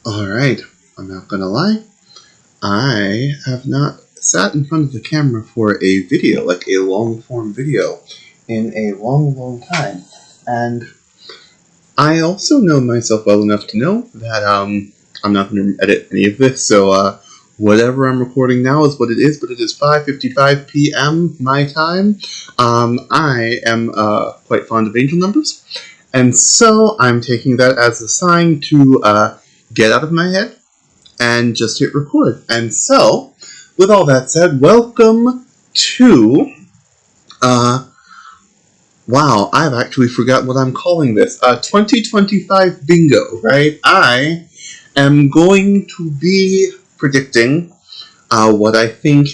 Alright, I'm not gonna lie. I have not sat in front of the camera for a video, like a long-form video, in a long time. And I also know myself well enough to know that I'm not going to edit any of this, so whatever I'm recording now is what it is, but it is 5:55 p.m. my time. I am quite fond of angel numbers, and so I'm taking that as a sign to get out of my head and just hit record. And so, with all that said, welcome to, wow, I've actually forgot what I'm calling this. 2025 Bingo, right? I am going to be predicting what I think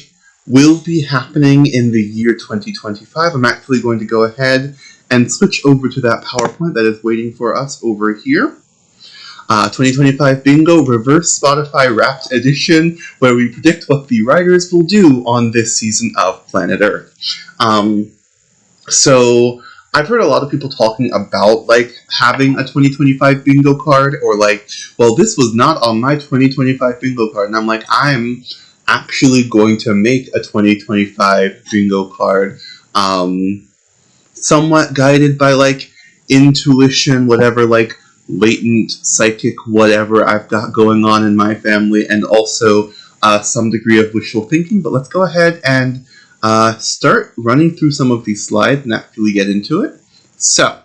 will be happening in the year 2025. I'm actually going to go ahead and switch over to that PowerPoint that is waiting for us over here. 2025 Bingo Reverse Spotify Wrapped Edition, where we predict what the writers will do on this season of Planet Earth. So I've heard a lot of people talking about like having a 2025 bingo card, or like, well, this was not on my 2025 bingo card, and I'm like, I'm actually going to make a 2025 bingo card, somewhat guided by like intuition, whatever, like latent psychic whatever I've got going on in my family, and also some degree of wishful thinking. But let's go ahead and start running through some of these slides and actually get into it. So,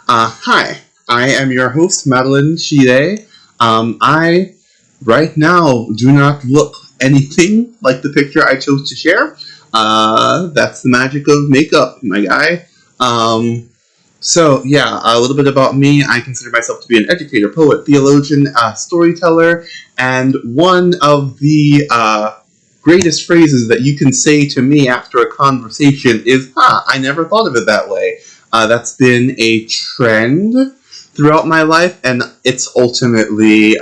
hi, I am your host, Madeline Shide. I, right now, do not look anything like the picture I chose to share. That's the magic of makeup, my guy. So, yeah, a little bit about me. I consider myself to be an educator, poet, theologian, storyteller, and one of the greatest phrases that you can say to me after a conversation is, I never thought of it that way. That's been a trend throughout my life, and it's ultimately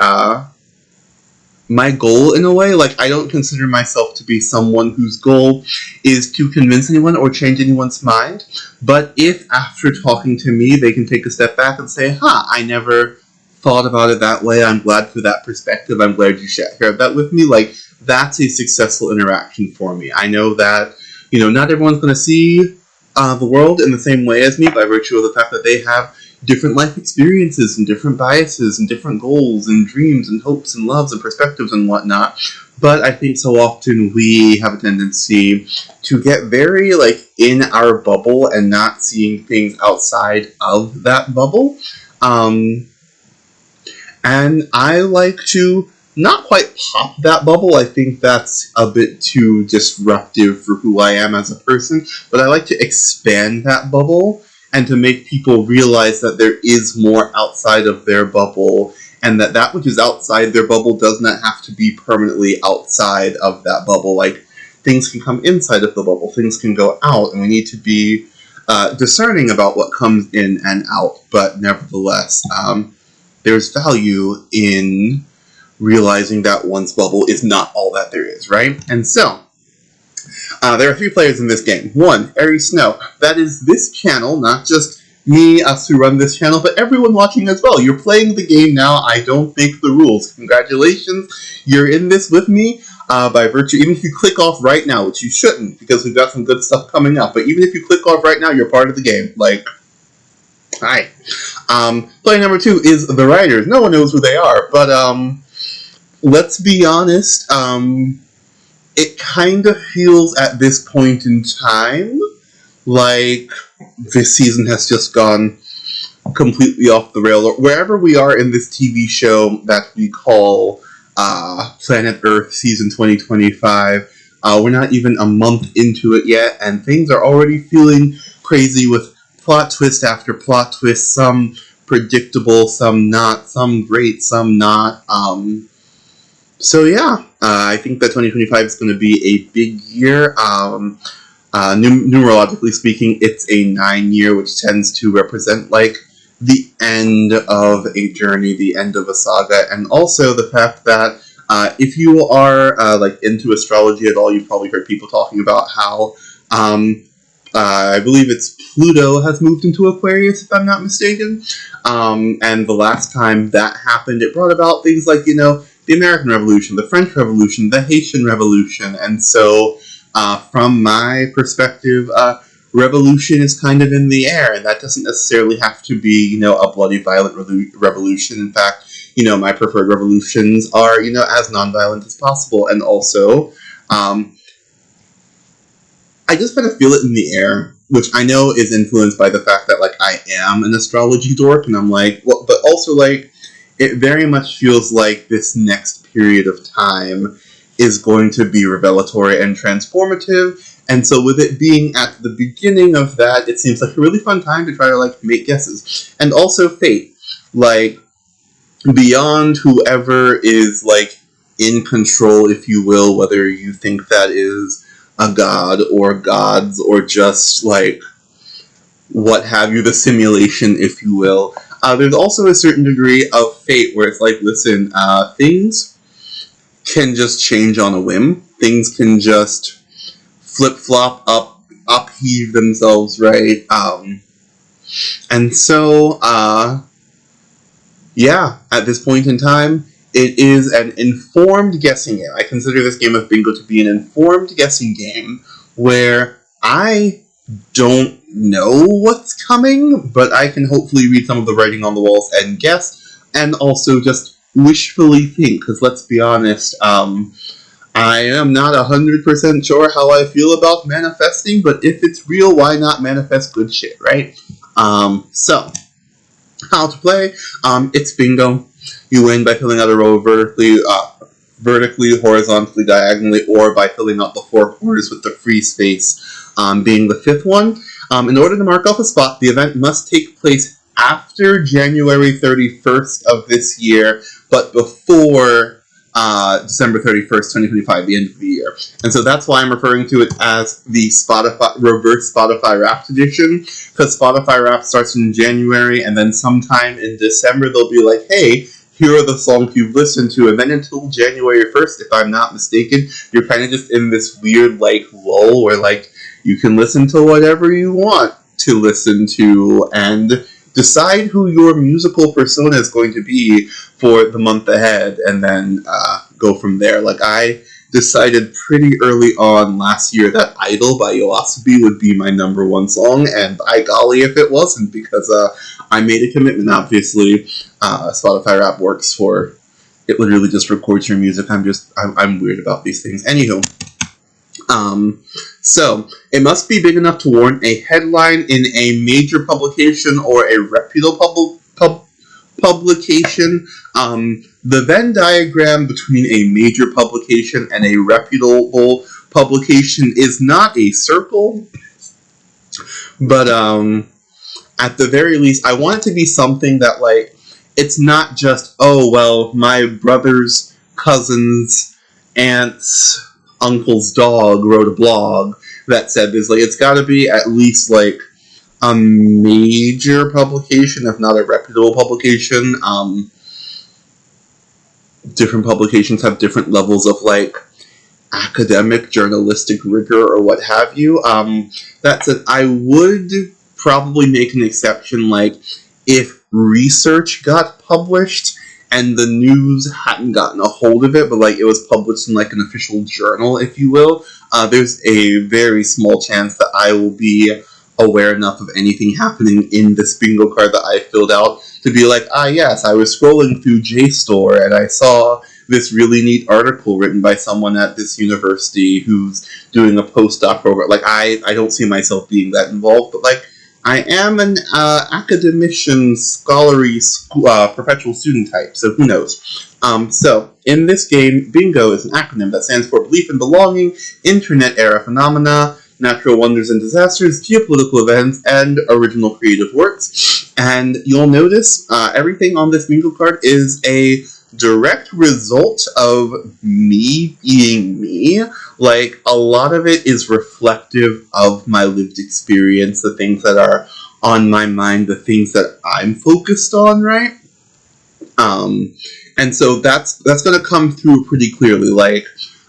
my goal in a way. Like, I don't consider myself to be someone whose goal is to convince anyone or change anyone's mind. But if after talking to me, they can take a step back and say, I never thought about it that way. I'm glad for that perspective. I'm glad you shared that with me. Like, that's a successful interaction for me. I know that, you know, not everyone's going to see the world in the same way as me by virtue of the fact that they have different life experiences and different biases and different goals and dreams and hopes and loves and perspectives and whatnot. But I think so often we have a tendency to get very, like, in our bubble and not seeing things outside of that bubble. And I like to not quite pop that bubble. I think that's a bit too disruptive for who I am as a person. But I like to expand that bubble and to make people realize that there is more outside of their bubble, and that that which is outside their bubble does not have to be permanently outside of that bubble. Like, things can come inside of the bubble, things can go out, and we need to be discerning about what comes in and out. But nevertheless, there's value in realizing that one's bubble is not all that there is, right? And so, there are 3 players in this game. 1, arysn0w. That is this channel, not just me, us who run this channel, but everyone watching as well. You're playing the game now. I don't make the rules. Congratulations. You're in this with me by virtue. Even if you click off right now, which you shouldn't, because we've got some good stuff coming up. But even if you click off right now, you're part of the game. Like, hi. Player number 2 is the writers. No one knows who they are, but let's be honest. It kind of feels at this point in time like this season has just gone completely off the rail. Or wherever we are in this TV show that we call Planet Earth Season 2025, we're not even a month into it yet, and things are already feeling crazy with plot twist after plot twist, some predictable, some not, some great, some not. So yeah, I think that 2025 is going to be a big year. Numerologically speaking, it's a 9-year, which tends to represent like the end of a journey, the end of a saga, and also the fact that if you are like into astrology at all, you've probably heard people talking about how I believe it's Pluto has moved into Aquarius, if I'm not mistaken. And the last time that happened, it brought about things like, the American Revolution, the French Revolution, the Haitian Revolution. And so, from my perspective, revolution is kind of in the air, and that doesn't necessarily have to be, a bloody, violent revolution. In fact, my preferred revolutions are, as nonviolent as possible. And also, I just kind of feel it in the air, which I know is influenced by the fact that, I am an astrology dork, and I'm like, well, but also, it very much feels like this next period of time is going to be revelatory and transformative, and so with it being at the beginning of that, it seems like a really fun time to try to, make guesses. And also fate. Beyond whoever is, in control, if you will, whether you think that is a god or gods or just what have you, the simulation, if you will. There's also a certain degree of fate where it's listen, things can just change on a whim. Things can just flip-flop, upheave themselves, right? And so, yeah, at this point in time, it is an informed guessing game. I consider this game of bingo to be an informed guessing game where I don't know what's coming, but I can hopefully read some of the writing on the walls and guess, and also just wishfully think, because let's be honest, I am not 100% sure how I feel about manifesting, but if it's real, why not manifest good shit, right? So, how to play? It's bingo. You win by filling out a row vertically, horizontally, diagonally, or by filling out the four corners with the free space being the fifth one. In order to mark off a spot, the event must take place after January 31st of this year, but before December 31st, 2025, the end of the year. And so that's why I'm referring to it as the reverse Spotify Wrapped edition, because Spotify Wrapped starts in January, and then sometime in December they'll be like, hey, here are the songs you've listened to, and then until January 1st, if I'm not mistaken, you're kind of just in this weird, lull where, you can listen to whatever you want to listen to, and decide who your musical persona is going to be for the month ahead, and then go from there. I decided pretty early on last year that Idol by Yoasobi would be my number one song, and by golly if it wasn't, because I made a commitment. Obviously, Spotify Rap works for, it literally just records your music. I'm weird about these things. Anywho, so it must be big enough to warrant a headline in a major publication or a reputable publication. The Venn diagram between a major publication and a reputable publication is not a circle, but at the very least, I want it to be something that, it's not just, oh, well, my brother's cousin's aunt's uncle's dog wrote a blog that said this. It's gotta be at least, a major publication, if not a reputable publication. Different publications have different levels of, academic, journalistic rigor, or what have you. That said, I would probably make an exception, if research got published and the news hadn't gotten a hold of it, but, it was published in, an official journal, if you will. There's a very small chance that I will be aware enough of anything happening in this bingo card that I filled out to be yes, I was scrolling through JSTOR and I saw this really neat article written by someone at this university who's doing a postdoc program. I don't see myself being that involved, but, I am an academician, scholarly, perpetual student type, so who knows. So, in this game, bingo is an acronym that stands for Belief in Belonging, Internet Era Phenomena, Natural Wonders and Disasters, Geopolitical Events, and Original Creative Works. And you'll notice everything on this bingo card is a direct result of me being me. A lot of it is reflective of my lived experience, the things that are on my mind, the things that I'm focused on, right? And so that's going to come through pretty clearly.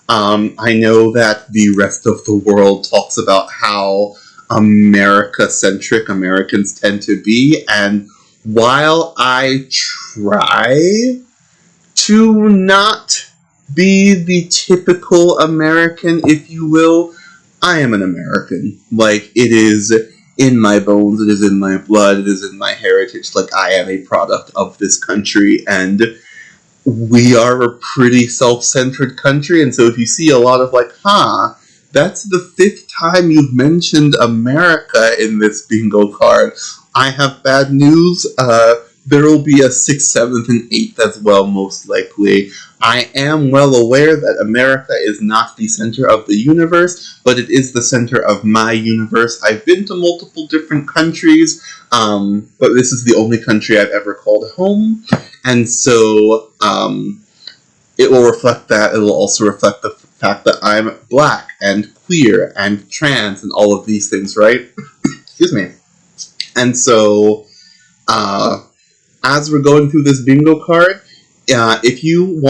I know that the rest of the world talks about how America-centric Americans tend to be. And while I try to not be the typical American, if you will, I am an American. Like, it is in my bones, it is in my blood, it is in my heritage. Like, I am a product of this country, and we are a pretty self-centered country, and so if you see a lot of like, that's the 5th time you've mentioned America in this bingo card, I have bad news. There will be a 6th, 7th, and 8th as well, most likely. I am well aware that America is not the center of the universe, but it is the center of my universe. I've been to multiple different countries, but this is the only country I've ever called home, and so it will reflect that. It will also reflect the fact that I'm black and queer and trans and all of these things, right? Excuse me. And so, as we're going through this bingo card, if you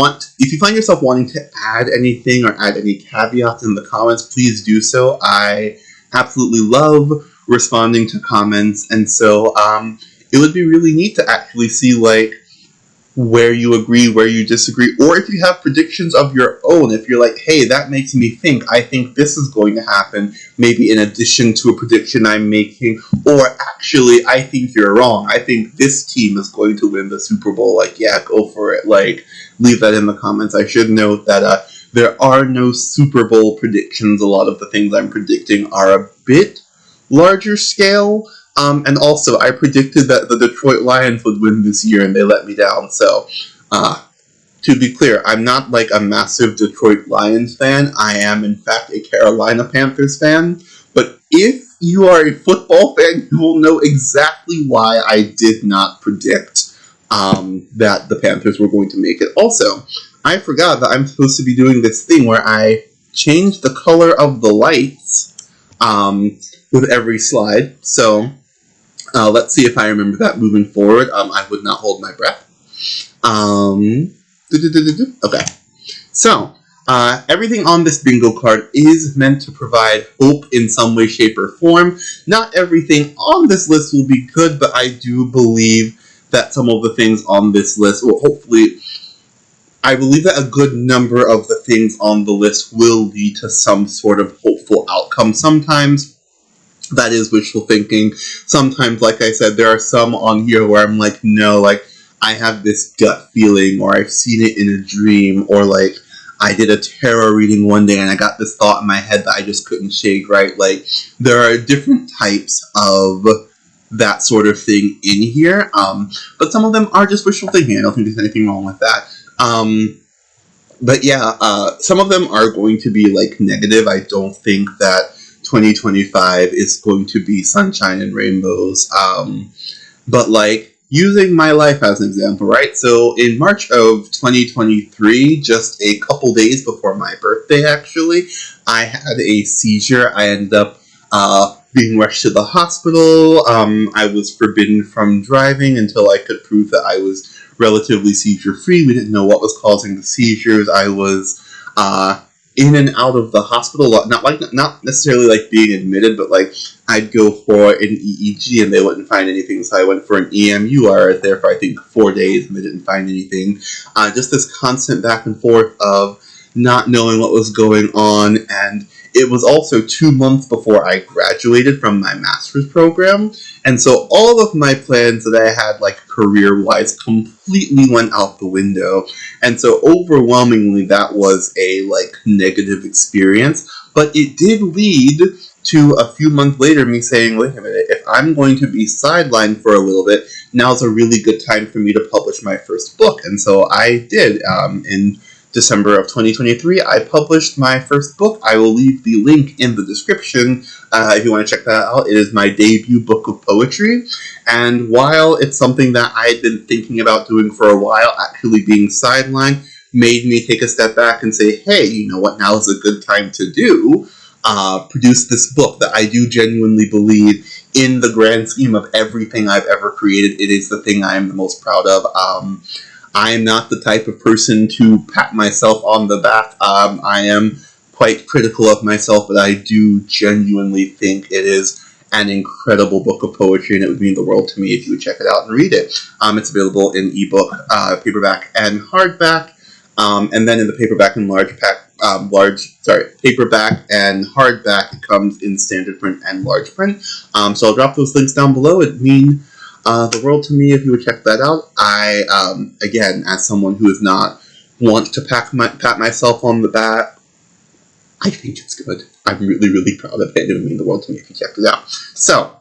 find yourself wanting to add anything or add any caveats in the comments, please do so. I absolutely love responding to comments, and so it would be really neat to actually see like where you agree, where you disagree, or if you have predictions of your own, if you're like, hey, that makes me think, I think this is going to happen, maybe in addition to a prediction I'm making, or actually, I think you're wrong, I think this team is going to win the Super Bowl, like, yeah, go for it, like, leave that in the comments. I should note that there are no Super Bowl predictions. A lot of the things I'm predicting are a bit larger scale. And also, I predicted that the Detroit Lions would win this year, and they let me down. So, to be clear, I'm not like a massive Detroit Lions fan. I am, in fact, a Carolina Panthers fan. But if you are a football fan, you will know exactly why I did not predict that the Panthers were going to make it. Also, I forgot that I'm supposed to be doing this thing where I change the color of the lights with every slide. So, let's see if I remember that moving forward. I would not hold my breath. Okay. So, everything on this bingo card is meant to provide hope in some way, shape, or form. Not everything on this list will be good, but I do believe that some of the things on this list, well, hopefully, I believe that a good number of the things on the list will lead to some sort of hopeful outcome. Sometimes that is wishful thinking. Sometimes, like I said, there are some on here where I'm like, no, like, I have this gut feeling, or I've seen it in a dream, or like, I did a tarot reading one day and I got this thought in my head that I just couldn't shake, right? Like, there are different types of that sort of thing in here, but some of them are just wishful thinking. I don't think there's anything wrong with that. But yeah, some of them are going to be, like, negative. I don't think that 2025 is going to be sunshine and rainbows. But, like, using my life as an example, right? So, in March of 2023, just a couple days before my birthday, actually, I had a seizure. I ended up being rushed to the hospital. I was forbidden from driving until I could prove that I was relatively seizure-free. We didn't know what was causing the seizures. I was in and out of the hospital, not necessarily like being admitted, but like I'd go for an EEG and they wouldn't find anything, so I went for an EMU. I was there for I think 4 days and they didn't find anything. Just this constant back and forth of not knowing what was going on, and it was also 2 months before I graduated from my master's program, and so all of my plans that I had, like, career-wise completely went out the window, and so overwhelmingly that was a, like, negative experience, but it did lead to a few months later me saying, wait a minute, if I'm going to be sidelined for a little bit, now's a really good time for me to publish my first book, and so I did. In December of 2023, I published my first book. I will leave the link in the description if you want to check that out. It is my debut book of poetry, and while it's something that I had been thinking about doing for a while, actually being sidelined made me take a step back and say, hey, you know what, now is a good time to produce this book that I do genuinely believe, in the grand scheme of everything I've ever created, it is the thing I am the most proud of. I am not the type of person to pat myself on the back. I am quite critical of myself, but I do genuinely think it is an incredible book of poetry, and it would mean the world to me if you would check it out and read it. It's available in ebook, paperback, and hardback, and then in the paperback and paperback and hardback, it comes in standard print and large print. So I'll drop those links down below. It'd mean the world to me if you would check that out. I, again, as someone who is not want to pat myself on the back, I think it's good. I'm really, really proud of it. It would mean the world to me if you checked it out. So,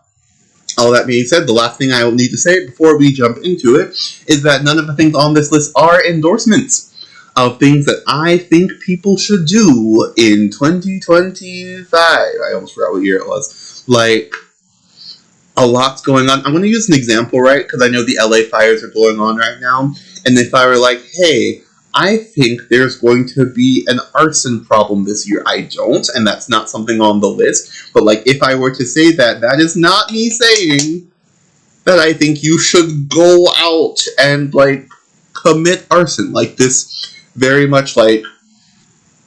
all that being said, the last thing I will need to say before we jump into it is that none of the things on this list are endorsements of things that I think people should do in 2025. I almost forgot what year it was. Like, a lot's going on. I'm going to use an example, right? Because I know the LA fires are going on right now. And if I were like, hey, I think there's going to be an arson problem this year. I don't, and that's not something on the list. But, like, if I were to say that, that is not me saying that I think you should go out and, like, commit arson. Like, this very much, like,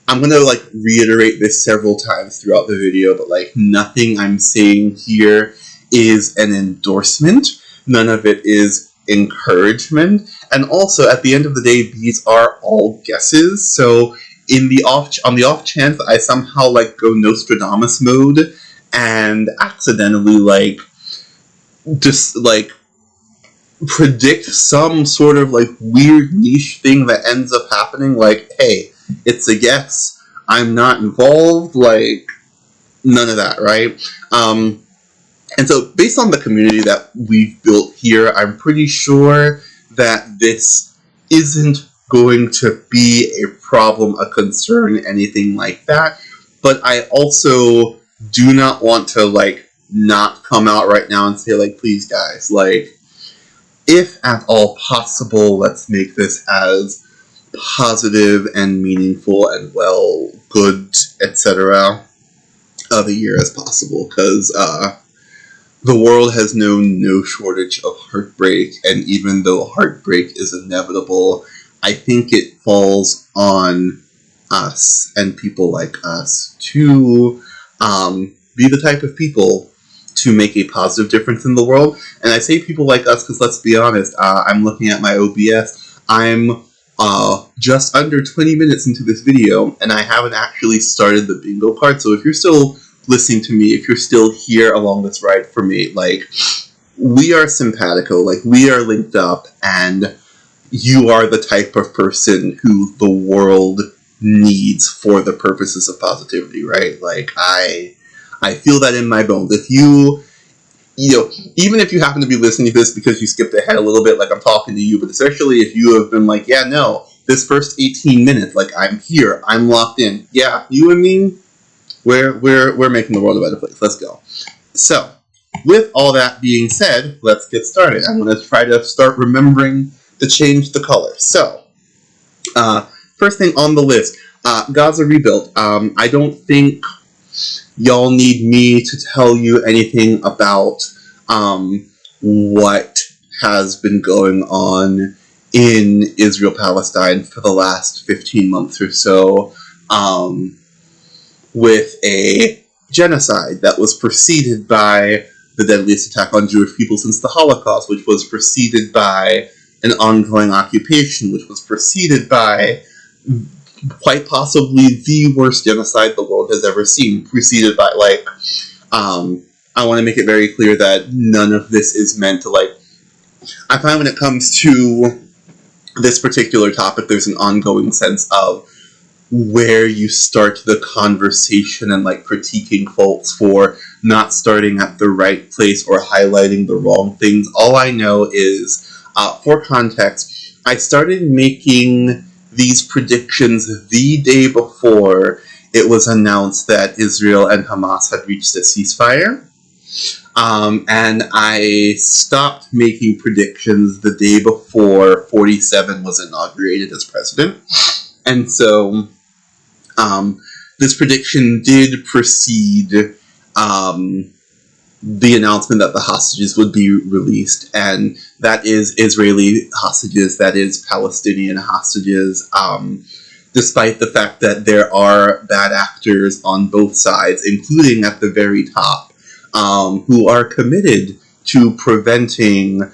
I'm going to, like, reiterate this several times throughout the video, but, like, nothing I'm saying here is an endorsement. None of it is encouragement. And also, at the end of the day, these are all guesses. So, on the off chance that I somehow, like, go Nostradamus mode and accidentally, like, just, like, predict some sort of, like, weird niche thing that ends up happening, like, hey, it's a guess, I'm not involved, like, none of that, right? And so, based on the community that we've built here, I'm pretty sure that this isn't going to be a problem, a concern, anything like that. But I also do not want to, like, not come out right now and say, like, please, guys, like, if at all possible, let's make this as positive and meaningful and, well, good, etc. of a year as possible, because, the world has known no shortage of heartbreak, and even though heartbreak is inevitable, I think it falls on us and people like us to be the type of people to make a positive difference in the world. And I say people like us because, let's be honest, I'm looking at my OBS. I'm just under 20 minutes into this video, and I haven't actually started the bingo part, so if you're still listening to me, if you're still here along this ride for me, like, we are simpatico, like, we are linked up, and you are the type of person who the world needs for the purposes of positivity, right? Like, I feel that in my bones. If you know, even if you happen to be listening to this because you skipped ahead a little bit, like, I'm talking to you, but especially if you have been like, yeah, no, this first 18 minutes, like, I'm here, I'm locked in, yeah, you and me, we're making the world a better place. Let's go. So, with all that being said, let's get started. I'm going to try to start remembering to change the color. So, first thing on the list, Gaza rebuild. I don't think y'all need me to tell you anything about what has been going on in Israel-Palestine for the last 15 months or so. With a genocide that was preceded by the deadliest attack on Jewish people since the Holocaust, which was preceded by an ongoing occupation, which was preceded by quite possibly the worst genocide the world has ever seen, preceded by, like, I want to make it very clear that none of this is meant to, like, I find when it comes to this particular topic, there's an ongoing sense of where you start the conversation and, like, critiquing folks for not starting at the right place or highlighting the wrong things. All I know is, for context, I started making these predictions the day before it was announced that Israel and Hamas had reached a ceasefire. And I stopped making predictions the day before 47 was inaugurated as president. And so, this prediction did precede the announcement that the hostages would be released, and that is Israeli hostages, that is Palestinian hostages, despite the fact that there are bad actors on both sides, including at the very top, who are committed to preventing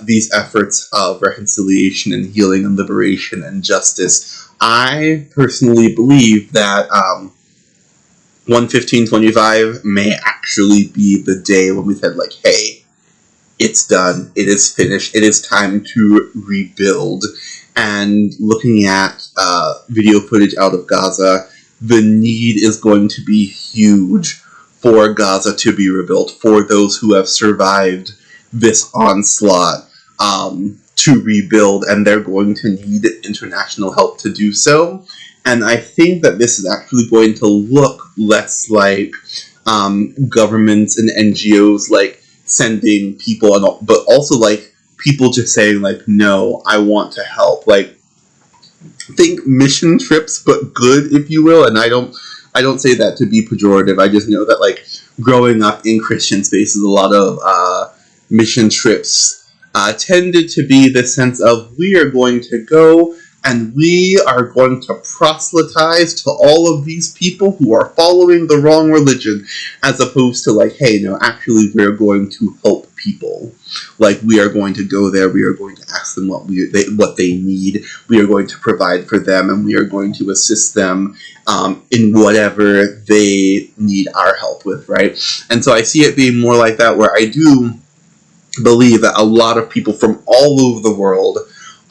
these efforts of reconciliation and healing and liberation and justice. I personally believe that 1/15/25 may actually be the day when we said, like, hey, it's done, it is finished, it is time to rebuild. And looking at video footage out of Gaza, the need is going to be huge for Gaza to be rebuilt, for those who have survived this onslaught to rebuild, and they're going to need international help to do so. And I think that this is actually going to look less like governments and NGOs like sending people, but also like people just saying, like, no, I want to help. Like, think mission trips, but good, if you will. And I don't say that to be pejorative. I just know that, like, growing up in Christian spaces, a lot of mission trips tended to be the sense of, we are going to go and we are going to proselytize to all of these people who are following the wrong religion, as opposed to, like, hey, no, actually we're going to help people. Like, we are going to go there, we are going to ask them what they need, we are going to provide for them, and we are going to assist them in whatever they need our help with, right? And so I see it being more like that, where I do believe that a lot of people from all over the world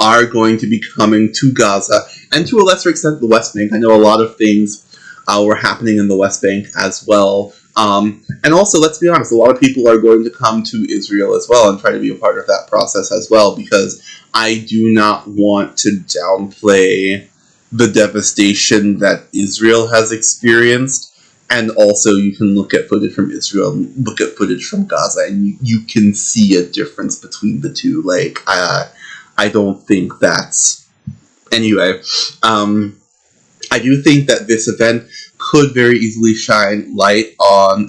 are going to be coming to Gaza, and to a lesser extent the West Bank. I know a lot of things were happening in the West Bank as well. And also, let's be honest, a lot of people are going to come to Israel as well and try to be a part of that process as well, because I do not want to downplay the devastation that Israel has experienced. And also, you can look at footage from Israel and look at footage from Gaza, and you can see a difference between the two. Like, I don't think that's... Anyway, I do think that this event could very easily shine light on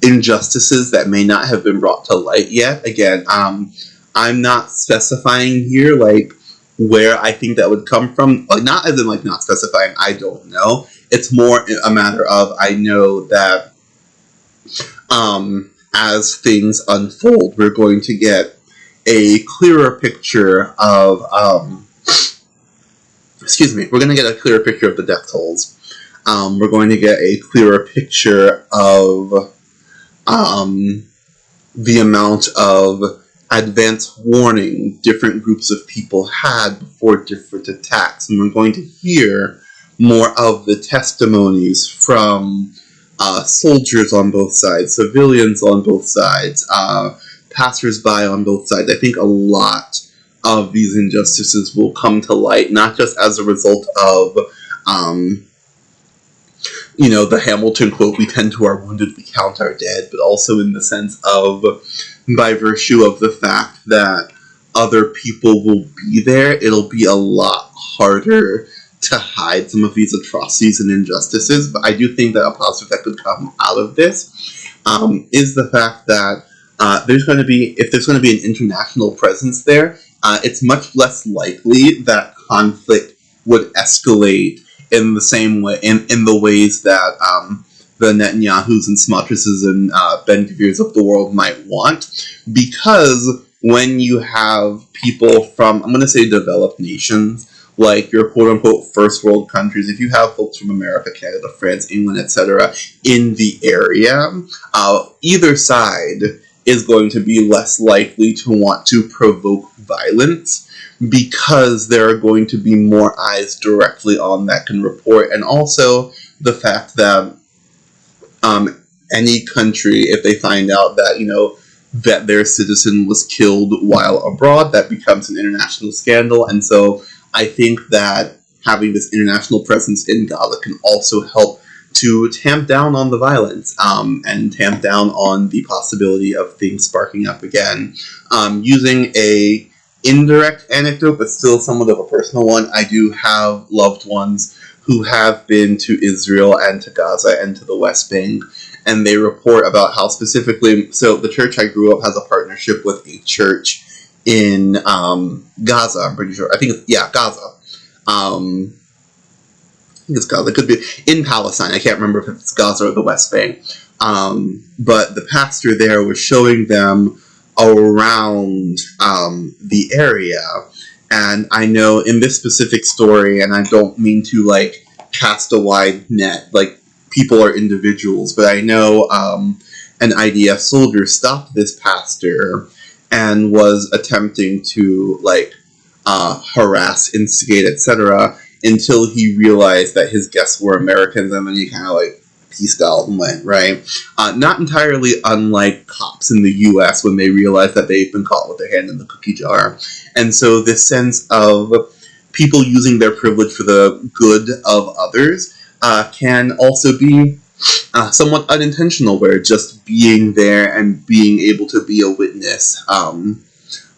injustices that may not have been brought to light yet. Again, I'm not specifying here, like, where I think that would come from. Like, not as in, like, not specifying, I don't know. It's more a matter of, I know that as things unfold, we're going to get a clearer picture of, we're going to get a clearer picture of the death tolls. We're going to get a clearer picture of the amount of advance warning different groups of people had before different attacks. And we're going to hear more of the testimonies from soldiers on both sides, civilians on both sides, passers-by on both sides. I think a lot of these injustices will come to light, not just as a result of, the Hamilton quote, we tend to our wounded, we count our dead, but also in the sense of, by virtue of the fact that other people will be there, it'll be a lot harder to hide some of these atrocities and injustices. But I do think that a positive that could come out of this is the fact that if there's going to be an international presence there, it's much less likely that conflict would escalate in the same way, in the ways that the Netanyahus and Smotriches and Ben-Gvirs of the world might want, because when you have people from, I'm going to say, developed nations, like your quote-unquote first world countries, if you have folks from America, Canada, France, England, etc. in the area, either side is going to be less likely to want to provoke violence, because there are going to be more eyes directly on that can report. And also the fact that any country, if they find out that, that their citizen was killed while abroad, that becomes an international scandal. And so I think that having this international presence in Gaza can also help to tamp down on the violence and tamp down on the possibility of things sparking up again. Using a indirect anecdote, but still somewhat of a personal one, I do have loved ones who have been to Israel and to Gaza and to the West Bank, and they report about how specifically, so the church I grew up has a partnership with a church in Gaza, I'm pretty sure. I think it's, Gaza. I think it's Gaza. It could be in Palestine. I can't remember if it's Gaza or the West Bank. But the pastor there was showing them around the area. And I know in this specific story, and I don't mean to, like, cast a wide net, like, people are individuals, but I know an IDF soldier stopped this pastor and was attempting to, like, harass, instigate, etc., until he realized that his guests were Americans, and then he kind of, like, peaced out and went, right? Not entirely unlike cops in the U.S. when they realize that they've been caught with their hand in the cookie jar. And so this sense of people using their privilege for the good of others can also be somewhat unintentional, where just being there and being able to be a witness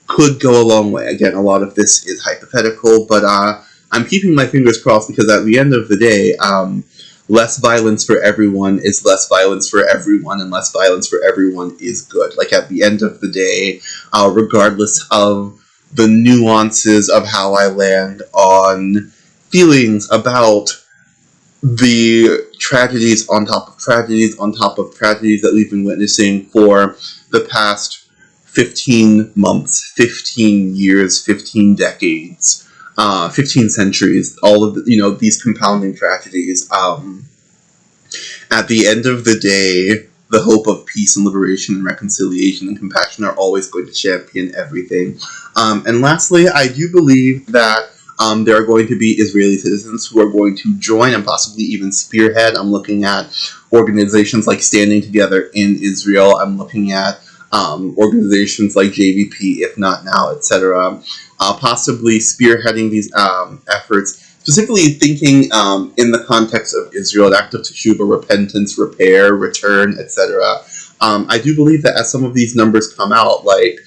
could go a long way. Again, a lot of this is hypothetical, but I'm keeping my fingers crossed, because at the end of the day, less violence for everyone is less violence for everyone, and less violence for everyone is good. Like, at the end of the day, regardless of the nuances of how I land on feelings about the tragedies on top of tragedies on top of tragedies that we've been witnessing for the past 15 months, 15 years, 15 decades, 15 centuries, all of the, these compounding tragedies. At the end of the day, the hope of peace and liberation and reconciliation and compassion are always going to champion everything. And lastly, I do believe that there are going to be Israeli citizens who are going to join and possibly even spearhead. I'm looking at organizations like Standing Together in Israel. I'm looking at organizations like JVP, If Not Now, etc., possibly spearheading these efforts, specifically thinking in the context of Israel, an act of teshuvah, repentance, repair, return, etc. I do believe that as some of these numbers come out, like,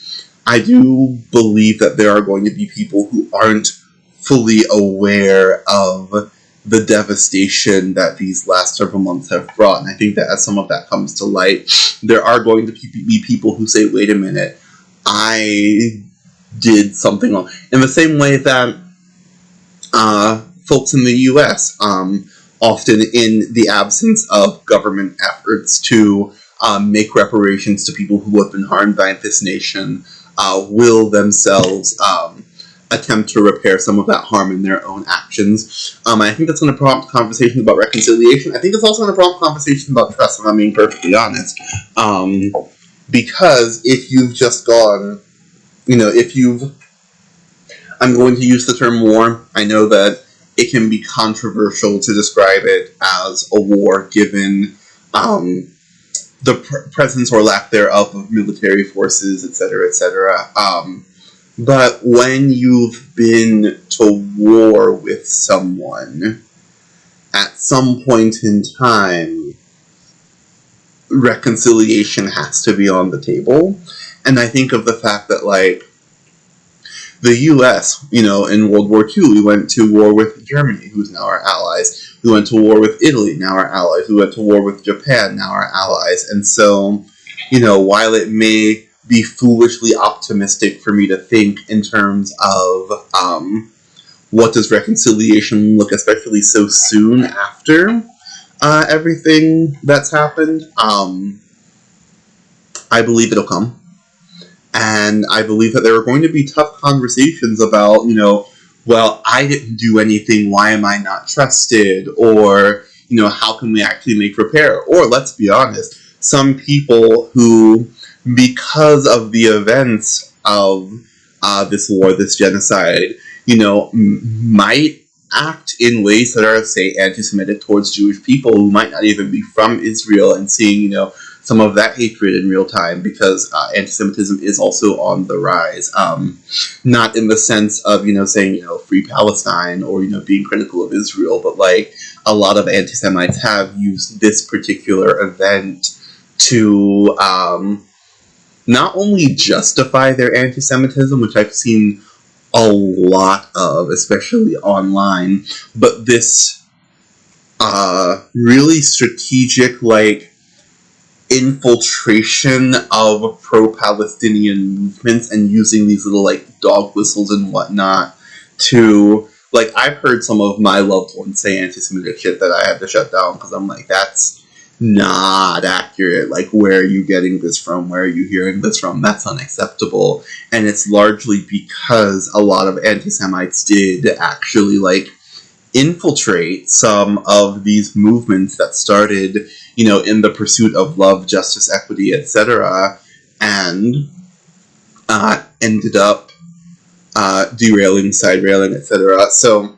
I do believe that there are going to be people who aren't fully aware of the devastation that these last several months have brought. And I think that as some of that comes to light, there are going to be people who say, wait a minute, I did something wrong. In the same way that folks in the U.S., often in the absence of government efforts to make reparations to people who have been harmed by this nation, will themselves attempt to repair some of that harm in their own actions. I think that's going to prompt conversations about reconciliation. I think it's also going to prompt conversations about trust, if I'm being perfectly honest. Because if you've just gone, I'm going to use the term war. I know that it can be controversial to describe it as a war, given the presence or lack thereof of military forces, etc., etc. But when you've been to war with someone, at some point in time, reconciliation has to be on the table. And I think of the fact that, like, the U.S., in World War II, we went to war with Germany, who's now our allies. We went to war with Italy, now our allies. We went to war with Japan, now our allies. And so, while it may be foolishly optimistic for me to think in terms of what does reconciliation look, especially so soon after everything that's happened, I believe it'll come. And I believe that there are going to be tough conversations about, well, I didn't do anything, why am I not trusted? Or, how can we actually make repair? Or, let's be honest, some people who, because of the events of this war, this genocide, might act in ways that are, say, anti-Semitic towards Jewish people who might not even be from Israel, and seeing, some of that hatred in real time, because anti-Semitism is also on the rise. Not in the sense of, saying, free Palestine, or, being critical of Israel, but, like, a lot of anti-Semites have used this particular event to not only justify their anti-Semitism, which I've seen a lot of, especially online, but this really strategic, like, infiltration of pro-Palestinian movements and using these little, like, dog whistles and whatnot to, like, I've heard some of my loved ones say anti-Semitic shit that I had to shut down, because I'm like, that's not accurate. Like, where are you getting this from? Where are you hearing this from? That's unacceptable. And it's largely because a lot of anti-Semites did actually, like, infiltrate some of these movements that started, you know, in the pursuit of love, justice, equity, etc., and ended up derailing, side railing, etc. So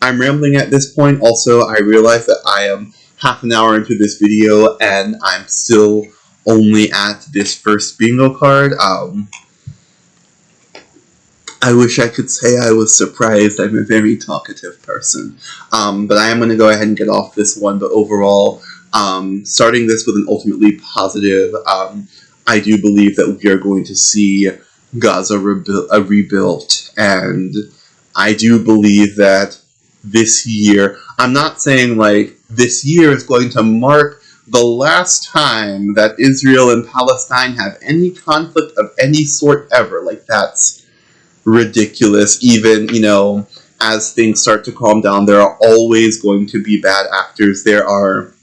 I'm rambling at this point. Also, I realize that I am half an hour into this video and I'm still only at this first bingo card. I wish I could say I was surprised. I'm a very talkative person. But I am going to go ahead and get off this one. But overall, starting this with an ultimately positive, I do believe that we are going to see Gaza rebuilt. And I do believe that this year, I'm not saying like this year is going to mark the last time that Israel and Palestine have any conflict of any sort ever. Like, that's ridiculous. Even, you know, as things start to calm down, there are always going to be bad actors. There are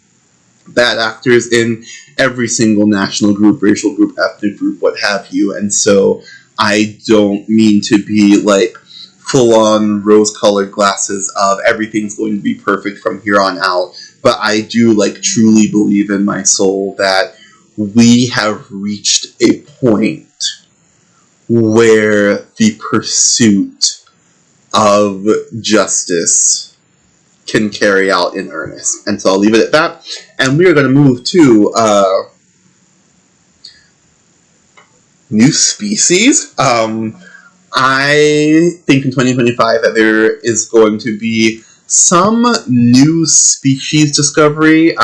bad actors in every single national group, racial group, ethnic group, what have you. And so I don't mean to be like full-on rose-colored glasses of everything's going to be perfect from here on out, but I do like truly believe in my soul that we have reached a point where the pursuit of justice can carry out in earnest. And so I'll leave it at that, and we are going to move to new species. I think in 2025 that there is going to be some new species discovery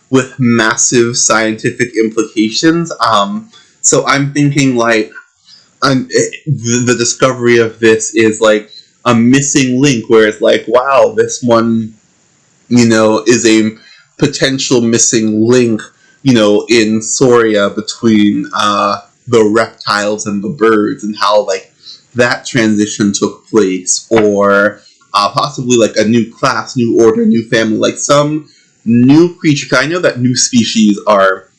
with massive scientific implications. So I'm thinking like the discovery of this is like a missing link where it's like, wow, this one, you know, is a potential missing link, you know, in Soria between the reptiles and the birds, and how like that transition took place, or possibly like a new class, new order, new family, like some new creature. I know that new species are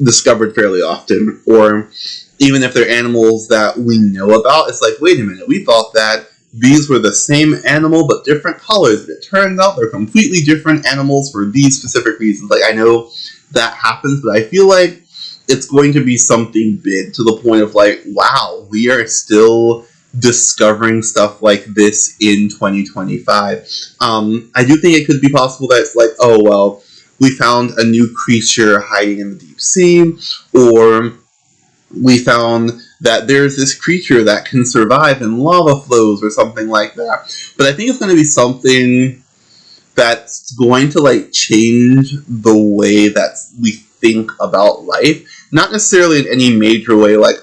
discovered fairly often, or even if they're animals that we know about, it's like, wait a minute, we thought that these were the same animal but different colors, but it turns out they're completely different animals for these specific reasons. Like, I know that happens, but I feel like it's going to be something big, to the point of like, wow, we are still discovering stuff like this in 2025. I do think it could be possible that it's like, oh, well, we found a new creature hiding in the deep sea, or we found that there's this creature that can survive in lava flows, or something like that. But I think it's going to be something that's going to like change the way that we think about life. Not necessarily in any major way, like,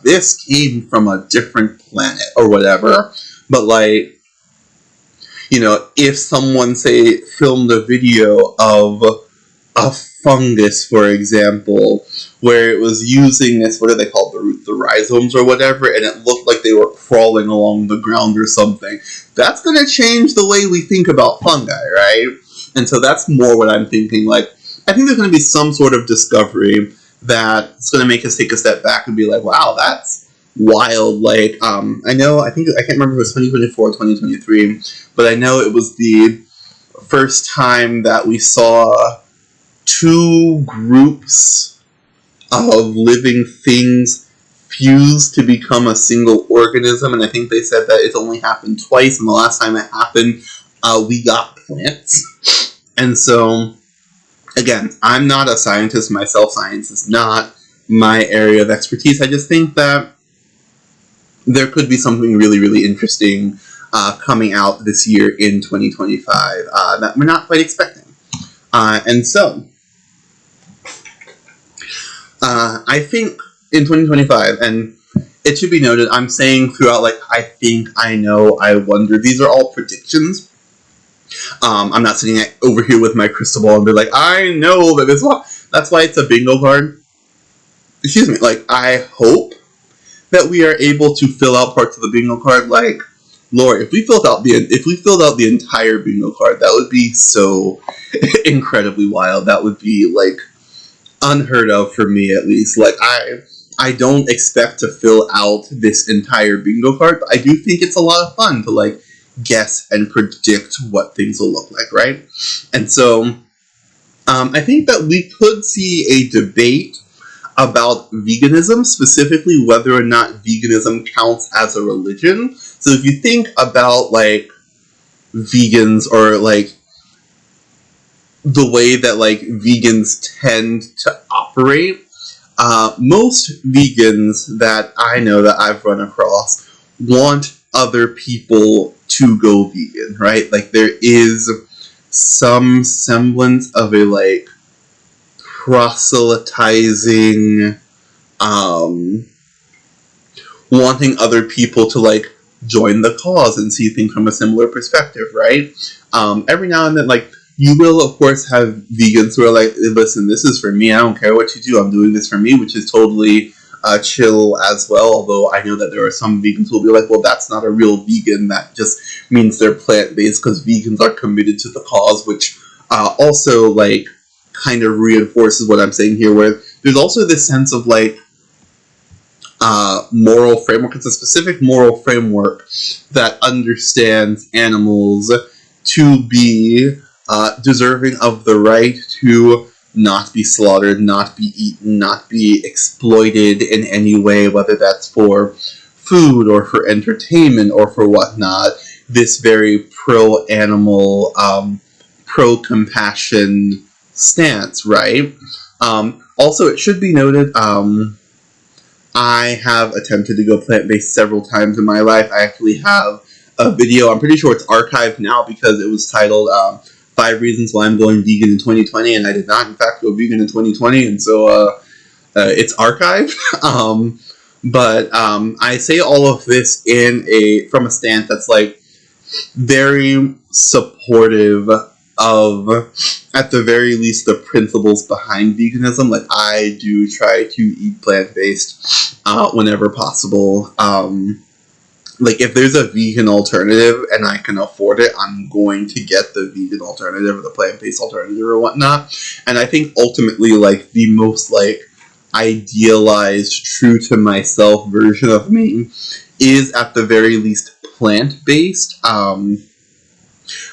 this came from a different planet or whatever, but like, you know, if someone, say, filmed a video of a fungus, for example, where it was using this, what are they called, the rhizomes or whatever, and it looked like they were crawling along the ground or something, that's going to change the way we think about fungi, right? And so that's more what I'm thinking. Like, I think there's going to be some sort of discovery that's going to make us take a step back and be like, wow, that's wild. Like, I can't remember if it was 2024 or 2023, but I know it was the first time that we saw two groups of living things fuse to become a single organism, and I think they said that it's only happened twice, and the last time it happened, we got plants. And so, again, I'm not a scientist myself. Science is not my area of expertise. I just think that there could be something really, really interesting coming out this year in 2025 that we're not quite expecting. And so, I think in 2025, and it should be noted, I'm saying throughout, like, I think, I know, I wonder, these are all predictions. I'm not sitting over here with my crystal ball and be like, I know that this one. That's why it's a bingo card. Excuse me. Like, I hope that we are able to fill out parts of the bingo card. Like, Lord, if we filled out the entire bingo card, that would be so incredibly wild. That would be like unheard of for me, at least. Like I don't expect to fill out this entire bingo card, but I do think it's a lot of fun to like guess and predict what things will look like, right? And so I think that we could see a debate about veganism, specifically whether or not veganism counts as a religion. So if you think about like vegans, or like the way that like vegans tend to operate, most vegans that I know, that I've run across, want other people to go vegan, right? Like there is some semblance of a like proselytizing, wanting other people to like join the cause and see things from a similar perspective, right? Every now and then, like, you will of course have vegans who are like, listen, this is for me, I don't care what you do, I'm doing this for me, which is totally chill as well. Although I know that there are some vegans who will be like, well, that's not a real vegan, that just means they're plant-based, because vegans are committed to the cause, which also like kind of reinforces what I'm saying here, where there's also this sense of like moral framework. It's a specific moral framework that understands animals to be deserving of the right to not be slaughtered, not be eaten, not be exploited in any way, whether that's for food or for entertainment or for whatnot. This very pro-animal, pro-compassion stance, right? Also, it should be noted, I have attempted to go plant-based several times in my life. I actually have a video, I'm pretty sure it's archived now because it was titled 5 Reasons Why I'm Going Vegan in 2020, and I did not, in fact, go vegan in 2020, and so it's archived. But I say all of this from a stance that's like very supportive of, at the very least, the principles behind veganism. Like, I do try to eat plant-based whenever possible. Like, if there's a vegan alternative and I can afford it, I'm going to get the vegan alternative or the plant-based alternative or whatnot. And I think ultimately, like, the most, like, idealized, true to myself version of me is, at the very least, plant-based.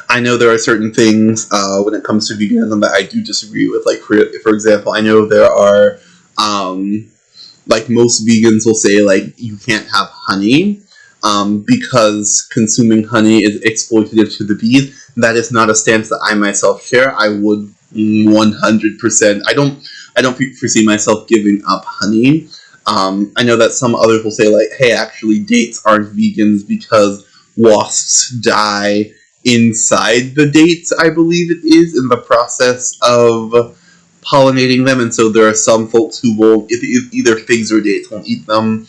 I know there are certain things when it comes to veganism that I do disagree with. Like, for example, I know there are, like, most vegans will say, like, you can't have honey because consuming honey is exploitative to the bees. That is not a stance that I myself share. I would 100%. I don't foresee myself giving up honey. I know that some others will say, like, hey, actually, dates aren't vegans because wasps die inside the dates, I believe it is, in the process of pollinating them, and so there are some folks who will, either figs or dates, won't eat them.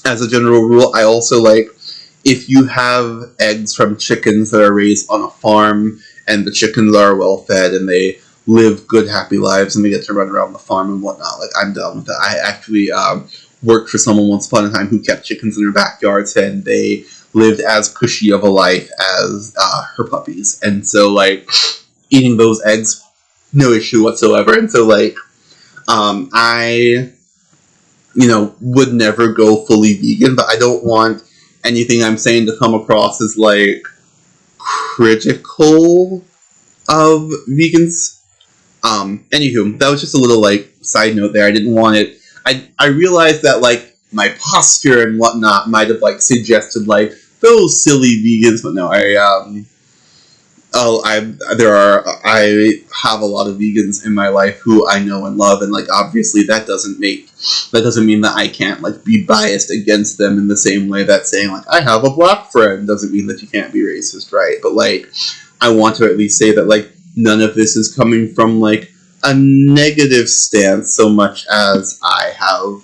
As a general rule, I also like, if you have eggs from chickens that are raised on a farm, and the chickens are well fed, and they live good, happy lives, and they get to run around the farm and whatnot, like, I'm down with that. I actually worked for someone once upon a time who kept chickens in their backyards, and they lived as cushy of a life as her puppies. And so, like, eating those eggs, no issue whatsoever. And so, like, I, would never go fully vegan, but I don't want anything I'm saying to come across as, like, critical of vegans. Anywho, that was just a little, like, side note there. I didn't want it. I realized that, like, my posture and whatnot might have, like, suggested, like, those silly vegans, but no, I have a lot of vegans in my life who I know and love, and, like, obviously that doesn't mean that I can't, like, be biased against them in the same way that saying, like, I have a black friend doesn't mean that you can't be racist, right? But, like, I want to at least say that, like, none of this is coming from, like, a negative stance so much as I have,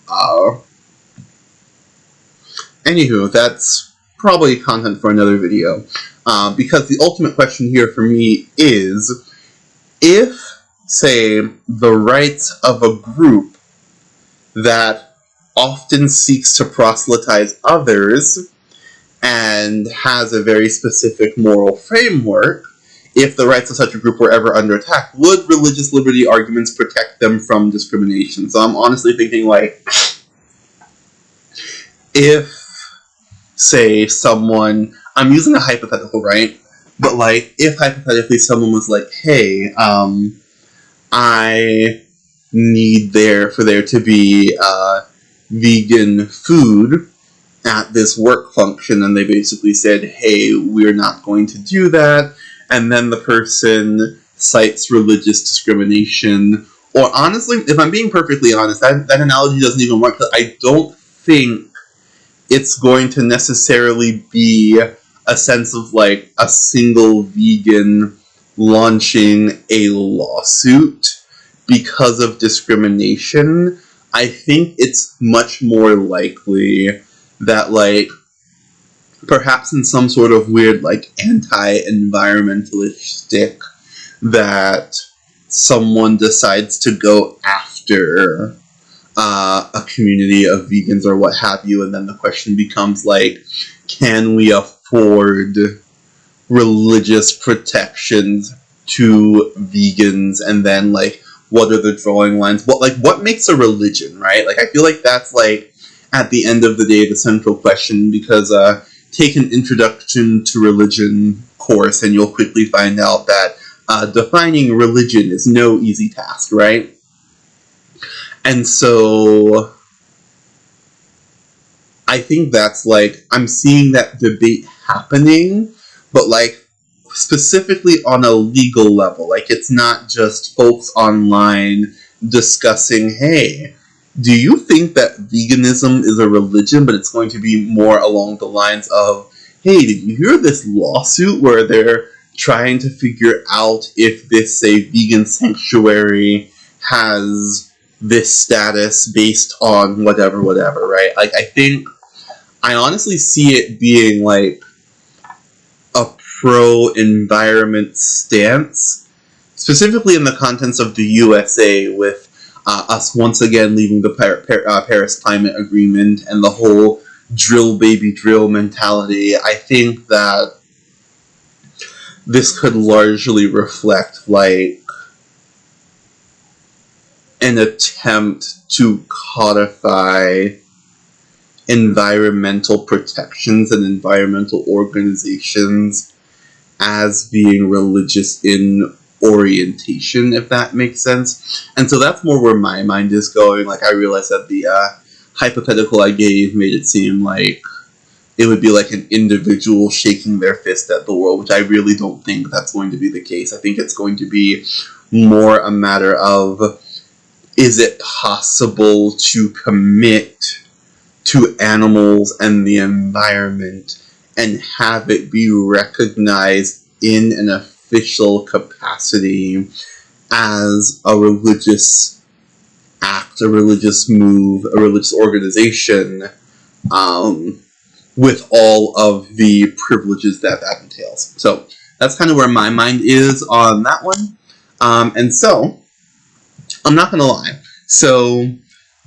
anywho, that's probably content for another video, because the ultimate question here for me is, if, say, the rights of a group that often seeks to proselytize others and has a very specific moral framework, if the rights of such a group were ever under attack, would religious liberty arguments protect them from discrimination? So I'm honestly thinking, like, if, say, someone, I'm using a hypothetical, right? But, like, if hypothetically someone was like, hey, I need for there to be vegan food at this work function, and they basically said, hey, we're not going to do that, and then the person cites religious discrimination, or honestly, if I'm being perfectly honest, that analogy doesn't even work, because I don't think it's going to necessarily be a sense of, like, a single vegan launching a lawsuit because of discrimination. I think it's much more likely that, like, perhaps in some sort of weird, like, anti-environmentalist shtick, that someone decides to go after a community of vegans or what have you, and then the question becomes, like, can we afford religious protections to vegans, and then, like, what are the drawing lines? What makes a religion, right? Like, I feel like that's, like, at the end of the day, the central question, because take an introduction to religion course, and you'll quickly find out that defining religion is no easy task, right? And so I think that's, like, I'm seeing that debate happening, but, like, specifically on a legal level. Like, it's not just folks online discussing, hey, do you think that veganism is a religion, but it's going to be more along the lines of, hey, did you hear this lawsuit where they're trying to figure out if this, say, vegan sanctuary has this status based on whatever, right? Like, I honestly see it being, like, a pro-environment stance, specifically in the context of the USA, with us once again leaving the Paris Climate Agreement and the whole drill baby drill mentality. I think that this could largely reflect, like, an attempt to codify environmental protections and environmental organizations as being religious in orientation, if that makes sense. And so that's more where my mind is going. Like, I realize that the hypothetical I gave made it seem like it would be like an individual shaking their fist at the world, which I really don't think that's going to be the case. I think it's going to be more a matter of, is it possible to commit to animals and the environment and have it be recognized in an official capacity as a religious act, a religious move, a religious organization, with all of the privileges that entails. So that's kind of where my mind is on that one. And so, I'm not going to lie. So,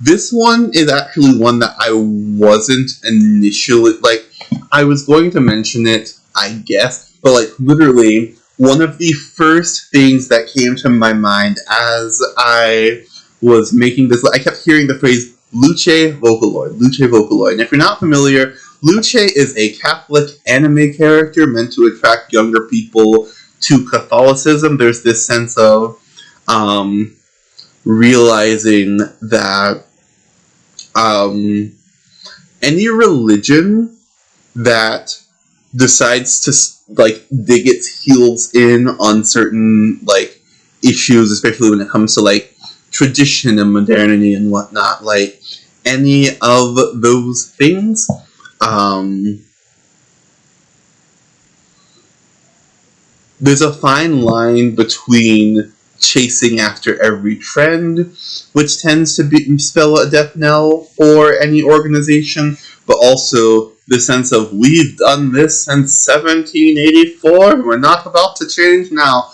this one is actually one that I wasn't initially, like, I was going to mention it, I guess, but, like, literally, one of the first things that came to my mind as I was making this, I kept hearing the phrase Luce Vocaloid, Luce Vocaloid. And if you're not familiar, Luce is a Catholic anime character meant to attract younger people to Catholicism. There's this sense of realizing that any religion that decides to, like, dig its heels in on certain, like, issues, especially when it comes to, like, tradition and modernity and whatnot, like, any of those things, there's a fine line between chasing after every trend, which tends to spell a death knell for any organization, but also the sense of, we've done this since 1784, we're not about to change now,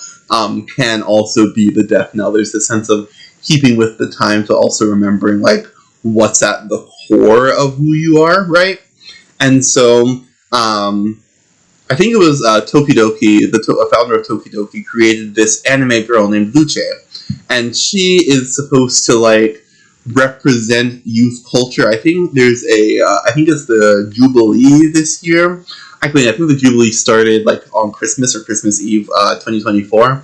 can also be the death knell. There's a sense of keeping with the time, to also remembering, like, what's at the core of who you are, right? And so, I think it was Tokidoki, the founder of Tokidoki, created this anime girl named Luce, and she is supposed to like represent youth culture. I think there's I think it's the Jubilee this year. Actually, I think the Jubilee started like on Christmas or Christmas Eve, 2024.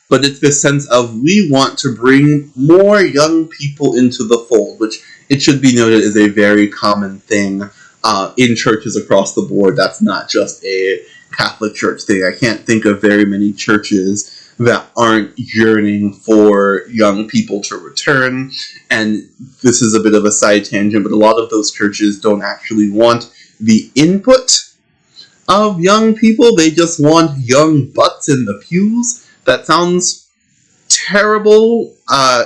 But it's this sense of we want to bring more young people into the fold, which it should be noted is a very common thing in churches across the board. That's not just a Catholic church thing. I can't think of very many churches that aren't yearning for young people to return. And this is a bit of a side tangent, but a lot of those churches don't actually want the input of young people. They just want young butts in the pews. That sounds terrible,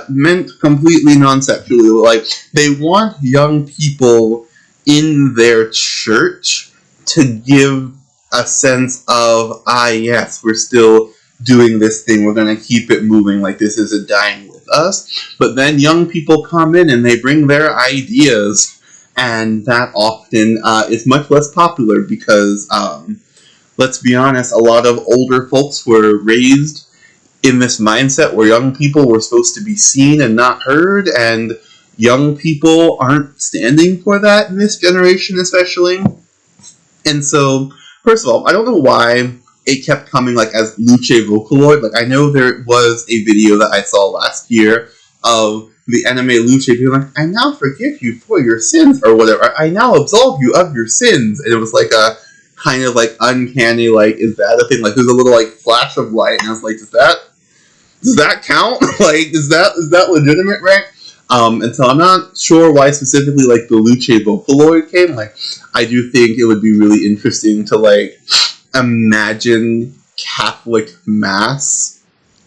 meant completely non-sexually. Like, they want young people in their church to give a sense of, yes, we're still doing this thing, we're going to keep it moving, like this isn't dying with us. But then young people come in and they bring their ideas, and that often is much less popular because, let's be honest, a lot of older folks were raised in this mindset where young people were supposed to be seen and not heard, and young people aren't standing for that in this generation especially. And so, first of all, I don't know why it kept coming like as Luce Vocaloid. Like, I know there was a video that I saw last year of the anime Luce being like, I now forgive you for your sins, or whatever, I now absolve you of your sins. And it was like a kind of like uncanny, like, is that a thing? Like, there's a little like flash of light, and I was like, does that count? Like, is that legitimate, right? And so I'm not sure why specifically like the Luce Vocaloid came. Like, I do think it would be really interesting to like imagine Catholic Mass,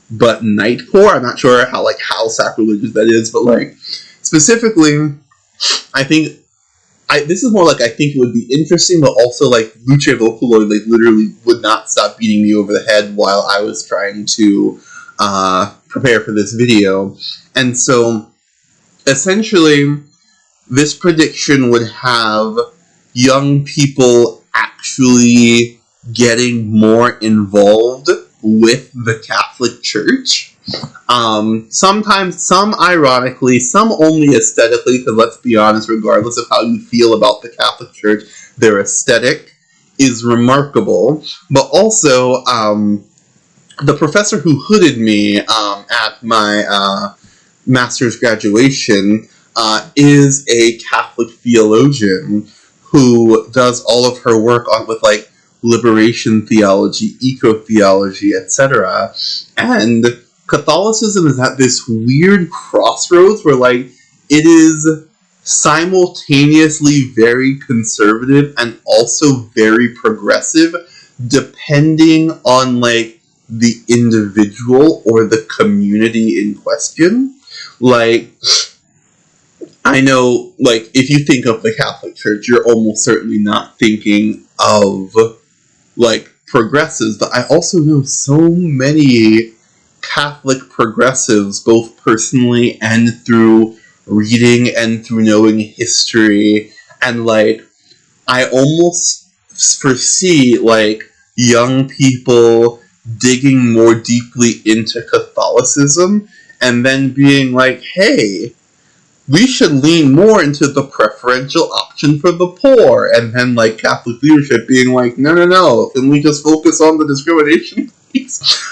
but Nightcore. I'm not sure how sacrilegious that is, but like specifically, I think this is more like I think it would be interesting, but also like Luce Vocaloid like literally would not stop beating me over the head while I was trying to prepare for this video. And so essentially this prediction would have young people actually getting more involved with the Catholic Church. Sometimes, some ironically, some only aesthetically, because let's be honest, regardless of how you feel about the Catholic Church, their aesthetic is remarkable. But also, the professor who hooded me at my master's graduation is a Catholic theologian who does all of her work with like liberation theology, eco-theology, etc. And Catholicism is at this weird crossroads where like it is simultaneously very conservative and also very progressive, depending on like the individual or the community in question. Like, I know, like, if you think of the Catholic Church, you're almost certainly not thinking of, like, progressives, but I also know so many Catholic progressives, both personally and through reading and through knowing history, and, like, I almost foresee, like, young people digging more deeply into Catholicism and then being like, hey, we should lean more into the preferential option for the poor, and then like Catholic leadership being like, no, can we just focus on the discrimination piece?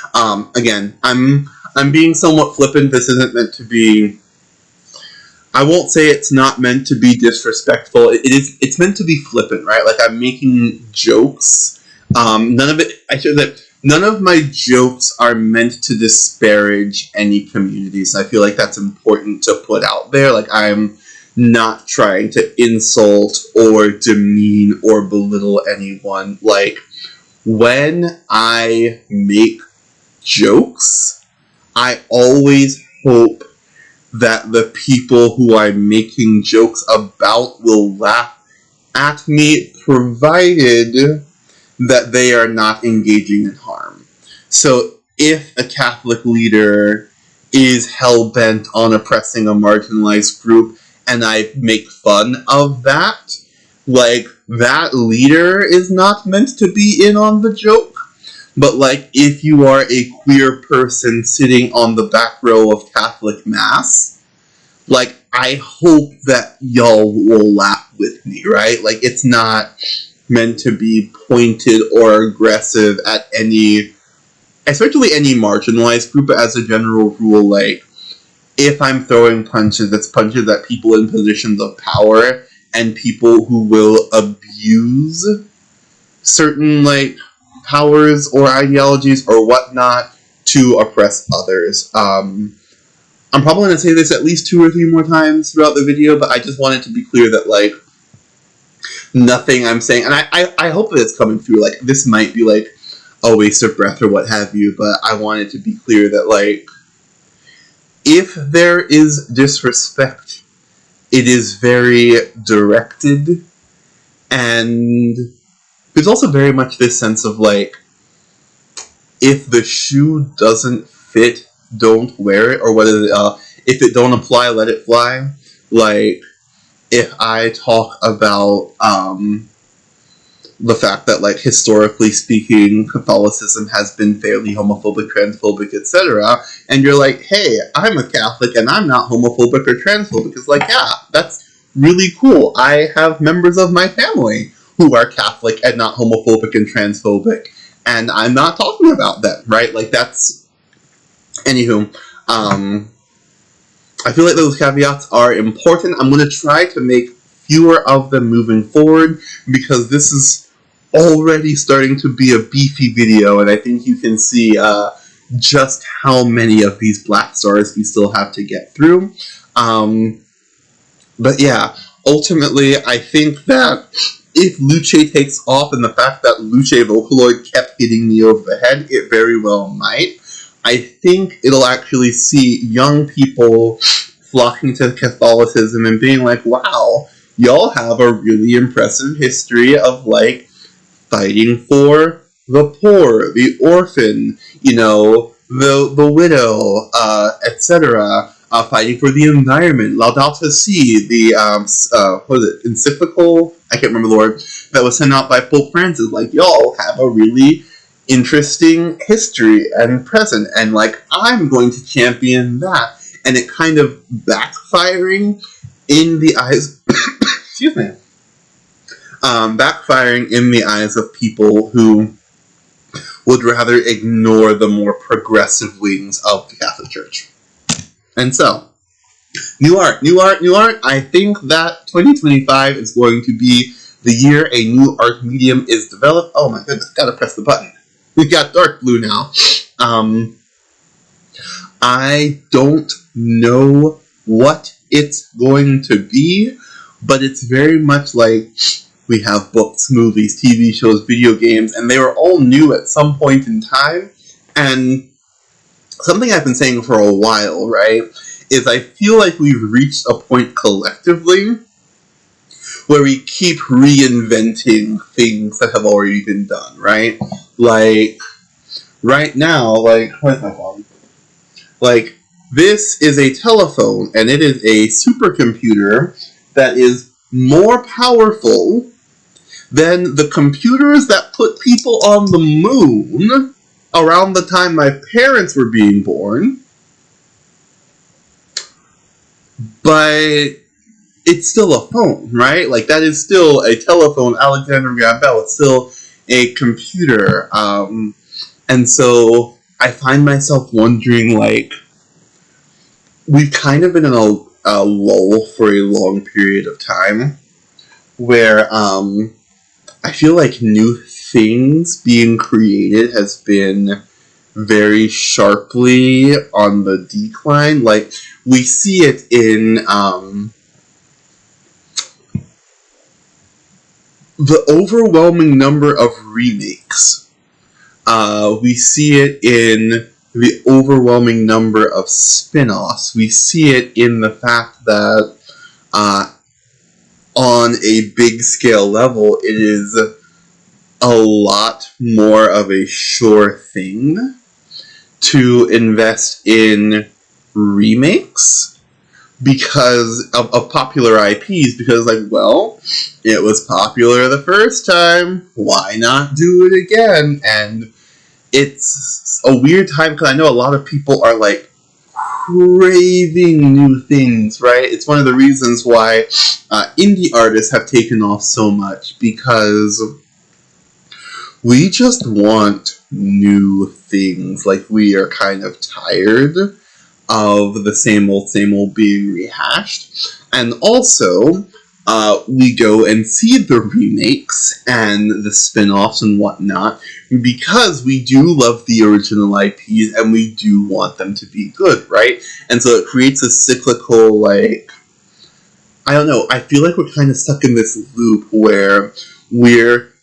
Again, I'm being somewhat flippant. This isn't meant to be, I won't say it's not meant to be disrespectful. It's meant to be flippant, right? Like, I'm making jokes. None of my jokes are meant to disparage any communities. I feel like that's important to put out there. Like, I'm not trying to insult or demean or belittle anyone. Like, when I make jokes, I always hope that the people who I'm making jokes about will laugh at me, provided that they are not engaging in harm. So if a Catholic leader is hell-bent on oppressing a marginalized group and I make fun of that, like, that leader is not meant to be in on the joke. But, like, if you are a queer person sitting on the back row of Catholic Mass, like, I hope that y'all will laugh with me, right? Like, it's not meant to be pointed or aggressive at any, especially any marginalized group, but as a general rule, like, if I'm throwing punches, it's punches at people in positions of power and people who will abuse certain, like, powers or ideologies or whatnot to oppress others. I'm probably going to say this at least 2 or 3 more times throughout the video, but I just wanted to be clear that, like, nothing I'm saying, and I hope that it's coming through, like, this might be, like, a waste of breath or what have you, but I wanted to be clear that, like, if there is disrespect, it is very directed, and there's also very much this sense of, like, if the shoe doesn't fit, don't wear it, or whether, if it don't apply, let it fly. Like, if I talk about, the fact that, like, historically speaking, Catholicism has been fairly homophobic, transphobic, etc., and you're like, hey, I'm a Catholic and I'm not homophobic or transphobic, it's like, yeah, that's really cool. I have members of my family who are Catholic and not homophobic and transphobic, and I'm not talking about them, right? Like, that's... Anywho, I feel like those caveats are important. I'm going to try to make fewer of them moving forward, because this is already starting to be a beefy video, and I think you can see just how many of these black stars we still have to get through. But yeah, ultimately, I think that if Luce takes off, and the fact that Luce Vocaloid kept hitting me over the head, it very well might. I think it'll actually see young people flocking to Catholicism and being like, wow, y'all have a really impressive history of, like, fighting for the poor, the orphan, you know, the widow, etc., fighting for the environment. Laudato Si, the, what is it, encyclical? I can't remember the word, that was sent out by Pope Francis. Like, y'all have a really interesting history and present, and, like, I'm going to champion that. And it kind of backfiring in the eyes, excuse me, backfiring in the eyes of people who would rather ignore the more progressive wings of the Catholic Church. And so, new art. I think that 2025 is going to be the year a new art medium is developed. Oh my goodness, gotta press the button. We've got dark blue now. I don't know what it's going to be, but it's very much like we have books, movies, TV shows, video games, and they were all new at some point in time. And something I've been saying for a while, right, is I feel like we've reached a point collectively where we keep reinventing things that have already been done, right? Like, right now, like, where's my phone? Like, this is a telephone, and it is a supercomputer that is more powerful than the computers that put people on the moon around the time my parents were being born. But it's still a phone, right? Like, that is still a telephone, Alexander Graham Bell. It's still a computer. And so I find myself wondering, like, we've kind of been in a lull for a long period of time where I feel like new things being created has been very sharply on the decline. Like, we see it in the overwhelming number of remakes. We see it in the overwhelming number of spin-offs. We see it in the fact that on a big scale level, it is a lot more of a sure thing to invest in remakes because of popular IP IPs because, like, well, it was popular the first time. Why not do it again? And it's a weird time because I know a lot of people are, like, craving new things, right? It's one of the reasons why indie artists have taken off so much, because we just want new things. Like, we are kind of tired of the same old being rehashed. And also, we go and see the remakes and the spin-offs and whatnot because we do love the original IPs and we do want them to be good, right? And so it creates a cyclical, like, I don't know, I feel like we're kind of stuck in this loop where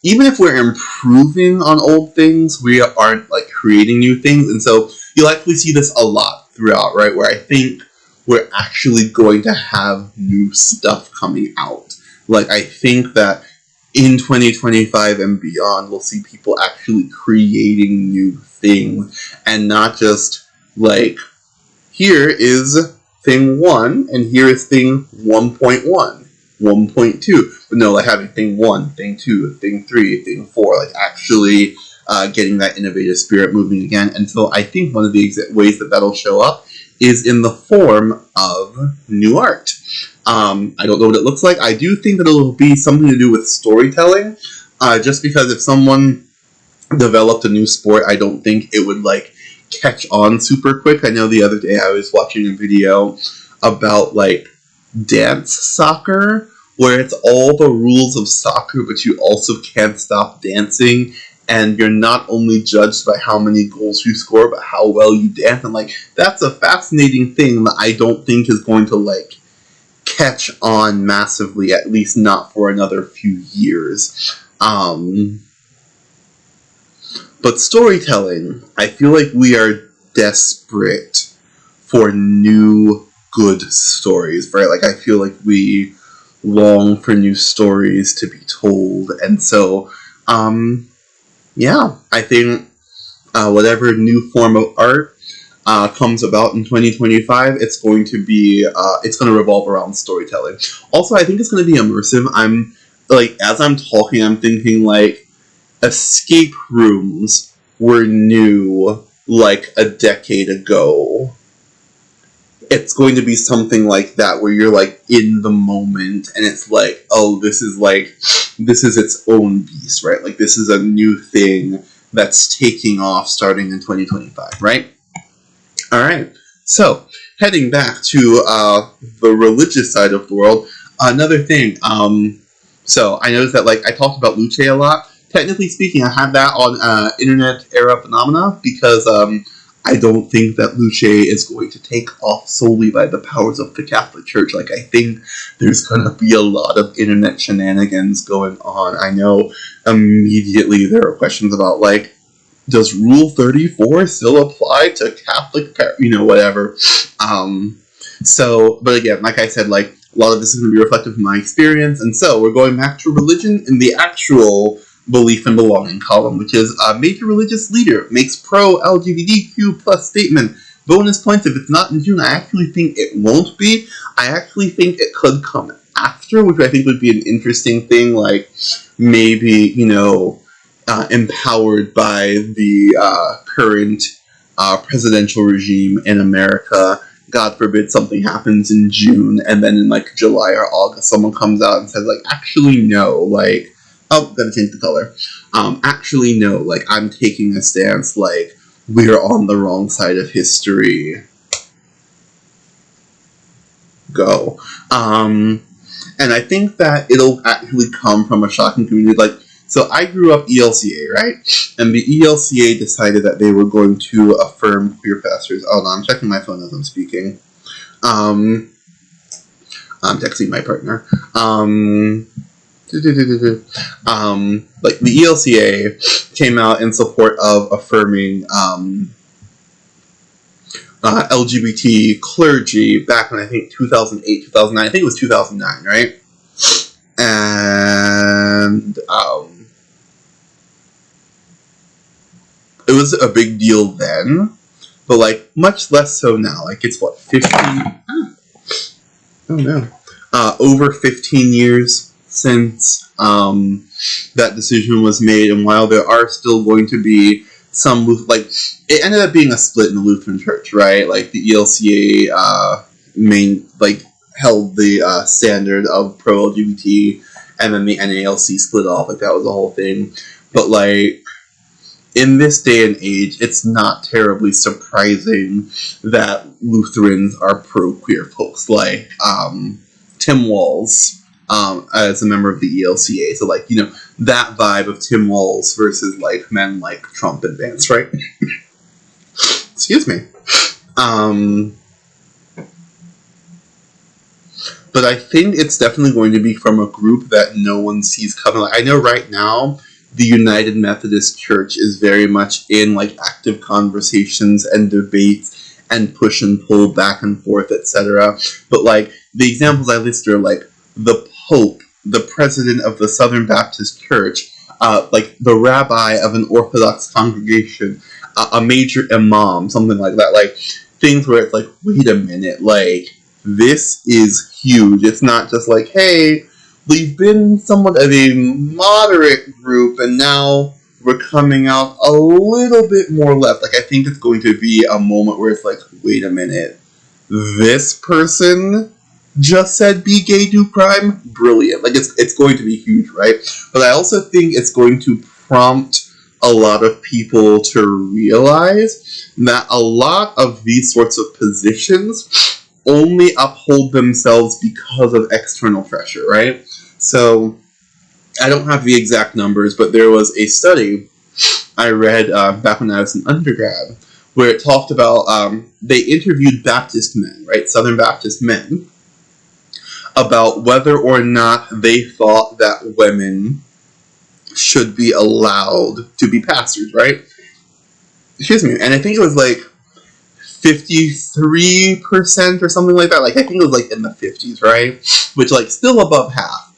even if we're improving on old things, we aren't, like, creating new things. And so you'll actually see this a lot throughout, right? Where I think we're actually going to have new stuff coming out. Like, I think that in 2025 and beyond, we'll see people actually creating new things and not just, like, here is thing 1 and here is thing 1.1, 1.2. But no, like, having thing 1, thing 2, thing 3, thing 4, like, actually getting that innovative spirit moving again. And so I think one of the ways that that'll show up is in the form of new art. I don't know what it looks like. I do think that it'll be something to do with storytelling, just because if someone developed a new sport, I don't think it would, like, catch on super quick. I know the other day I was watching a video about, like, dance soccer, where it's all the rules of soccer, but you also can't stop dancing, and you're not only judged by how many goals you score, but how well you dance. And, like, that's a fascinating thing that I don't think is going to, like, catch on massively, at least not for another few years. But storytelling, I feel like we are desperate for new good stories, right? Like, I feel like we long for new stories to be told. And so, yeah, I think whatever new form of art comes about in 2025, it's going to be, it's going to revolve around storytelling. Also, I think it's going to be immersive. As I'm talking, I'm thinking, like, escape rooms were new, like, a decade ago. It's going to be something like that, where you're, like, in the moment, and it's like, oh, this is its own beast, right? Like, this is a new thing that's taking off starting in 2025, right? Alright, so, heading back to the religious side of the world, another thing, so I noticed that, like, I talked about Luce a lot. Technically speaking, I have that on Internet Era Phenomena, because I don't think that Luce is going to take off solely by the powers of the Catholic Church. Like, I think there's going to be a lot of internet shenanigans going on. I know immediately there are questions about, like, does Rule 34 still apply to Catholic, whatever. So, but again, like I said, like, a lot of this is going to be reflective of my experience, and so we're going back to religion in the actual belief and belonging column, which is a major religious leader makes pro-LGBTQ plus statement. Bonus points if it's not in June. I actually think it won't be. I actually think it could come after, which I think would be an interesting thing, like, maybe, empowered by the current presidential regime in America. God forbid something happens in June, and then in, like, July or August, someone comes out and says, like, actually, no, like, oh, gotta change the color. Actually, no, like, I'm taking a stance, like, we're on the wrong side of history. Go. And I think that it'll actually come from a shocking community, like, so I grew up ELCA, right? And the ELCA decided that they were going to affirm queer pastors. Oh, no, I'm checking my phone as I'm speaking. I'm texting my partner. Like, the ELCA came out in support of affirming LGBT clergy back in, I think, 2008, 2009. I think it was 2009, right? And it was a big deal then, but, like, much less so now. Like, it's what, 50? Oh no. over 15 years since that decision was made, and while there are still going to be some, like, it ended up being a split in the Lutheran Church, right? Like, the ELCA held the standard of pro-LGBT, and then the NALC split off. Like, that was the whole thing. But, like, in this day and age, it's not terribly surprising that Lutherans are pro-queer folks. Like, Tim Walz, as a member of the ELCA. So, like, you know, that vibe of Tim Walz versus, like, men like Trump and Vance, right? Excuse me. But I think it's definitely going to be from a group that no one sees coming. Like, I know right now, the United Methodist Church is very much in, like, active conversations and debates and push and pull back and forth, etc. But, like, the examples I listed are, like, the Pope, the president of the Southern Baptist Church, like, the rabbi of an Orthodox congregation, a major imam, something like that. Like, things where it's like, wait a minute, like, this is huge. It's not just like, hey, we've been somewhat of a moderate group, and now we're coming out a little bit more left. Like, I think it's going to be a moment where it's like, wait a minute, this person just said be gay, do crime? Brilliant. Like, it's going to be huge, right? But I also think it's going to prompt a lot of people to realize that a lot of these sorts of positions only uphold themselves because of external pressure, right? So, I don't have the exact numbers, but there was a study I read back when I was an undergrad, where it talked about, they interviewed Baptist men, right, Southern Baptist men, about whether or not they thought that women should be allowed to be pastors, right? Excuse me, and I think it was like 53% or something like that. Like, I think it was like in the 50s, right? Which, like, still above half.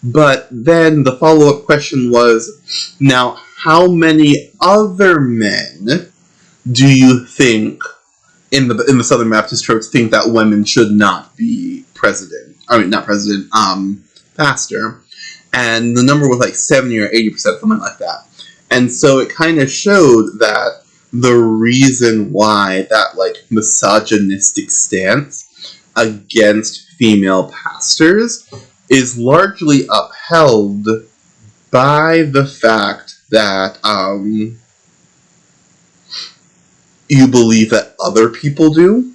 But then the follow-up question was, now, how many other men do you think in the Southern Baptist Church think that women should not be president? I mean, not president, pastor. And the number was like 70 or 80%, something like that. And so it kind of showed that the reason why that, like, misogynistic stance against female pastors is largely upheld by the fact that you believe that other people do.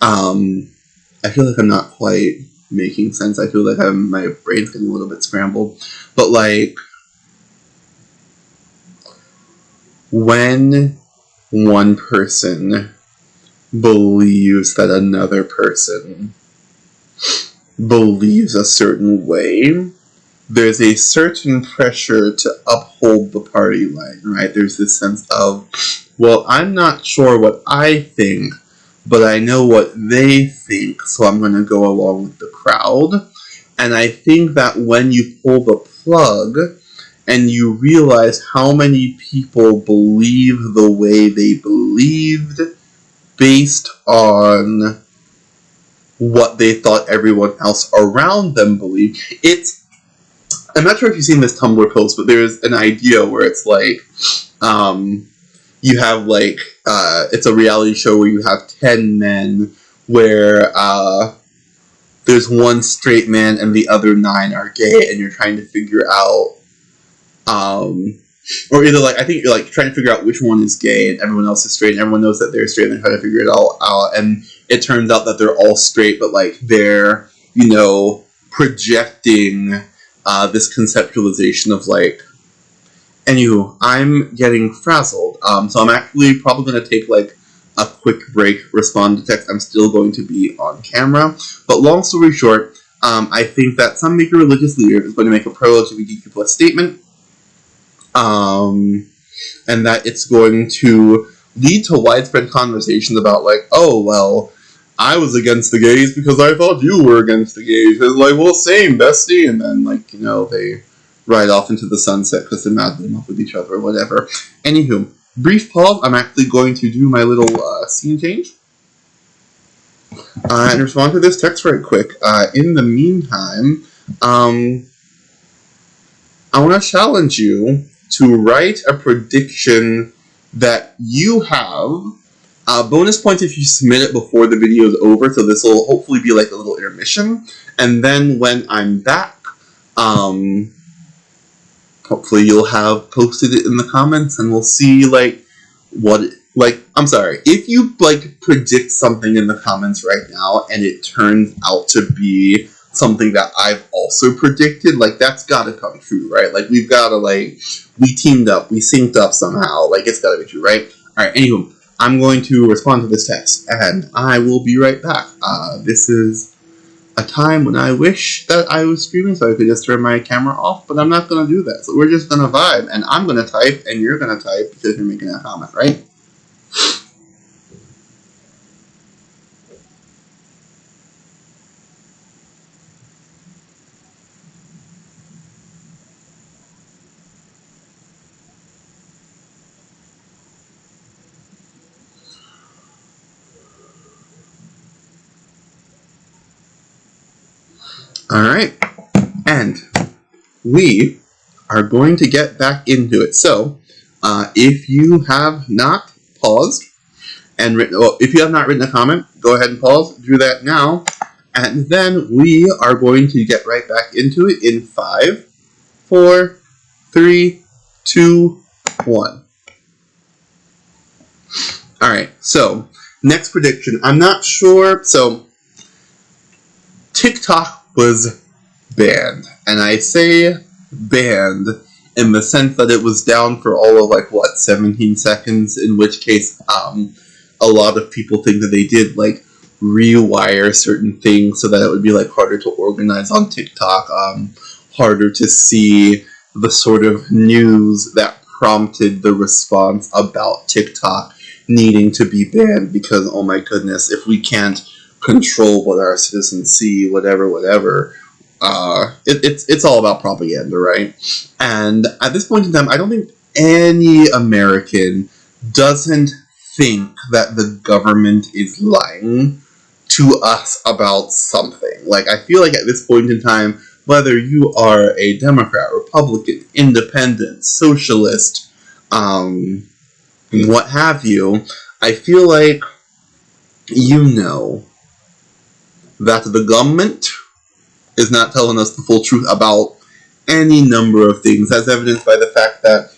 I feel like I'm not quite making sense. I feel like my brain's getting a little bit scrambled. But, like, when one person believes that another person believes a certain way, there's a certain pressure to uphold the party line, right? There's this sense of, well, I'm not sure what I think, but I know what they think, so I'm going to go along with the crowd. And I think that when you pull the plug and you realize how many people believe the way they believed based on what they thought everyone else around them believed, I'm not sure if you've seen this Tumblr post, but there's an idea where it's like, you have, like, it's a reality show where you have 10 men where there's one straight man and the other 9 are gay, and you're trying to figure out, or either, like, I think you're, like, trying to figure out which one is gay and everyone else is straight, and everyone knows that they're straight, and they're trying to figure it all out, and it turns out that they're all straight, but, like, they're, you know, projecting this conceptualization of, like, anywho, I'm getting frazzled, so I'm actually probably going to take, like, a quick break, respond to text. I'm still going to be on camera, but long story short, I think that some major religious leader is going to make a pro-LGBTQ plus statement, and that it's going to lead to widespread conversations about, like, oh, well, I was against the gays because I thought you were against the gays. It's like, well, same, bestie. And then, like, you know, they ride off into the sunset because they're madly in love with each other or whatever. Anywho, brief pause. I'm actually going to do my little scene change. And respond to this text right quick. In the meantime, I want to challenge you to write a prediction that you have. Bonus points if you submit it before the video is over, so this will hopefully be like a little intermission. And then when I'm back, hopefully you'll have posted it in the comments, and we'll see I'm sorry, if you predict something in the comments right now and it turns out to be something that I've also predicted, that's gotta come true, right? We've gotta we teamed up, we synced up somehow, it's gotta be true, right? Alright, anywho, I'm going to respond to this text, and I will be right back. This is a time when I wish that I was streaming so I could just turn my camera off, but I'm not gonna do that. So we're just gonna vibe, and I'm gonna type, and you're gonna type because you're making a comment, right? Alright, and we are going to get back into it. So, if you have not paused and if you have not written a comment, go ahead and pause, do that now, and then we are going to get right back into it in 5, 4, 3, 2, 1. Alright, so, next prediction. I'm not sure, so, TikTok was banned, and I say banned in the sense that it was down for all of 17 seconds, in which case a lot of people think that they did rewire certain things so that it would be harder to organize on TikTok, harder to see the sort of news that prompted the response about TikTok needing to be banned, because oh my goodness, if we can't control what our citizens see, whatever. It's all about propaganda, right? And at this point in time, I don't think any American doesn't think that the government is lying to us about something. I feel like at this point in time, whether you are a Democrat, Republican, Independent, Socialist, what have you, I feel like you know that the government is not telling us the full truth about any number of things, as evidenced by the fact that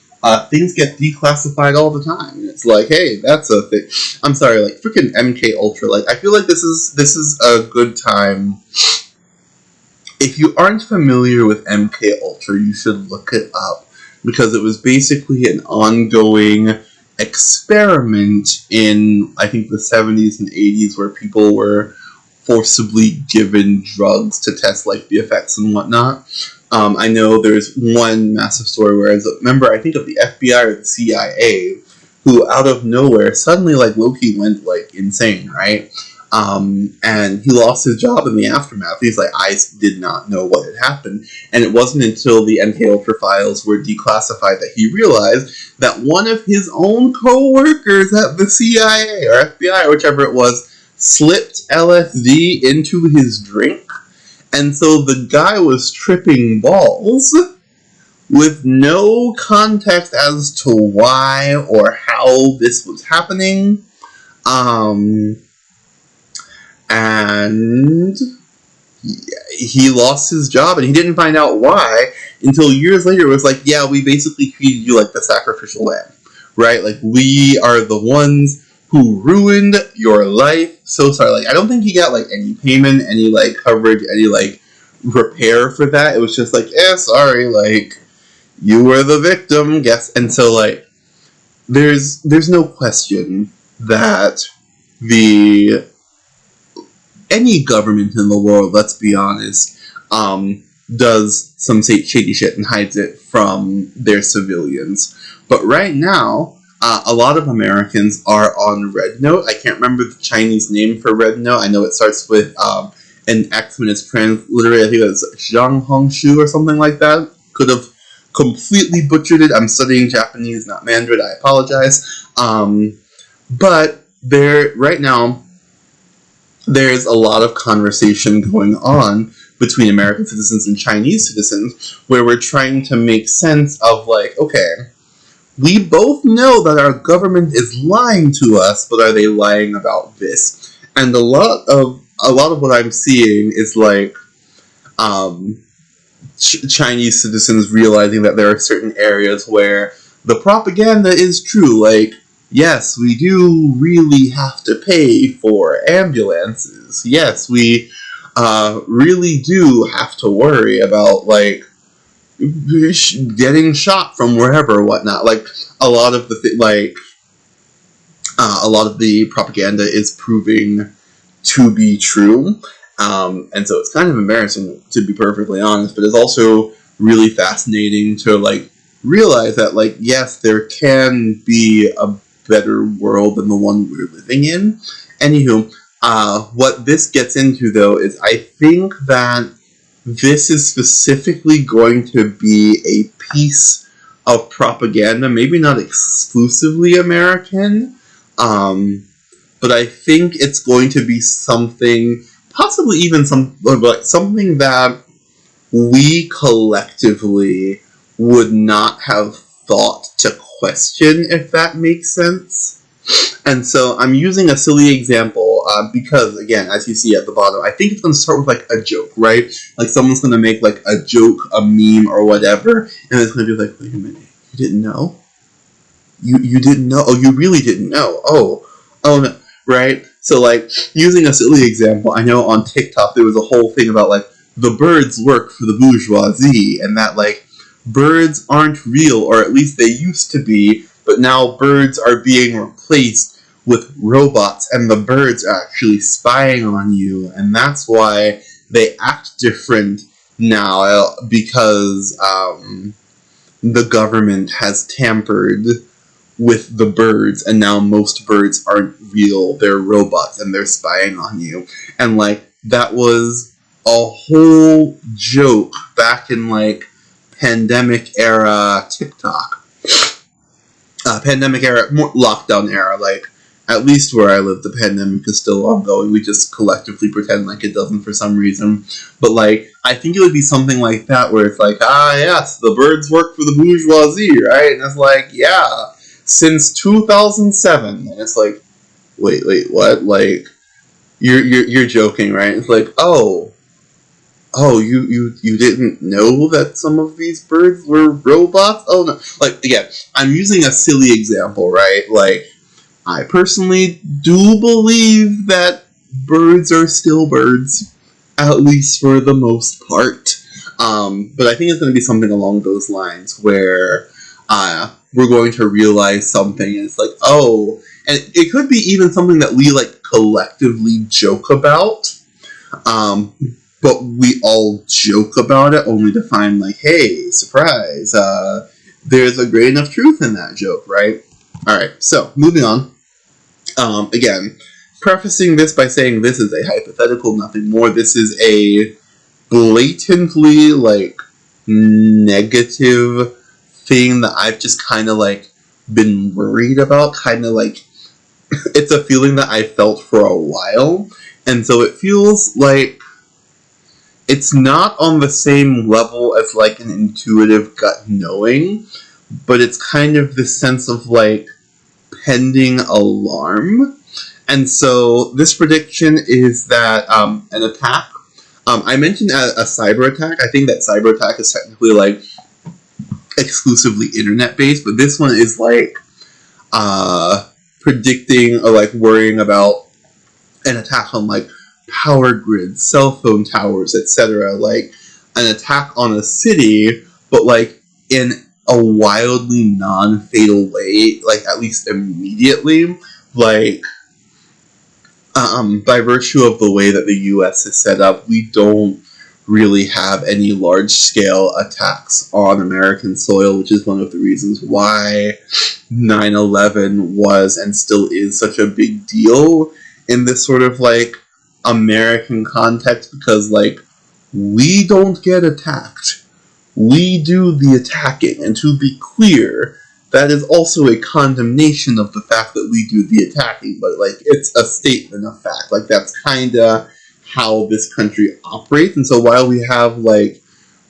things get declassified all the time. And it's hey, that's a thing. I'm sorry, freaking MK Ultra. I feel like this is a good time. If you aren't familiar with MK Ultra, you should look it up, because it was basically an ongoing experiment in, I think, the 70s and 80s, where people were forcibly given drugs to test the effects and whatnot. I know there's one massive story where, remember, I think of the FBI or the CIA, who out of nowhere suddenly Loki went insane, right? And he lost his job in the aftermath. He's I did not know what had happened, and it wasn't until the MK Ultra files were declassified that he realized that one of his own co-workers at the CIA or FBI or whichever it was slipped LSD into his drink, and so the guy was tripping balls with no context as to why or how this was happening, and he lost his job, and he didn't find out why until years later. It was yeah, we basically treated you like the sacrificial lamb, right? We are the ones who ruined your life. So sorry. I don't think he got any payment, any coverage, any repair for that. It was just sorry, you were the victim, guess. And so there's no question that any government in the world, let's be honest, does some shady shit and hides it from their civilians. But right now, a lot of Americans are on RedNote. I can't remember the Chinese name for RedNote. I know it starts with an X when it's transliterated. I think it's Zhang Hongshu or something like that. Could have completely butchered it. I'm studying Japanese, not Mandarin. I apologize. But right now, there's a lot of conversation going on between American citizens and Chinese citizens where we're trying to make sense of, like, okay, we both know that our government is lying to us, but are they lying about this? And a lot of what I'm seeing is, like, Chinese citizens realizing that there are certain areas where the propaganda is true. Like, yes, we do really have to pay for ambulances. Yes, we really do have to worry about, like, getting shot from wherever, whatnot. Like, a lot of the a lot of the propaganda is proving to be true. And so it's kind of embarrassing, to be perfectly honest, but it's also really fascinating to, like, realize that, like, yes, there can be a better world than the one we're living in. Anywho, what this gets into, though, is I think that this is specifically going to be a piece of propaganda, maybe not exclusively American, but I think it's going to be something, possibly even something that we collectively would not have thought to question, if that makes sense. And so I'm using a silly example because, again, as you see at the bottom, I think it's going to start with, like, a joke, right? Like, someone's going to make, like, a joke, a meme, or whatever, and it's going to be like, wait a minute, you didn't know? You didn't know? Oh, you really didn't know? Oh no, right? So, like, using a silly example, I know on TikTok there was a whole thing about, like, the birds work for the bourgeoisie, and that, like, birds aren't real, or at least they used to be, but now birds are being replaced with robots, and the birds are actually spying on you, and that's why they act different now, because the government has tampered with the birds, and now most birds aren't real, they're robots, and they're spying on you. And, like, that was a whole joke back in, like, pandemic era TikTok. Pandemic era, more lockdown era, like, at least where I live, the pandemic is still ongoing. We just collectively pretend like it doesn't for some reason. But, like, I think it would be something like that, where it's like, yes, the birds work for the bourgeoisie, right? And it's like, yeah, since 2007. And it's like, wait, what? Like, you're joking, right? It's like, oh, you didn't know that some of these birds were robots? Oh, no. Like, again, I'm using a silly example, right? Like, I personally do believe that birds are still birds, at least for the most part. But I think it's going to be something along those lines, where we're going to realize something, and it's like, oh, and it could be even something that we, like, collectively joke about, but we all joke about it only to find, like, hey, surprise, there's a grain of truth in that joke, right? Alright, so, moving on. Again, prefacing this by saying this is a hypothetical, nothing more. This is a blatantly, like, negative thing that I've just kind of, like, been worried about, kind of, like, it's a feeling that I felt for a while, and so it feels like it's not on the same level as, like, an intuitive gut knowing, but it's kind of this sense of, like, pending alarm. And so this prediction is that an attack, I mentioned a cyber attack. I think that cyber attack is technically, like, exclusively internet based, but this one is, like, predicting or, like, worrying about an attack on, like, power grids, cell phone towers, etc. Like, an attack on a city, but, like, in a wildly non-fatal way, like, at least immediately, like, by virtue of the way that the US is set up, we don't really have any large-scale attacks on American soil, which is one of the reasons why 9/11 was and still is such a big deal in this sort of, like, American context, because, like, we don't get attacked. We do the attacking, and to be clear, that is also a condemnation of the fact that we do the attacking, but, like, it's a statement of fact. Like, that's kinda how this country operates, and so while we have, like,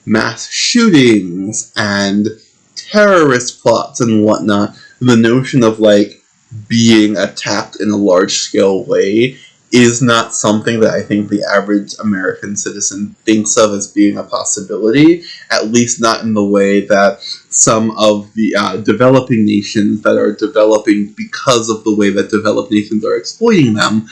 mass shootings and terrorist plots and whatnot, the notion of, like, being attacked in a large-scale way is not something that I think the average American citizen thinks of as being a possibility, at least not in the way that some of the developing nations that are developing because of the way that developed nations are exploiting them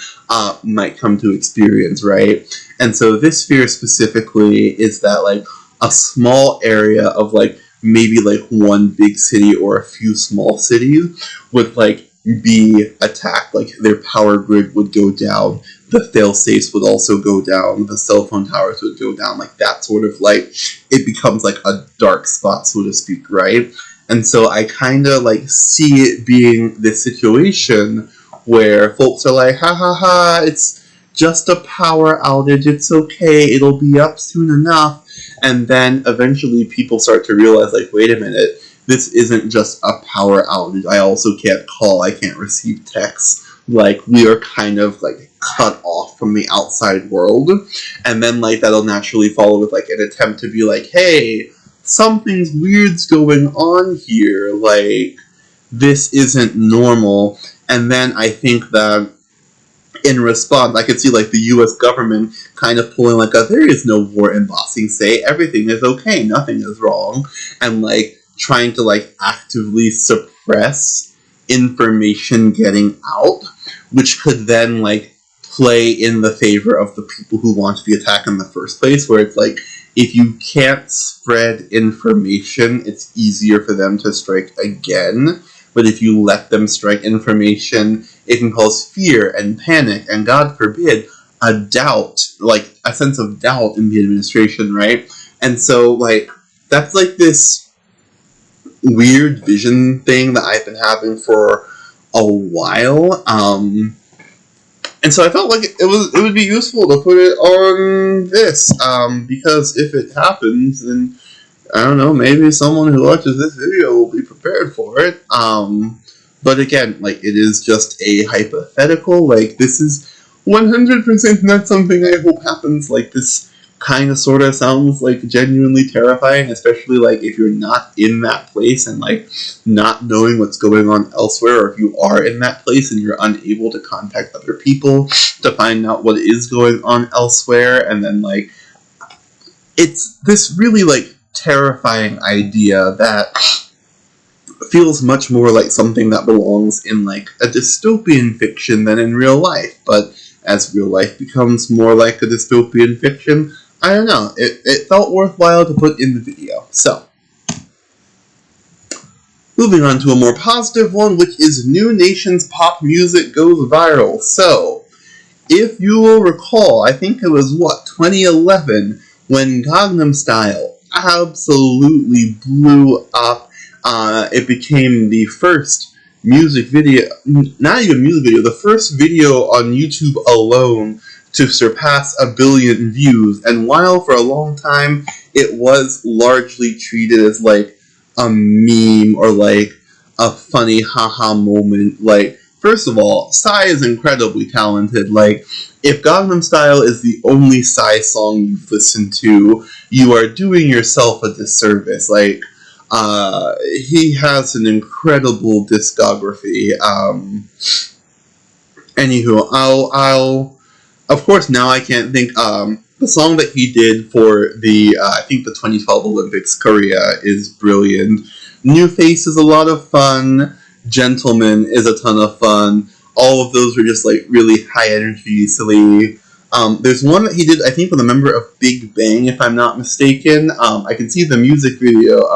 might come to experience, right? And so this fear specifically is that, like, a small area of, like, maybe, like, one big city or a few small cities would, like, be attacked. Like, their power grid would go down, the fail-safes would also go down, the cell phone towers would go down, like, that sort of, like, it becomes, like, a dark spot, so to speak, right? And so I kind of, like, see it being this situation where folks are like, ha ha ha, it's just a power outage, it's okay, it'll be up soon enough, and then eventually people start to realize, like, wait a minute, this isn't just a power outage. I also can't call, I can't receive texts. Like, we are kind of, like, cut off from the outside world. And then, like, that'll naturally follow with, like, an attempt to be like, hey, something's weird's going on here. Like, this isn't normal. And then I think that in response, I could see, like, the U.S. government kind of pulling, like, there is no war in Bossing Say, everything is okay, nothing is wrong. And, like, trying to, like, actively suppress information getting out, which could then, like, play in the favor of the people who want the attack in the first place, where it's like, if you can't spread information, it's easier for them to strike again, but if you let them strike information, it can cause fear and panic, and God forbid, a doubt, like, a sense of doubt in the administration, right? And so, like, that's, like, this weird vision thing that I've been having for a while, and so I felt like it would be useful to put it on this, because if it happens, then, I don't know, maybe someone who watches this video will be prepared for it, but again, like, it is just a hypothetical, like, this is 100% not something I hope happens, like, this kind of sort of sounds, like, genuinely terrifying, especially, like, if you're not in that place and, like, not knowing what's going on elsewhere, or if you are in that place and you're unable to contact other people to find out what is going on elsewhere, and then, like, it's this really, like, terrifying idea that feels much more like something that belongs in, like, a dystopian fiction than in real life, but as real life becomes more like a dystopian fiction, I don't know, it felt worthwhile to put in the video. So, moving on to a more positive one, which is New Nation's pop music goes viral. So, if you will recall, I think it was, 2011, when Gangnam Style absolutely blew up. It became the first music video, not even music video, the first video on YouTube alone to surpass 1 billion views, and while for a long time it was largely treated as, like, a meme or, like, a funny haha moment, like, first of all, Psy is incredibly talented. Like, if Gangnam Style is the only Psy song you've listened to, you are doing yourself a disservice. Like, he has an incredible discography. Anywho, I'll of course, now I can't think, the song that he did for the, I think the 2012 Olympics, Korea, is brilliant. New Face is a lot of fun. Gentleman is a ton of fun. All of those were just, like, really high energy, silly. There's one that he did, I think, with a member of Big Bang, if I'm not mistaken. I can see the music video.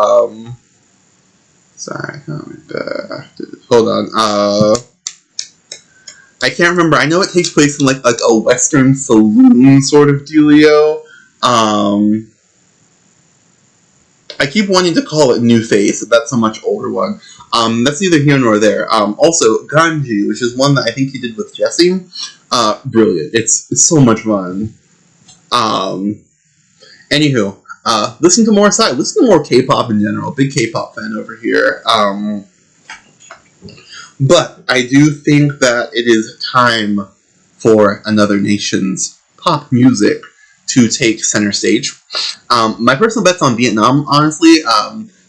Sorry, hold on. I can't remember. I know it takes place in, like a Western saloon sort of dealio. I keep wanting to call it New Face, but that's a much older one. That's neither here nor there. Also, Ganji, which is one that I think he did with Jesse. Brilliant. It's so much fun. Anywho, listen to more Psy. Listen to more K-pop in general. Big K-pop fan over here. But I do think that it is time for another nation's pop music to take center stage. My personal bet's on Vietnam, honestly.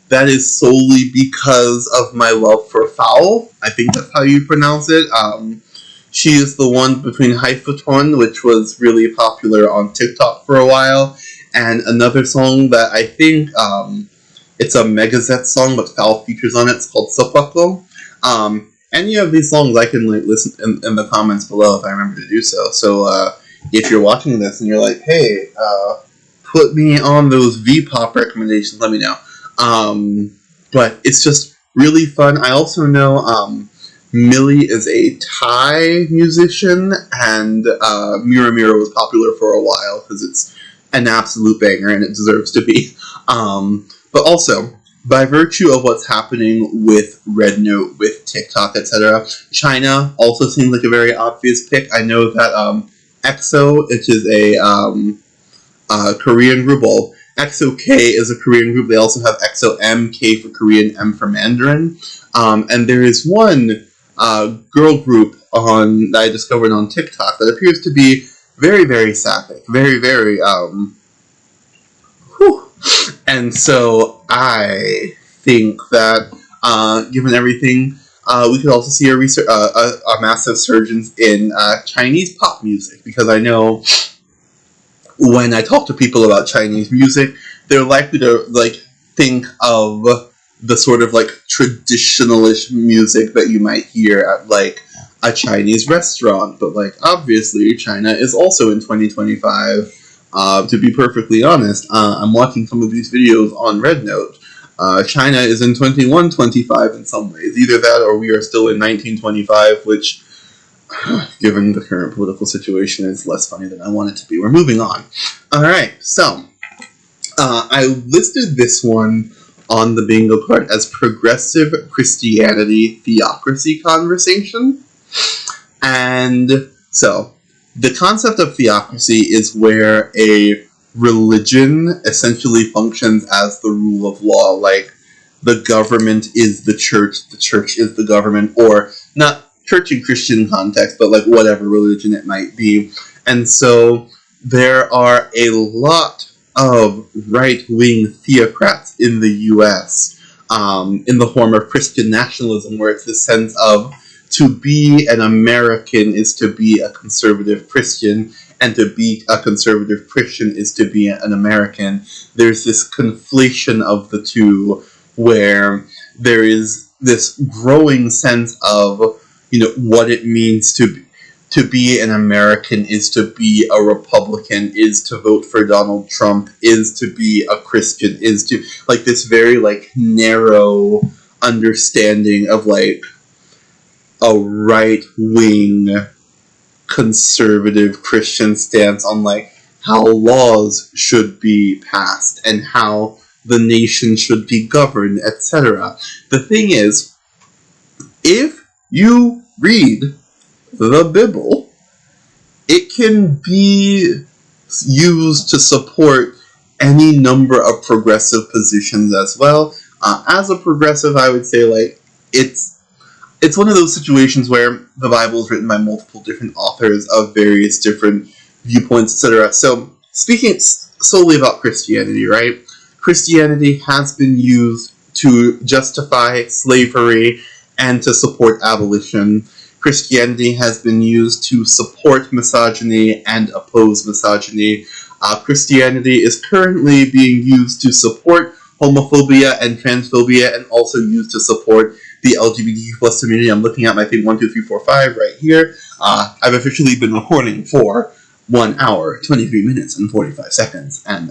That is solely because of my love for Fowl. I think that's how you pronounce it. She is the one between Haifuton, which was really popular on TikTok for a while, and another song that I think it's a Megazet song, but Fowl features on it. It's called Sopako. Any of these songs I can listen in the comments below if I remember to do so. So if you're watching this and you're like, hey, put me on those V-pop recommendations, let me know. But it's just really fun. I also know Millie is a Thai musician, and Mira Mira was popular for a while because it's an absolute banger and it deserves to be. But also, by virtue of what's happening with RedNote, with TikTok, etc., China also seems like a very obvious pick. I know that EXO, which is a Korean group, well, EXO-K is a Korean group. They also have EXO-M, K for Korean, M for Mandarin. And there is one girl group that I discovered on TikTok that appears to be very, very sapphic. Very, very, And so I think that, given everything, we could also see a massive surge in Chinese pop music, because I know when I talk to people about Chinese music, they're likely to think of the sort of traditionalish music that you might hear at a Chinese restaurant. But obviously China is also in 2025. To be perfectly honest, I'm watching some of these videos on RedNote. China is in 2125 in some ways. Either that or we are still in 1925, which, given the current political situation, is less funny than I want it to be. We're moving on. Alright, so I listed this one on the bingo card as Progressive Christianity Theocracy Conversation. And so, the concept of theocracy is where a religion essentially functions as the rule of law. Like, the government is the church is the government, or not church in Christian context, but whatever religion it might be. And so there are a lot of right-wing theocrats in the U.S. In the form of Christian nationalism, where it's this sense of to be an American is to be a conservative Christian, and to be a conservative Christian is to be an American. There's this conflation of the two, where there is this growing sense of, what it means to be an American is to be a Republican, is to vote for Donald Trump, is to be a Christian, is to, this very, narrow understanding of, a right-wing conservative Christian stance on, how laws should be passed and how the nation should be governed, etc. The thing is, if you read the Bible, it can be used to support any number of progressive positions as well. As a progressive, I would say, it's one of those situations where the Bible is written by multiple different authors of various different viewpoints, etc. So, speaking solely about Christianity, right? Christianity has been used to justify slavery and to support abolition. Christianity has been used to support misogyny and oppose misogyny. Christianity is currently being used to support homophobia and transphobia, and also used to support the LGBTQ plus community. I'm looking at my thing 1, 2, 3, 4, 5 right here. I've officially been recording for 1 hour, 23 minutes, and 45 seconds, and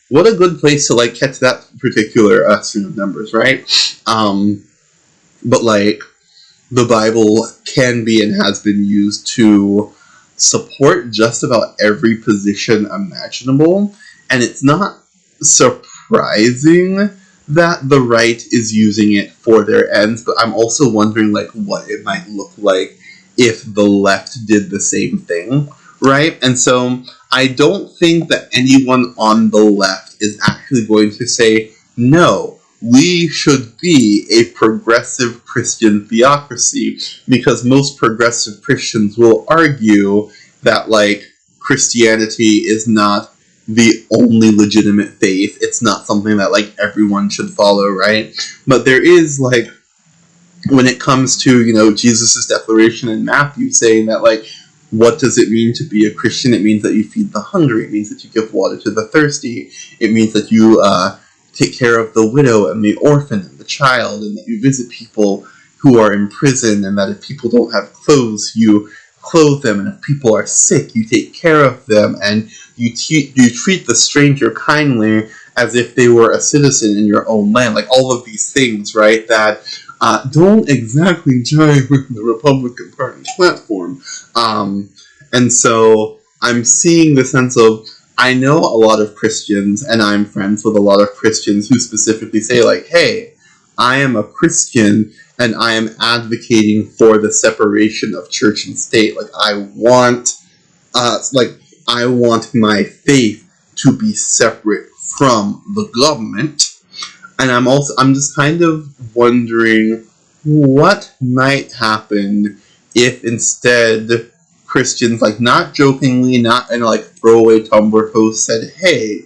what a good place to catch that particular string of numbers, right? But the Bible can be and has been used to support just about every position imaginable, and it's not surprising that the right is using it for their ends, but I'm also wondering what it might look like if the left did the same thing, right? And so I don't think that anyone on the left is actually going to say, no, we should be a progressive Christian theocracy, because most progressive Christians will argue that, like, Christianity is not the only legitimate faith. It's not something that, like, everyone should follow, right? But there is, like, when it comes to, you know, Jesus' declaration in Matthew saying that, like, what does it mean to be a Christian? It means that you feed the hungry. It means that you give water to the thirsty. It means that you take care of the widow and the orphan and the child, and that you visit people who are in prison, and that if people don't have clothes, you clothe them, and if people are sick, you take care of them, and you treat the stranger kindly as if they were a citizen in your own land. Like, all of these things, right, that don't exactly jive with the Republican Party platform. And so I'm seeing the sense of, I know a lot of Christians, and I'm friends with a lot of Christians who specifically say, like, hey, I am a Christian, and I am advocating for the separation of church and state. Like, I want my faith to be separate from the government. And I'm just kind of wondering what might happen if instead Christians, like, not jokingly, not in a, like, throwaway Tumblr post, said, hey,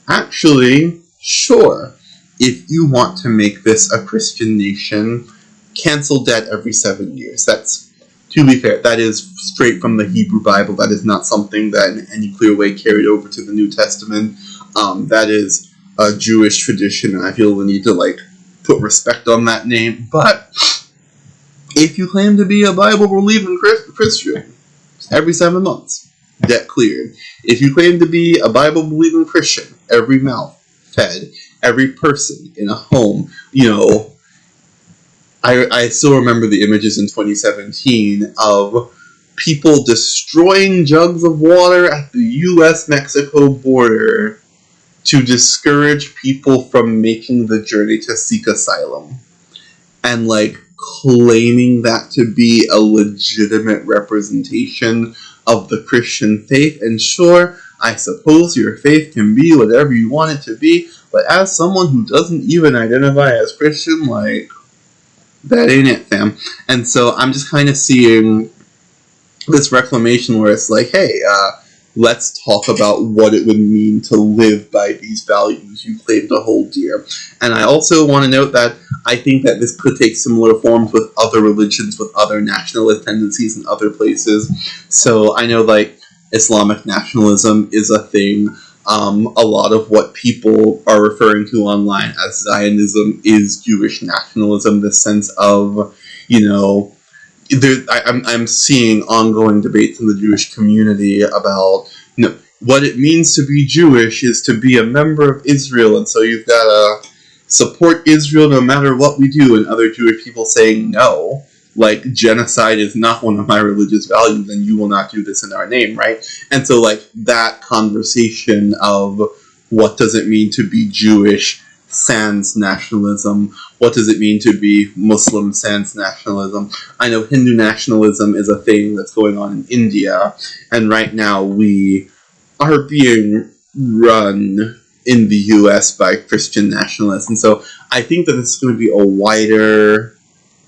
actually, sure, if you want to make this a Christian nation, cancel debt every 7 years. That's, to be fair, that is straight from the Hebrew Bible. That is not something that in any clear way carried over to the New Testament. That is a Jewish tradition, and I feel the need to, like, put respect on that name. But if you claim to be a Bible-believing Christian, every 7 months, debt cleared. If you claim to be a Bible-believing Christian, every mouth fed, every person in a home, you know, I still remember the images in 2017 of people destroying jugs of water at the U.S.-Mexico border to discourage people from making the journey to seek asylum. And, like, claiming that to be a legitimate representation of the Christian faith. And sure, I suppose your faith can be whatever you want it to be, but as someone who doesn't even identify as Christian, like, that ain't it, fam. And so I'm just kind of seeing this reclamation where it's like, hey, let's talk about what it would mean to live by these values you claim to hold dear. And I also want to note that I think that this could take similar forms with other religions, with other nationalist tendencies in other places. So I know, like, Islamic nationalism is a thing. A lot of what people are referring to online as Zionism is Jewish nationalism, the sense of, you know, I'm seeing ongoing debates in the Jewish community about, you know, what it means to be Jewish is to be a member of Israel, and so you've got to support Israel no matter what we do, and other Jewish people saying, no, like, genocide is not one of my religious values, and you will not do this in our name, right? And so, like, that conversation of what does it mean to be Jewish sans nationalism, what does it mean to be Muslim sans nationalism? I know Hindu nationalism is a thing that's going on in India, and right now we are being run in the US by Christian nationalists, and so I think that this is going to be a wider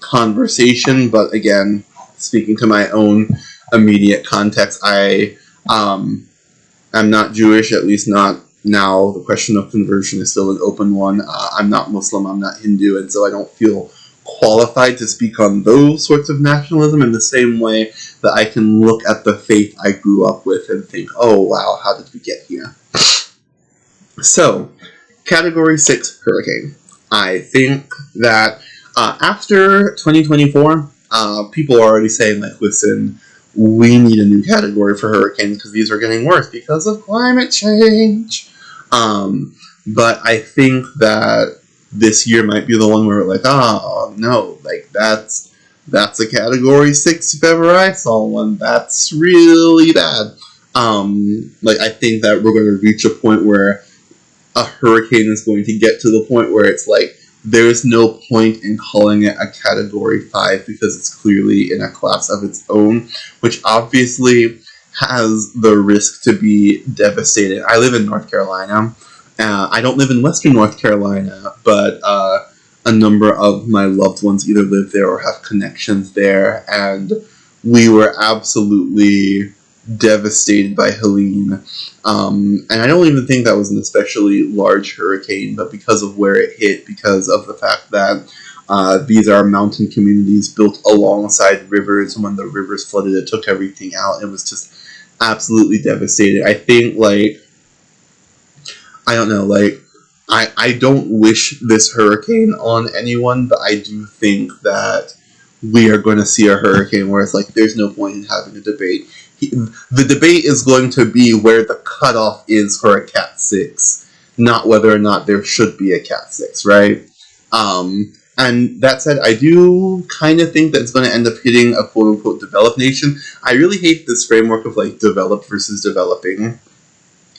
conversation, but again, speaking to my own immediate context, I am not Jewish, at least not now. The question of conversion is still an open one. I'm not Muslim, I'm not Hindu, and so I don't feel qualified to speak on those sorts of nationalism in the same way that I can look at the faith I grew up with and think, oh wow, how did we get here? So, Category 6 hurricane. I think that after 2024, people are already saying, like, listen, we need a new category for hurricanes because these are getting worse because of climate change. But I think that this year might be the one where we're like, oh, no, like, that's a Category 6 if ever I saw one. That's really bad. Like, I think that we're going to reach a point where a hurricane is going to get to the point where it's like, there's no point in calling it a Category 5 because it's clearly in a class of its own, which obviously has the risk to be devastating. I live in North Carolina, I don't live in Western North Carolina, but a number of my loved ones either live there or have connections there, and we were absolutely devastated by Helene. And I don't even think that was an especially large hurricane, but because of where it hit, because of the fact that these are mountain communities built alongside rivers, and when the rivers flooded, it took everything out. It was just absolutely devastating. I think, like, I don't know, like, I don't wish this hurricane on anyone, but I do think that we are going to see a hurricane where it's like, there's no point in having a debate. The debate is going to be where the cutoff is for a Cat 6, not whether or not there should be a Cat 6, right? And that said, I do kind of think that it's going to end up hitting a quote-unquote developed nation. I really hate this framework of, like, developed versus developing,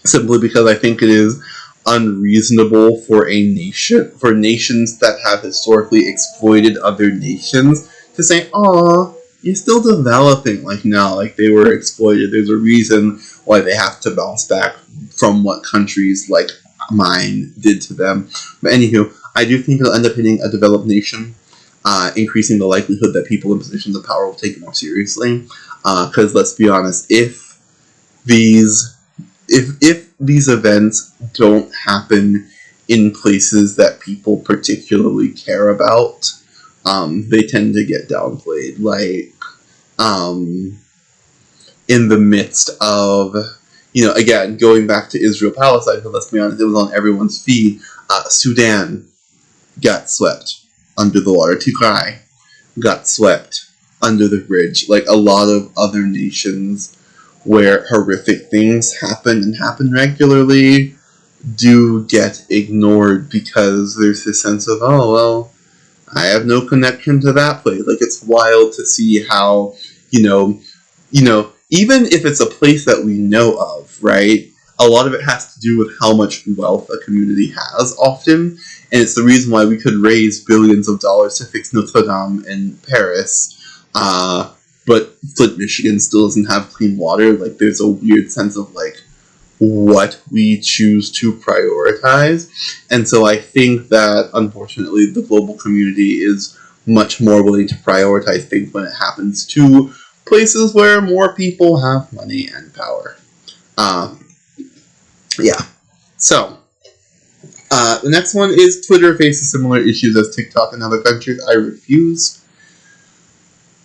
simply because I think it is unreasonable for nations that have historically exploited other nations to say, "Aw, you're still developing." Like, no, like, they were exploited. There's a reason why they have to bounce back from what countries like mine did to them. But anywho, I do think it'll end up hitting a developed nation, increasing the likelihood that people in positions of power will take it more seriously. Because let's be honest, if these events don't happen in places that people particularly care about, they tend to get downplayed. Like, in the midst of, again, going back to Israel-Palestine, because let's be honest, it was on everyone's feed, Sudan got swept under the water. Tigray got swept under the bridge. Like, a lot of other nations where horrific things happen and happen regularly do get ignored because there's this sense of, oh, well, I have no connection to that place. Like, it's wild to see how, even if it's a place that we know of, right, a lot of it has to do with how much wealth a community has often, and it's the reason why we could raise billions of dollars to fix Notre Dame in Paris, but Flint, Michigan still doesn't have clean water. Like, there's a weird sense of, like, what we choose to prioritize. And so I think that, unfortunately, the global community is much more willing to prioritize things when it happens to places where more people have money and power. Yeah. So, the next one is Twitter faces similar issues as TikTok in other countries. I refuse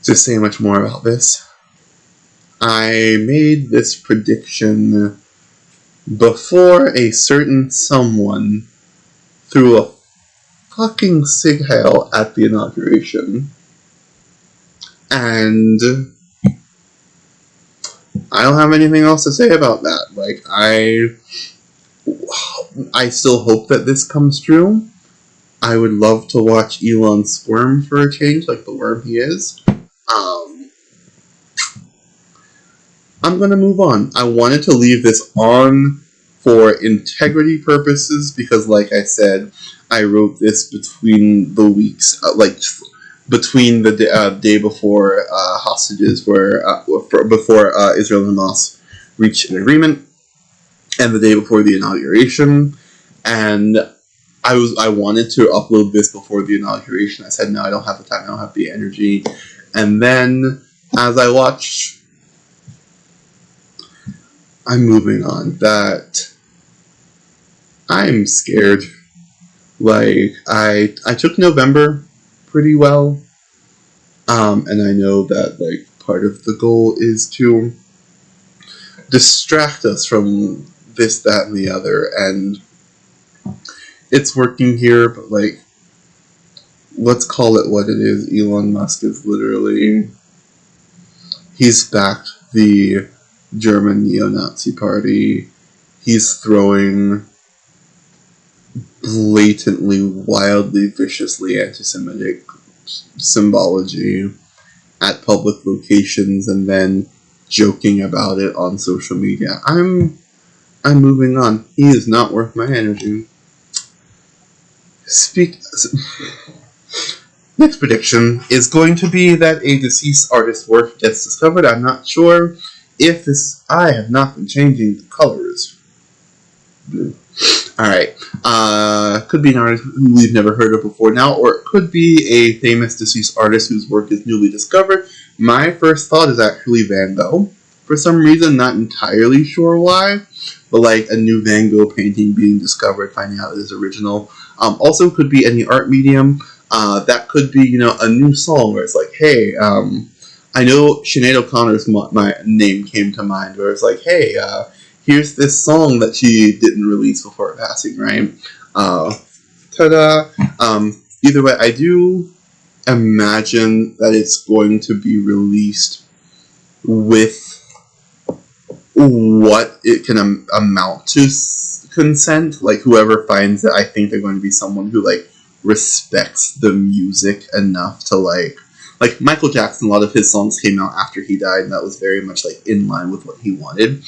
to say much more about this. I made this prediction before a certain someone threw a fucking sig hail at the inauguration. And I don't have anything else to say about that. Like, I still hope that this comes true. I would love to watch Elon squirm for a change, like the worm he is. I'm going to move on. I wanted to leave this on for integrity purposes because, like I said, I wrote this between the weeks, between the day before hostages were, before Israel and Hamas reached an agreement, and the day before the inauguration, and I wanted to upload this before the inauguration. I said, no, I don't have the time, I don't have the energy, and then, as I watched, I'm moving on, that I'm scared. Like, I took November pretty well, and I know that, like, part of the goal is to distract us from this, that, and the other, and it's working here, but, like, let's call it what it is. Elon Musk is literally, he's backed the German neo-Nazi party. He's throwing blatantly, wildly, viciously anti-Semitic symbology at public locations and then joking about it on social media. I'm moving on. He is not worth my energy. Next prediction is going to be that a deceased artist's work gets discovered. I'm not sure if this... I have not been changing the colors. Alright. Could be an artist who we've never heard of before now, or it could be a famous deceased artist whose work is newly discovered. My first thought is actually Van Gogh. For some reason, not entirely sure why, but like a new Van Gogh painting being discovered, finding out it is original. Also could be any art medium. That could be, a new song where it's like, hey, I know Sinead O'Connor's my name came to mind, where it's like, hey, here's this song that she didn't release before passing, right? Ta-da! Either way, I do imagine that it's going to be released with what it can amount to consent. Like, whoever finds it, I think they're going to be someone who, like, respects the music enough to, like Michael Jackson, a lot of his songs came out after he died, and that was very much, like, in line with what he wanted.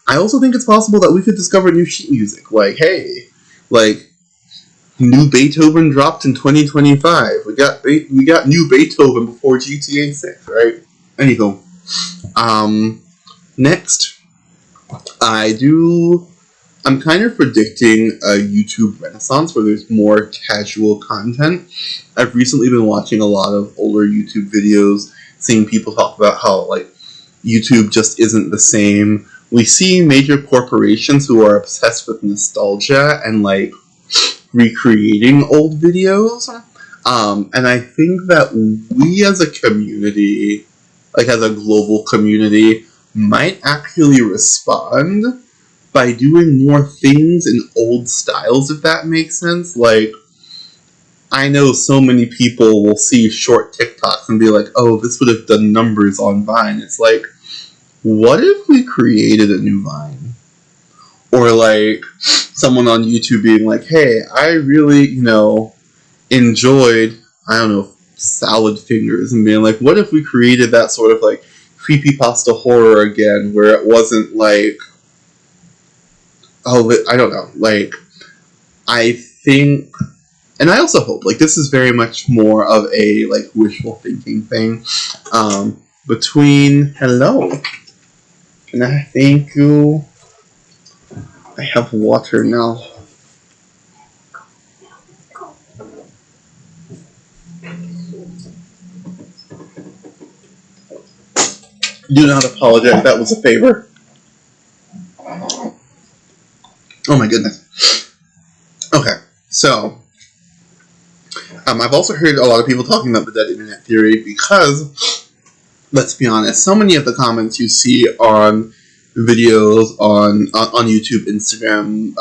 I also think it's possible that we could discover new sheet music. Like, hey, like, new Beethoven dropped in 2025. We got new Beethoven before GTA 6, right? Anywho, next, I'm kind of predicting a YouTube renaissance where there's more casual content. I've recently been watching a lot of older YouTube videos, seeing people talk about how, like, YouTube just isn't the same. We see major corporations who are obsessed with nostalgia and, like, recreating old videos. And I think that we as a community, like as a global community, might actually respond by doing more things in old styles, if that makes sense. Like, I know so many people will see short TikToks and be like, oh, this would have done numbers on Vine. It's like, what if we created a new Vine? Or, like, someone on YouTube being like, hey, I really, enjoyed, salad fingers, and being like, what if we created that sort of, like, creepypasta horror again, where it wasn't, like, I don't know, like, I think, and I also hope, like, this is very much more of a, like, wishful thinking thing, hello, can I thank you? I have water now. Do not apologize, that was a favor. Oh my goodness. Okay, so, I've also heard a lot of people talking about the dead internet theory because, let's be honest, so many of the comments you see on videos on YouTube, Instagram,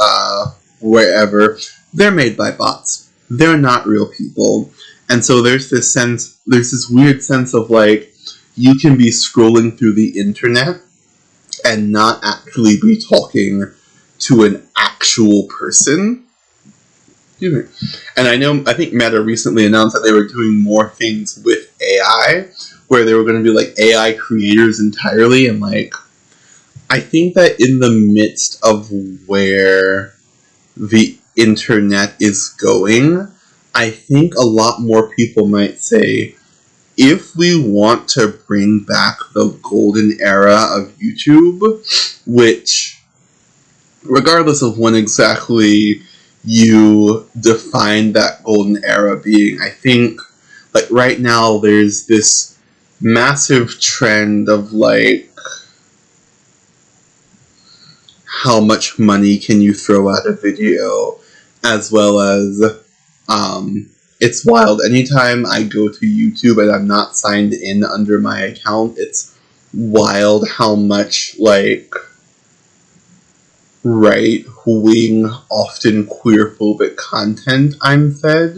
wherever, they're made by bots. They're not real people. And so there's this weird sense of, like, you can be scrolling through the internet and not actually be talking to an actual person. Excuse me. And I think Meta recently announced that they were doing more things with AI, where they were going to be, like, AI creators entirely, and, like, I think that in the midst of where the internet is going, I think a lot more people might say, if we want to bring back the golden era of YouTube, which, regardless of when exactly you define that golden era being, I think, like, right now there's this massive trend of, like, how much money can you throw at a video, as well as, it's wild. Anytime I go to YouTube and I'm not signed in under my account, it's wild how much, like, right-wing, often queer-phobic content I'm fed,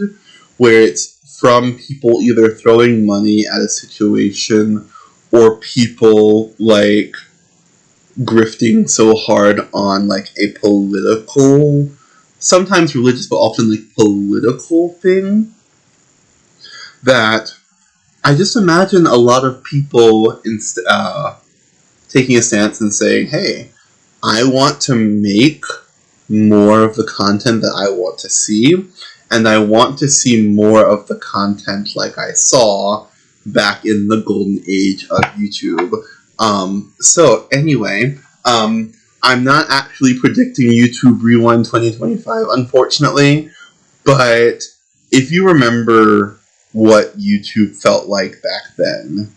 where it's from people either throwing money at a situation or people, like, grifting so hard on, like, a political, sometimes religious, but often, like, political thing, that I just imagine a lot of people taking a stance and saying, hey, I want to make more of the content that I want to see, and I want to see more of the content like I saw back in the golden age of YouTube. So anyway, I'm not actually predicting YouTube Rewind 2025, unfortunately, but if you remember what YouTube felt like back then,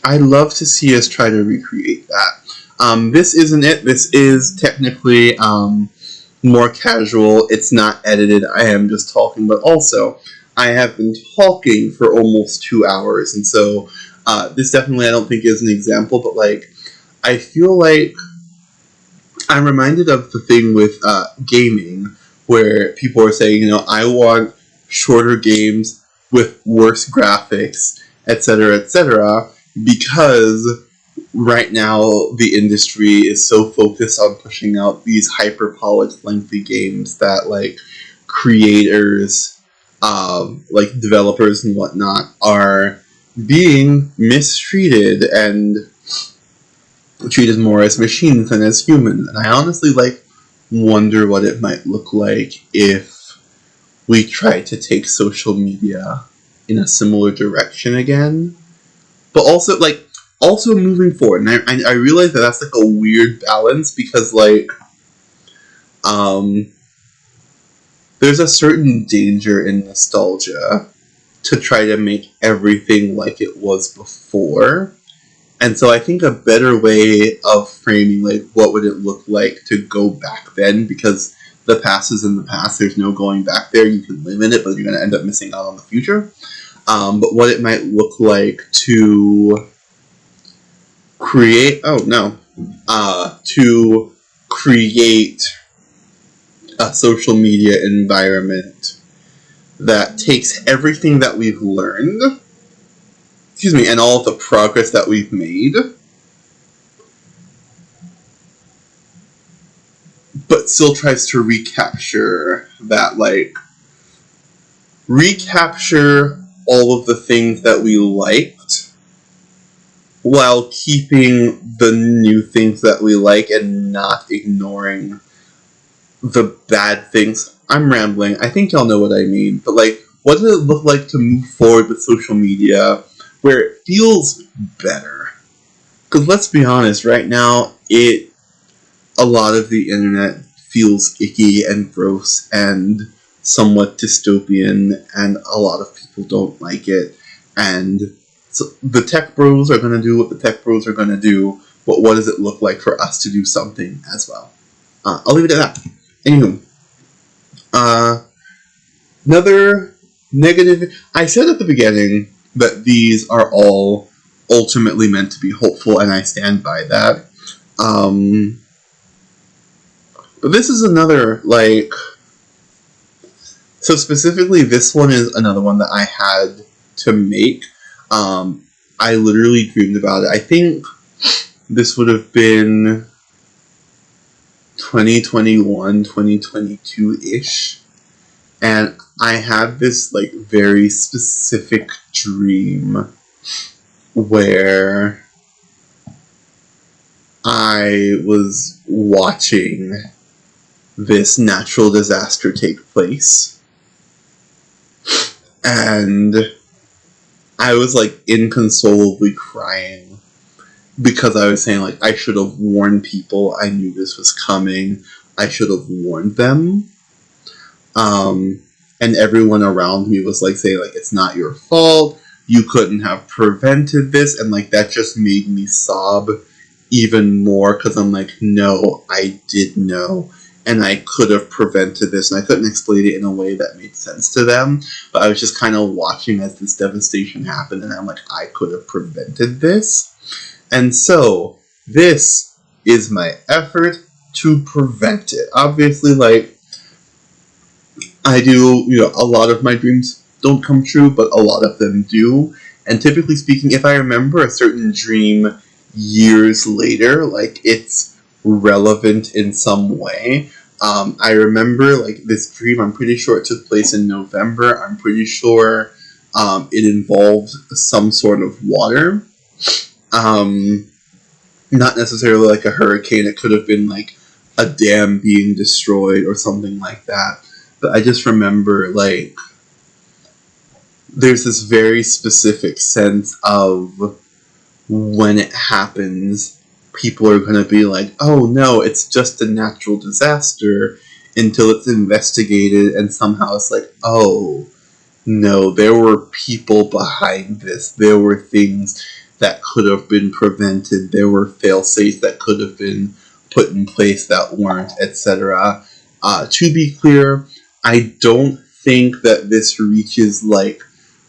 I'd love to see us try to recreate that. This isn't it. This is technically more casual. It's not edited. I am just talking, but also I have been talking for almost 2 hours, and so this definitely I don't think is an example, but like I feel like I'm reminded of the thing with gaming where people are saying, you know, I want shorter games with worse graphics, etc., because right now the industry is so focused on pushing out these hyper-polished, lengthy games that like creators, like developers and whatnot, are being mistreated and treated more as machines than as humans. And I honestly like wonder what it might look like if we try to take social media in a similar direction again. But also moving forward, and I realize that that's like a weird balance because like there's a certain danger in nostalgia to try to make everything like it was before. And so I think a better way of framing like what would it look like to go back then, because the past is in the past, there's no going back there, you can live in it, but you're going to end up missing out on the future. But what it might look like to create, to create a social media environment that takes everything that we've learned, and all of the progress that we've made, but still tries to recapture all of the things that we liked, while keeping the new things that we like and not ignoring the bad things. I'm rambling. I think y'all know what I mean. But like, what does it look like to move forward with social media where it feels better? Because let's be honest, right now, a lot of the internet feels icky and gross and somewhat dystopian, and a lot of people don't like it. And so the tech bros are going to do what the tech bros are going to do, but what does it look like for us to do something as well? I'll leave it at that. Anywho, another negative. I said at the beginning that these are all ultimately meant to be hopeful, and I stand by that. But this is another, like, so specifically this one is another one that I had to make. I literally dreamed about it. I think this would have been 2021, 2022-ish. And I had this, like, very specific dream where I was watching this natural disaster take place. And I was, like, inconsolably crying because I was saying, like, I should have warned people. I knew this was coming. I should have warned them. And everyone around me was, like, saying, like, it's not your fault. You couldn't have prevented this. And, like, that just made me sob even more because I'm like, no, I did know. And I could have prevented this, and I couldn't explain it in a way that made sense to them. But I was just kind of watching as this devastation happened, and I'm like, I could have prevented this. And so, this is my effort to prevent it. Obviously, like, I do, a lot of my dreams don't come true, but a lot of them do. And typically speaking, if I remember a certain dream years later, like, it's relevant in some way. I remember, like, this dream, I'm pretty sure it took place in November. I'm pretty sure it involved some sort of water. Not necessarily like a hurricane. It could have been, like, a dam being destroyed or something like that. But I just remember, like, there's this very specific sense of when it happens, people are going to be like, oh no, it's just a natural disaster, until it's investigated and somehow it's like, oh no, there were people behind this. There were things that could have been prevented. There were fail-safes that could have been put in place that weren't, etc. To be clear, I don't think that this reaches like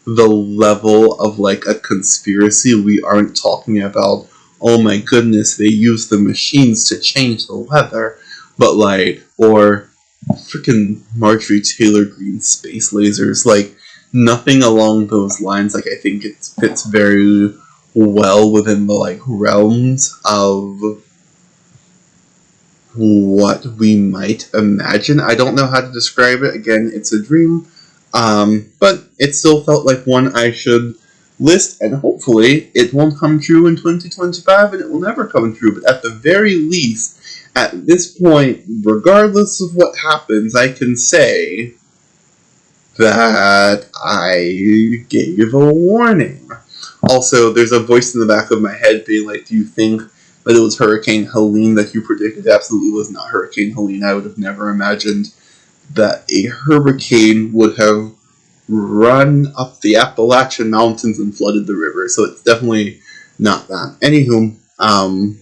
the level of like a conspiracy. We aren't talking about, oh my goodness, they use the machines to change the weather, but like, or freaking Marjorie Taylor Greene space lasers, like nothing along those lines. Like I think it fits very well within the like realms of what we might imagine. I don't know how to describe it. Again, it's a dream. But it still felt like one I should list, and hopefully it won't come true in 2025 and it will never come true, but at the very least, at this point, regardless of what happens, I can say that I gave a warning. Also, there's a voice in the back of my head being like, do you think that it was Hurricane Helene that you predicted? Absolutely was not Hurricane Helene. I would have never imagined that a hurricane would have run up the Appalachian Mountains and flooded the river, so it's definitely not that. Anywho, I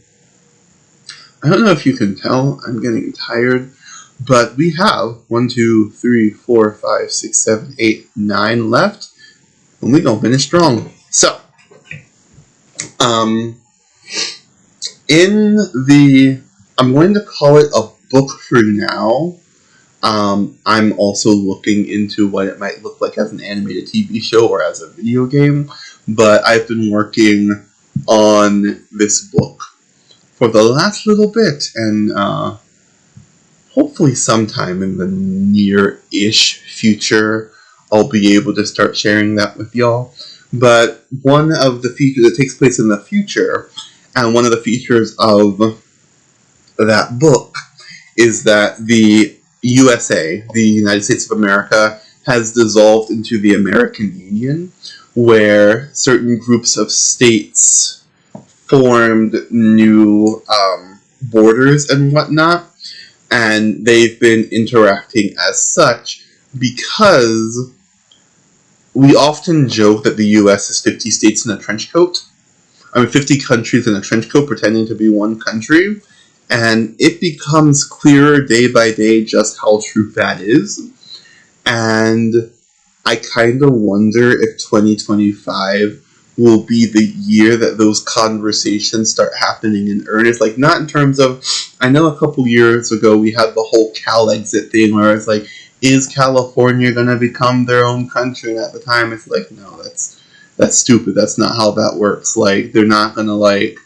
don't know if you can tell, I'm getting tired, but we have 1, 2, 3, 4, 5, 6, 7, 8, 9 left, and we gonna finish strong. So, I'm going to call it a book for now. I'm also looking into what it might look like as an animated TV show or as a video game, but I've been working on this book for the last little bit, and hopefully sometime in the near-ish future, I'll be able to start sharing that with y'all. But one of the features that takes place in the future, and one of the features of that book, is that the USA, the United States of America, has dissolved into the American Union, where certain groups of states formed new borders and whatnot, and they've been interacting as such because we often joke that the US is 50 states in a trench coat. 50 countries in a trench coat pretending to be one country. And it becomes clearer day by day just how true that is. And I kind of wonder if 2025 will be the year that those conversations start happening in earnest. Like, not in terms of, I know a couple years ago we had the whole Cal exit thing where it's like, is California going to become their own country? And at the time it's like, no, that's stupid. That's not how that works. Like, they're not going to like,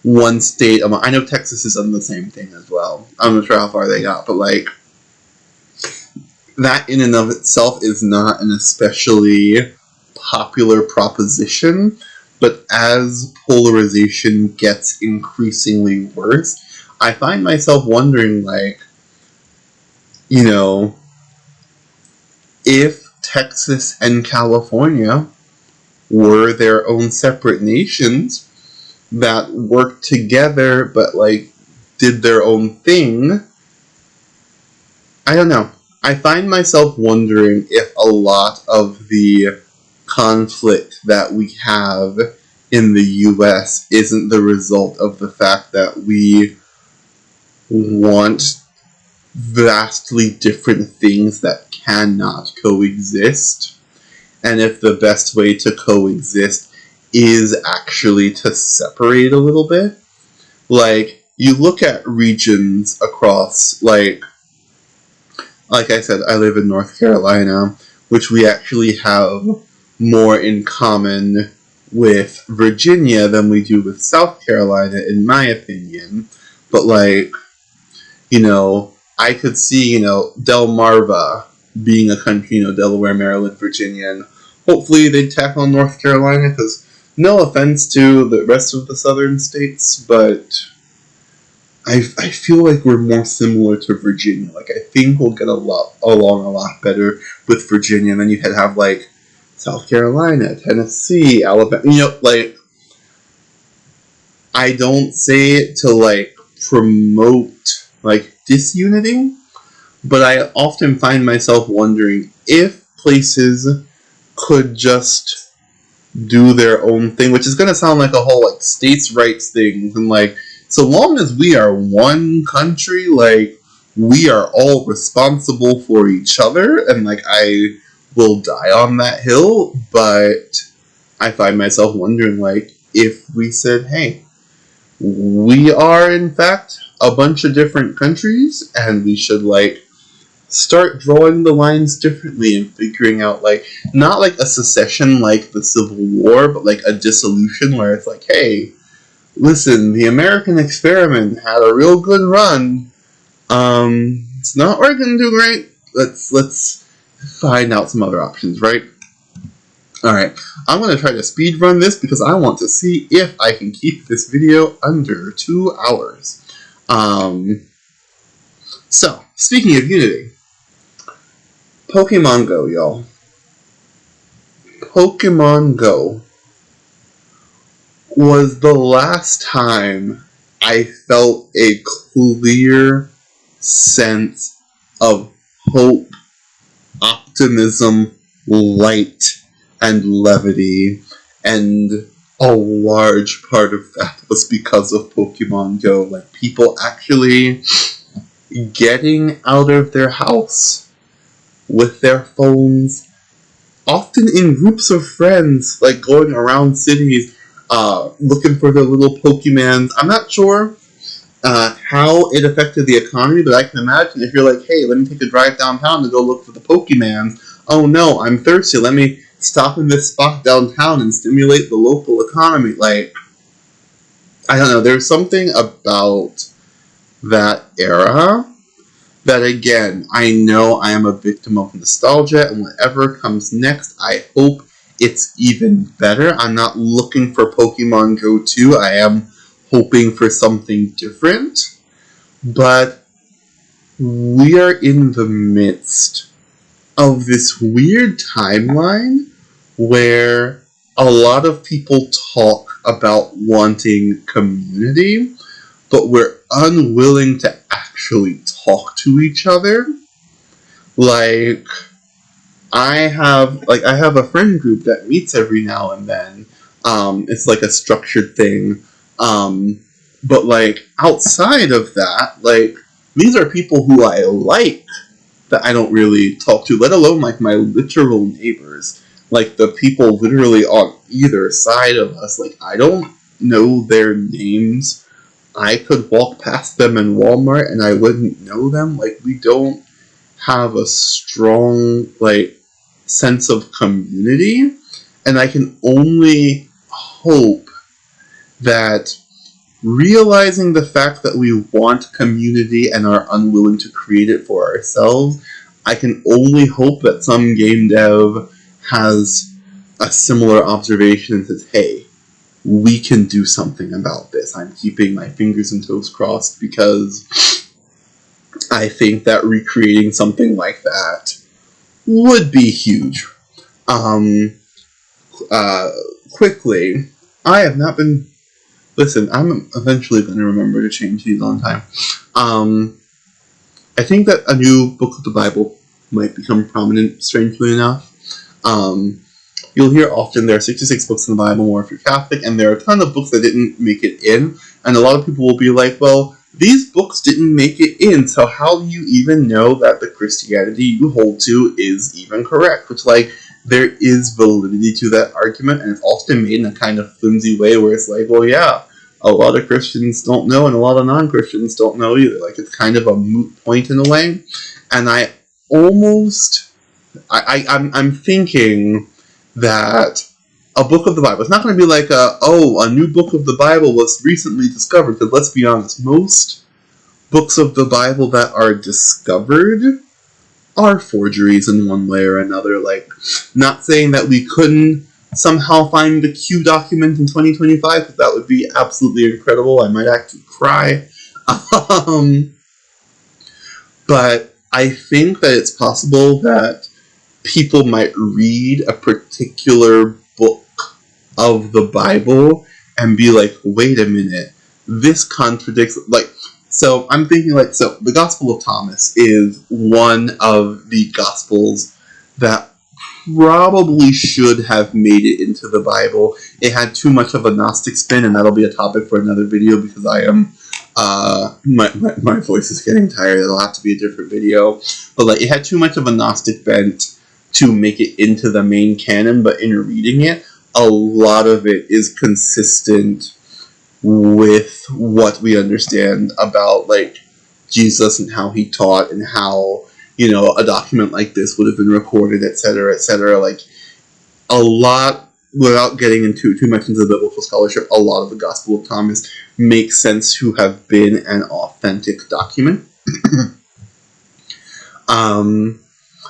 one state, I know Texas has done the same thing as well. I'm not sure how far they got, but like, that in and of itself is not an especially popular proposition, but as polarization gets increasingly worse, I find myself wondering, like, you know, if Texas and California were their own separate nations that worked together but like did their own thing, I don't know. I find myself wondering if a lot of the conflict that we have in the US isn't the result of the fact that we want vastly different things that cannot coexist, and if the best way to coexist is actually to separate a little bit. Like, you look at regions across, like I said, I live in North Carolina, which we actually have more in common with Virginia than we do with South Carolina, in my opinion. But, like, you know, I could see, you know, Delmarva being a country, you know, Delaware, Maryland, Virginia, and hopefully they'd tack on North Carolina, because no offense to the rest of the southern states, but I feel like we're more similar to Virginia. Like, I think we'll get along a lot better with Virginia, and then you have like South Carolina, Tennessee, Alabama, you know, like, I don't say it to, like, promote, like, disunity, but I often find myself wondering if places could just do their own thing, which is going to sound like a whole, like, states' rights thing, and, like, so long as we are one country, like, we are all responsible for each other, and, like, I will die on that hill, but I find myself wondering, like, if we said, hey, we are, in fact, a bunch of different countries, and we should, like, start drawing the lines differently and figuring out, like, not like a secession like the Civil War, but like a dissolution where it's like, hey, listen, the American experiment had a real good run. It's not working too great. Let's find out some other options, right? Alright, I'm going to try to speed run this because I want to see if I can keep this video under 2 hours. So, speaking of Unity, Pokémon GO, y'all. Pokémon GO was the last time I felt a clear sense of hope, optimism, light, and levity, and a large part of that was because of Pokémon GO. Like, people actually getting out of their house with their phones, often in groups of friends, like going around cities, looking for their little Pokemons. I'm not sure how it affected the economy, but I can imagine if you're like, hey, let me take a drive downtown to go look for the Pokemons. Oh no, I'm thirsty. Let me stop in this spot downtown and stimulate the local economy. Like, I don't know, there's something about that era that, again, I know I am a victim of nostalgia, and whatever comes next, I hope it's even better. I'm not looking for Pokemon GO 2, I am hoping for something different, but we are in the midst of this weird timeline where a lot of people talk about wanting community, but we're unwilling to actually talk to each other. Like, I have a friend group that meets every now and then. It's like a structured thing. But like, outside of that, like, these are people who I like that I don't really talk to, let alone like my literal neighbors. Like, the people literally on either side of us. Like, I don't know their names. I could walk past them in Walmart and I wouldn't know them. Like, we don't have a strong, like, sense of community. And I can only hope that realizing the fact that we want community and are unwilling to create it for ourselves, I can only hope that some game dev has a similar observation and says, hey, we can do something about this. I'm keeping my fingers and toes crossed because I think that recreating something like that would be huge. Quickly, I have not been... Listen, I'm eventually going to remember to change these on time. I think that a new book of the Bible might become prominent, strangely enough. You'll hear often there are 66 books in the Bible, more if you're Catholic, and there are a ton of books that didn't make it in, and a lot of people will be like, well, these books didn't make it in, so how do you even know that the Christianity you hold to is even correct? Which, like, there is validity to that argument, and it's often made in a kind of flimsy way where it's like, well, yeah, a lot of Christians don't know, and a lot of non-Christians don't know either. Like, it's kind of a moot point in a way, and I'm thinking that a book of the Bible, it's not going to be like a new book of the Bible was recently discovered, because let's be honest, most books of the Bible that are discovered are forgeries in one way or another. Like, not saying that we couldn't somehow find the Q document in 2025, because that would be absolutely incredible. I might actually cry. But I think that it's possible that people might read a particular book of the Bible and be like, wait a minute, this contradicts, like, so I'm thinking, like, so the Gospel of Thomas is one of the Gospels that probably should have made it into the Bible. It had too much of a Gnostic spin, and that'll be a topic for another video because I am, my voice is getting tired. It'll have to be a different video. But, like, it had too much of a Gnostic bent to make it into the main canon, but in reading it, a lot of it is consistent with what we understand about, like, Jesus and how he taught and how, you know, a document like this would have been recorded, etc., etc. Like, a lot, without getting into too much into the biblical scholarship, a lot of the Gospel of Thomas makes sense to have been an authentic document.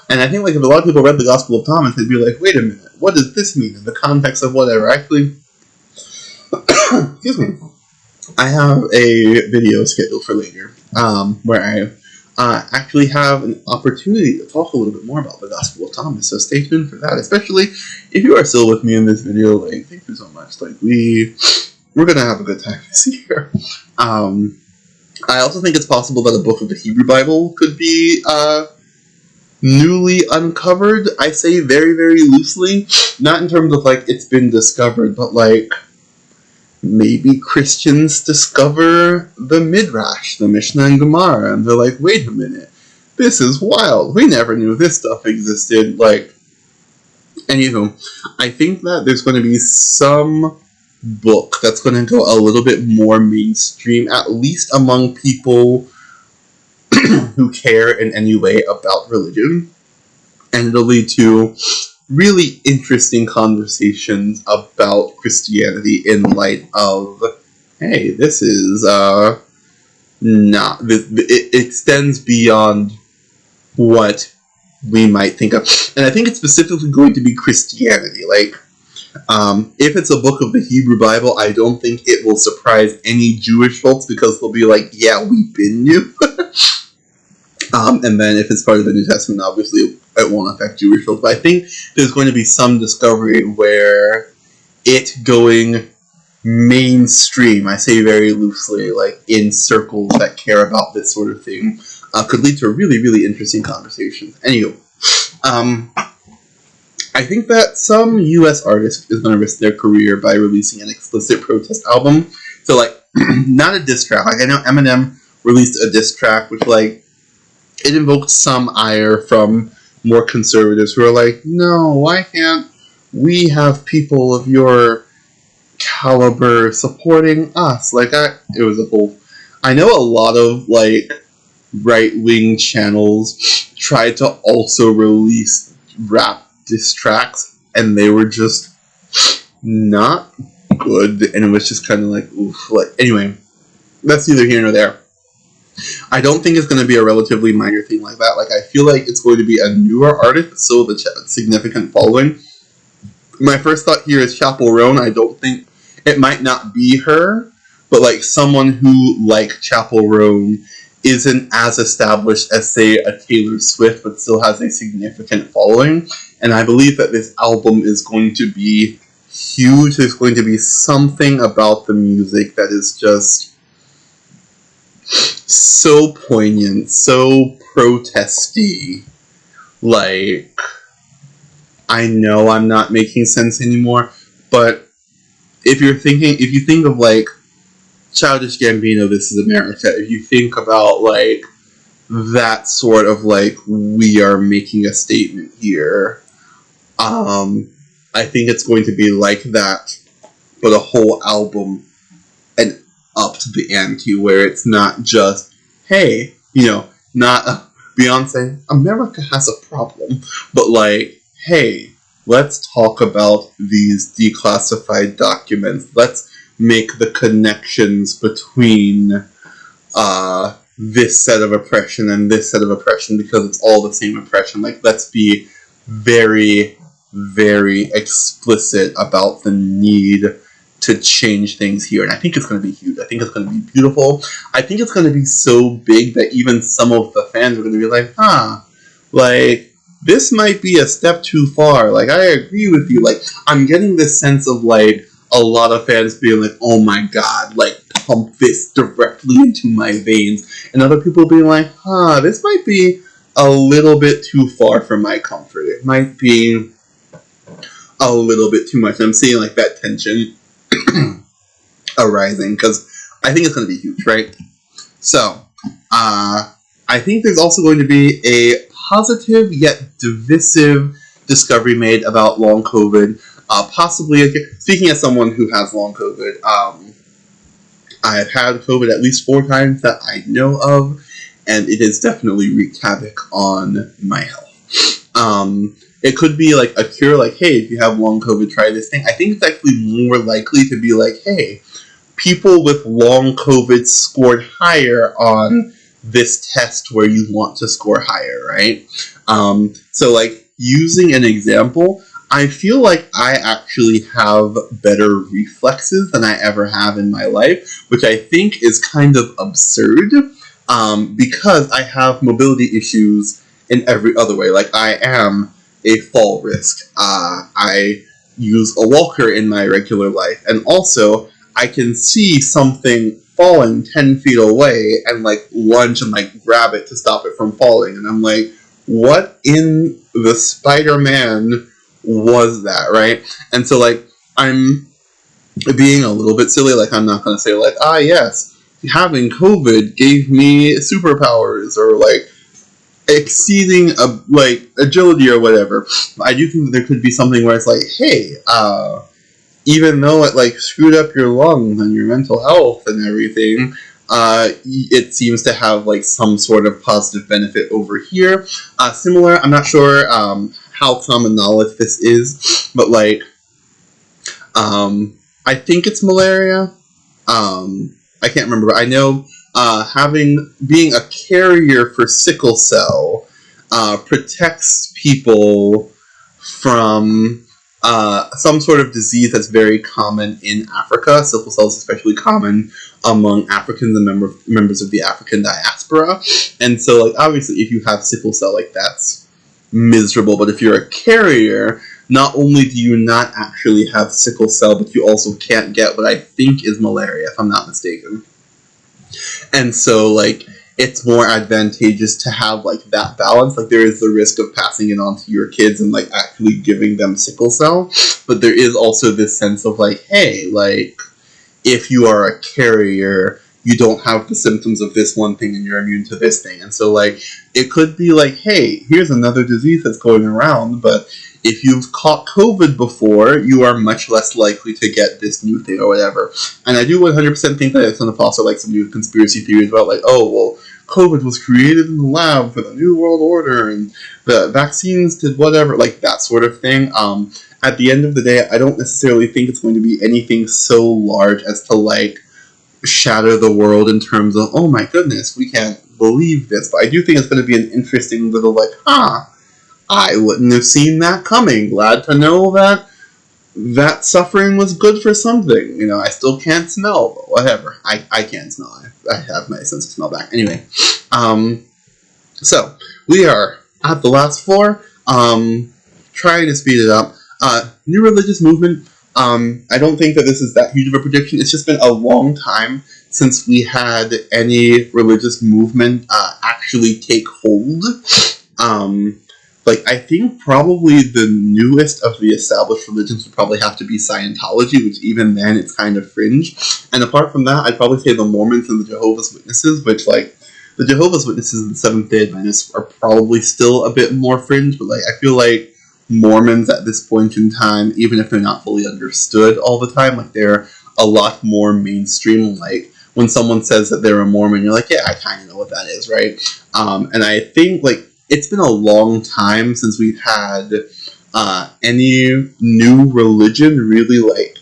And I think, like, if a lot of people read the Gospel of Thomas, they'd be like, wait a minute, what does this mean in the context of whatever? Actually, excuse me, I have a video scheduled for later, where I actually have an opportunity to talk a little bit more about the Gospel of Thomas, so stay tuned for that, especially if you are still with me in this video. Like, thank you so much. Like, we're gonna have a good time this year. I also think it's possible that a book of the Hebrew Bible could be, newly uncovered. I say very, very loosely, not in terms of, like, it's been discovered, but, like, maybe Christians discover the Midrash, the Mishnah and Gemara, and they're like, wait a minute, this is wild, we never knew this stuff existed. Like, anywho, I think that there's going to be some book that's going to go a little bit more mainstream, at least among people who care in any way about religion, and it'll lead to really interesting conversations about Christianity in light of, hey, this is not, it extends beyond what we might think of, and I think it's specifically going to be Christianity. Like, if it's a book of the Hebrew Bible, I don't think it will surprise any Jewish folks because they'll be like, yeah, we've been new. And then if it's part of the New Testament, obviously it won't affect Jewish folks. But I think there's going to be some discovery where it going mainstream, I say very loosely, like in circles that care about this sort of thing, could lead to really, really interesting conversations. Anyway, I think that some US artist is going to risk their career by releasing an explicit protest album. So, like, not a diss track. Like, I know Eminem released a diss track, which, like, it invoked some ire from more conservatives who are like, no, why can't we have people of your caliber supporting us? Like, it was a whole... I know a lot of, like, right-wing channels tried to also release rap diss tracks, and they were just not good, and it was just kind of like, oof. Like, anyway, that's neither here nor there. I don't think it's going to be a relatively minor thing like that. Like, I feel like it's going to be a newer artist, so the significant following. My first thought here is Chapel Roan. I don't think it might not be her, but, like, someone who, like Chapel Roan, isn't as established as, say, a Taylor Swift, but still has a significant following. And I believe that this album is going to be huge. There's going to be something about the music that is just so poignant, so protesty. Like, I know I'm not making sense anymore, but if you think of, like, Childish Gambino, This Is America, if you think about, like, that sort of, like, we are making a statement here, I think it's going to be like that, but a whole album and up to the ante, where it's not just, hey, you know, not Beyonce, America has a problem, but, like, hey, let's talk about these declassified documents. Let's make the connections between this set of oppression and this set of oppression because it's all the same oppression. Like, let's be very, very explicit about the need to change things here. And I think it's going to be huge. I think it's going to be beautiful. I think it's going to be so big that even some of the fans are going to be like, like, this might be a step too far. Like, I agree with you. Like, I'm getting this sense of, like, a lot of fans being like, oh my god, like, pump this directly into my veins. And other people being like, this might be a little bit too far for my comfort. It might be a little bit too much. I'm seeing, like, that tension arising, because I think it's going to be huge, right? So, I think there's also going to be a positive yet divisive discovery made about long COVID. Possibly, speaking as someone who has long COVID, I've had COVID at least 4 times that I know of, and it has definitely wreaked havoc on my health. It could be like a cure, like, hey, if you have long COVID, try this thing. I think it's actually more likely to be like, hey, people with long COVID scored higher on this test where you want to score higher, right? So, like, using an example, I feel like I actually have better reflexes than I ever have in my life, which I think is kind of absurd, because I have mobility issues in every other way. Like, I am a fall risk. I use a walker in my regular life, and also I can see something falling 10 feet away and, like, lunge and, like, grab it to stop it from falling. And I'm like, what in the Spider-Man was that, right? And so, like, I'm being a little bit silly. Like, I'm not going to say, like, yes, having COVID gave me superpowers or, like, exceeding, like, agility or whatever. I do think that there could be something where it's like, hey, even though it, like, screwed up your lungs and your mental health and everything, it seems to have, like, some sort of positive benefit over here. Similar, I'm not sure how common knowledge this is, but, like, I think it's malaria. I can't remember, but I know being a carrier for sickle cell protects people from some sort of disease that's very common in Africa. Sickle cell is especially common among Africans and members of the African diaspora. And so, like, obviously, if you have sickle cell, like, that's miserable. But if you're a carrier, not only do you not actually have sickle cell, but you also can't get what I think is malaria, if I'm not mistaken. And so, like, it's more advantageous to have, like, that balance. Like, there is the risk of passing it on to your kids and, like, actually giving them sickle cell. But there is also this sense of, like, hey, like, if you are a carrier, you don't have the symptoms of this one thing and you're immune to this thing. And so, like, it could be like, hey, here's another disease that's going around, but if you've caught COVID before, you are much less likely to get this new thing or whatever. And I do 100% think that it's going to foster, like, some new conspiracy theories about, like, oh, well, COVID was created in the lab for the New World Order, and the vaccines did whatever, like, that sort of thing. At the end of the day, I don't necessarily think it's going to be anything so large as to, like, shatter the world in terms of, oh my goodness, we can't believe this. But I do think it's going to be an interesting little, like, I wouldn't have seen that coming. Glad to know that suffering was good for something. You know, I still can't smell, but whatever. I can't smell. I have my sense of smell back. Anyway, so we are at the last floor. Trying to speed it up. New religious movement. I don't think that this is that huge of a prediction. It's just been a long time since we had any religious movement actually take hold. Like, I think probably the newest of the established religions would probably have to be Scientology, which even then it's kind of fringe. And apart from that, I'd probably say the Mormons and the Jehovah's Witnesses, which, like, the Jehovah's Witnesses and the Seventh-day Adventists are probably still a bit more fringe, but, like, I feel like Mormons at this point in time, even if they're not fully understood all the time, like, they're a lot more mainstream. Like, when someone says that they're a Mormon, you're like, yeah, I kind of know what that is, right? And I think, like, it's been a long time since we've had any new religion really, like,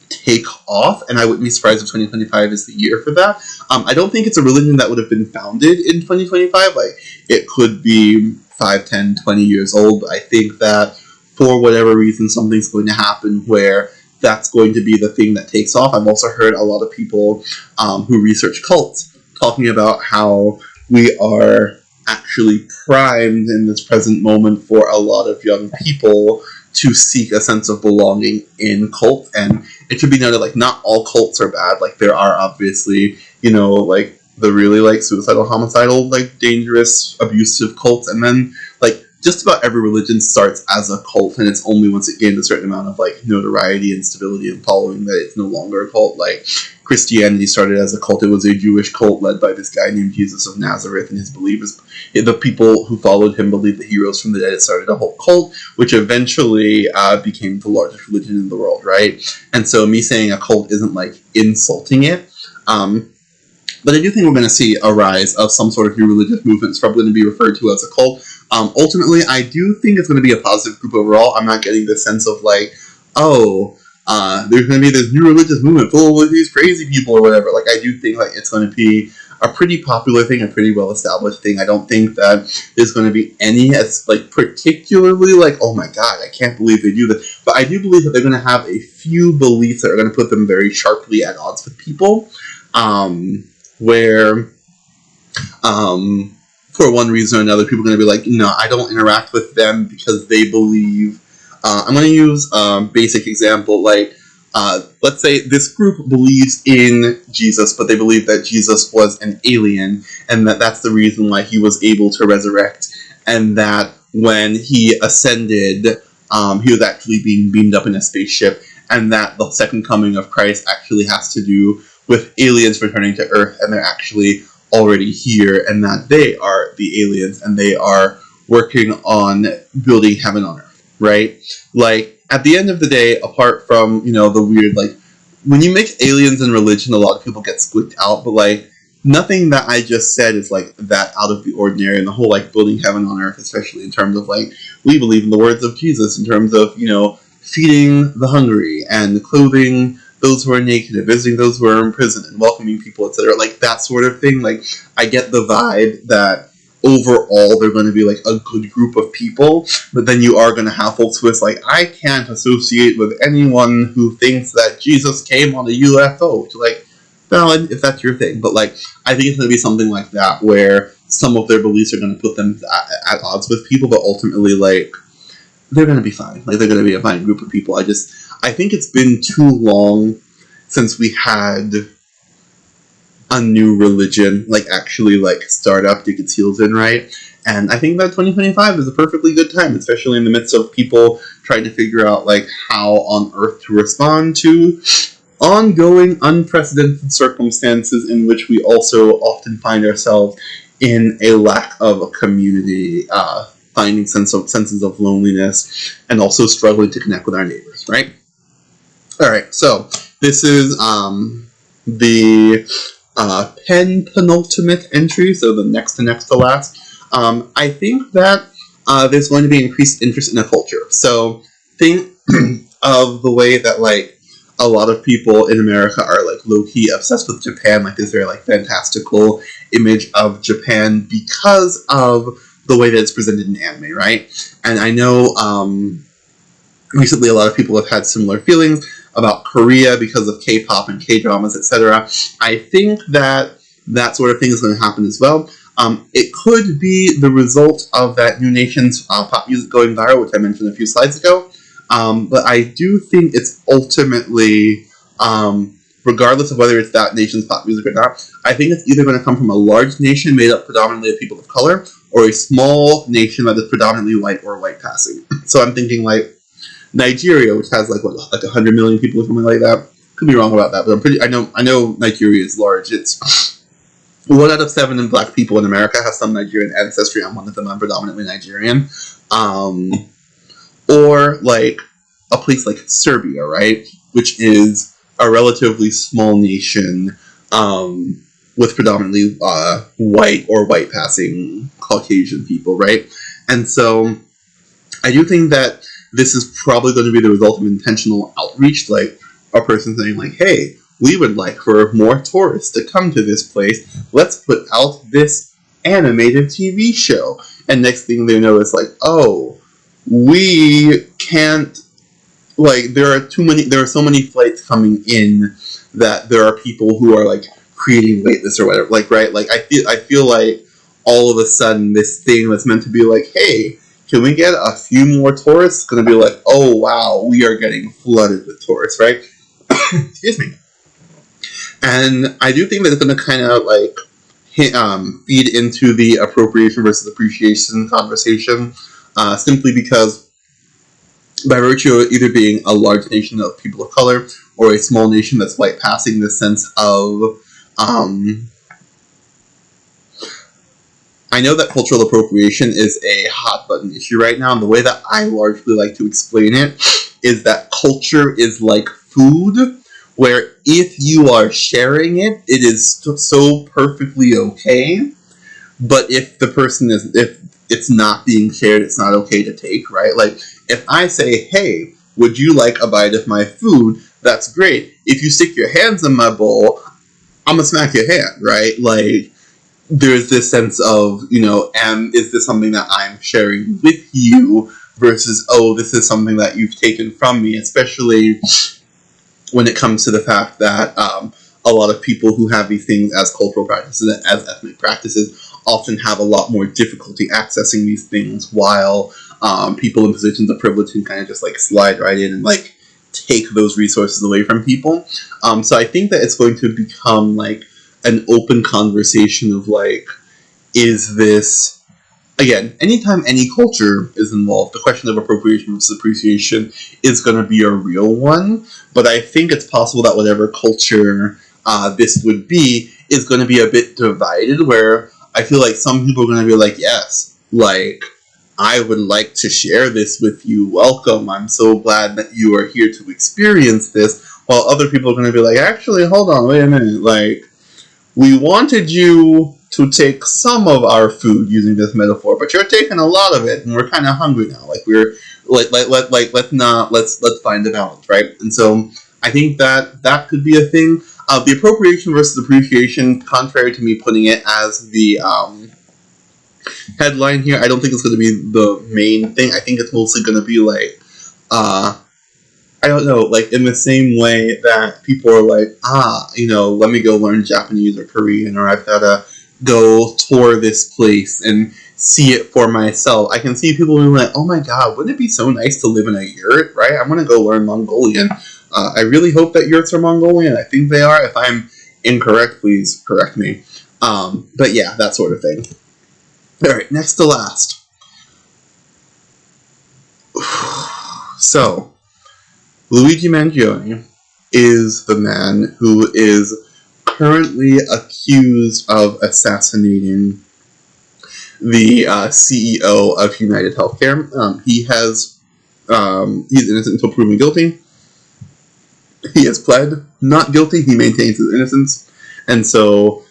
take off, and I wouldn't be surprised if 2025 is the year for that. I don't think it's a religion that would have been founded in 2025. Like, it could be 5, 10, 20 years old. I think that for whatever reason, something's going to happen where that's going to be the thing that takes off. I've also heard a lot of people who research cults talking about how we are actually primed in this present moment for a lot of young people to seek a sense of belonging in cults. And it should be noted, like, not all cults are bad. Like, there are obviously, you know, like, the really, like, suicidal, homicidal, like, dangerous, abusive cults. And then, like, just about every religion starts as a cult, and it's only once it gains a certain amount of, like, notoriety and stability and following that it's no longer a cult. Like, Christianity started as a cult. It was a Jewish cult led by this guy named Jesus of Nazareth, and his believers, the people who followed him, believed that he rose from the dead. It started a whole cult, which eventually became the largest religion in the world, right? And so me saying a cult isn't, like, insulting it. But I do think we're going to see a rise of some sort of new religious movement. It's probably going to be referred to as a cult. Ultimately, I do think it's going to be a positive group overall. I'm not getting the sense of, like, oh, there's going to be this new religious movement full of these crazy people or whatever. Like, I do think, like, it's going to be a pretty popular thing, a pretty well-established thing. I don't think that there's going to be any as, like, particularly, like, oh my god, I can't believe they do this. But I do believe that they're going to have a few beliefs that are going to put them very sharply at odds with people. Where, for one reason or another, people are going to be like, no, I don't interact with them because they believe, I'm going to use a basic example, like, let's say this group believes in Jesus, but they believe that Jesus was an alien, and that that's the reason why he was able to resurrect, and that when he ascended, he was actually being beamed up in a spaceship, and that the second coming of Christ actually has to do with aliens returning to Earth, and they're actually already here, and that they are the aliens, and they are working on building heaven on Earth, right? Like, at the end of the day, apart from, you know, the weird, like, when you mix aliens and religion, a lot of people get squeaked out, but, like, nothing that I just said is, like, that out of the ordinary, and the whole, like, building heaven on Earth, especially in terms of, like, we believe in the words of Jesus, in terms of, you know, feeding the hungry, and clothing those who are naked, and visiting those who are in prison, and welcoming people, etc. Like, that sort of thing. Like, I get the vibe that overall they're going to be, like, a good group of people, but then you are going to have folks who is like, I can't associate with anyone who thinks that Jesus came on a UFO. To, like, valid if that's your thing, but, like, I think it's going to be something like that, where some of their beliefs are going to put them at odds with people, but ultimately, like, they're going to be fine. Like, they're going to be a fine group of people. I think it's been too long since we had a new religion, like, actually, like, start up, dig its heels in, right? And I think that 2025 is a perfectly good time, especially in the midst of people trying to figure out, like, how on earth to respond to ongoing, unprecedented circumstances in which we also often find ourselves in a lack of a community, finding senses of loneliness, and also struggling to connect with our neighbors, right? Alright, so this is the penultimate entry, so the next to last. I think that there's going to be increased interest in a culture. So think of the way that, like, a lot of people in America are, like, low-key obsessed with Japan, like this very, like, fantastical image of Japan because of the way that it's presented in anime, right? And I know recently a lot of people have had similar feelings about Korea because of K-pop and K-dramas, etc. I think that that sort of thing is going to happen as well. It could be the result of that new nation's pop music going viral, which I mentioned a few slides ago. But I do think it's ultimately, regardless of whether it's that nation's pop music or not, I think it's either going to come from a large nation made up predominantly of people of color, or a small nation that is predominantly white or white passing. So I'm thinking, like, Nigeria, which has, like, what, like 100 million people or something like that. Could be wrong about that, but I know Nigeria is large. It's 1 out of 7 black people in America have some Nigerian ancestry. I'm one of them. I'm predominantly Nigerian. Or, like, a place like Serbia, right? Which is a relatively small nation, with predominantly white or white-passing Caucasian people, right? And so I do think that this is probably going to be the result of intentional outreach, like a person saying, like, hey, we would like for more tourists to come to this place. Let's put out this animated TV show. And next thing they know, it's like, oh, we can't, like, there are so many flights coming in that there are people who are, like, creating waitlists or whatever, like, right? Like, I feel like all of a sudden this thing that's meant to be like, hey, can we get a few more tourists? It's going to be like, oh wow, we are getting flooded with tourists, right? Excuse me. And I do think that it's going to kind of like feed into the appropriation versus appreciation conversation, simply because by virtue of either being a large nation of people of color or a small nation that's white passing, this sense of I know that cultural appropriation is a hot button issue right now, and the way that I largely like to explain it is that culture is like food, where if you are sharing it, it is so perfectly okay, but if it's not being shared, it's not okay to take, right? Like, if I say, hey, would you like a bite of my food? That's great. If you stick your hands in my bowl, I'm gonna smack your hand, right? Like, there's this sense of, is this something that I'm sharing with you versus, oh, this is something that you've taken from me, especially when it comes to the fact that a lot of people who have these things as cultural practices and as ethnic practices often have a lot more difficulty accessing these things, while people in positions of privilege can kind of just like slide right in and like take those resources away from people. So I think that it's going to become like an open conversation of like, is this, again, anytime any culture is involved, the question of appropriation versus appreciation is going to be a real one. But I think it's possible that whatever culture this would be is going to be a bit divided, where I feel like some people are going to be like, yes, like, I would like to share this with you. Welcome. I'm so glad that you are here to experience this. While other people are going to be like, actually, hold on, wait a minute. Like, we wanted you to take some of our food, using this metaphor, but you're taking a lot of it, and we're kind of hungry now. Like, we're let's find a balance, right? And so I think that could be a thing. The appropriation versus appreciation, contrary to me putting it as the headline here, I don't think it's going to be the main thing. I think it's mostly going to be like, I don't know, like in the same way that people are like, let me go learn Japanese or Korean, or I've got to go tour this place and see it for myself. I can see people being like, oh my god, wouldn't it be so nice to live in a yurt, right? I'm going to go learn Mongolian. I really hope that yurts are Mongolian. I think they are. If I'm incorrect, please correct me. But yeah, that sort of thing. Alright, next to last. So, Luigi Mangione is the man who is currently accused of assassinating the CEO of United Healthcare. He's innocent until proven guilty. He has pled not guilty. He maintains his innocence, and so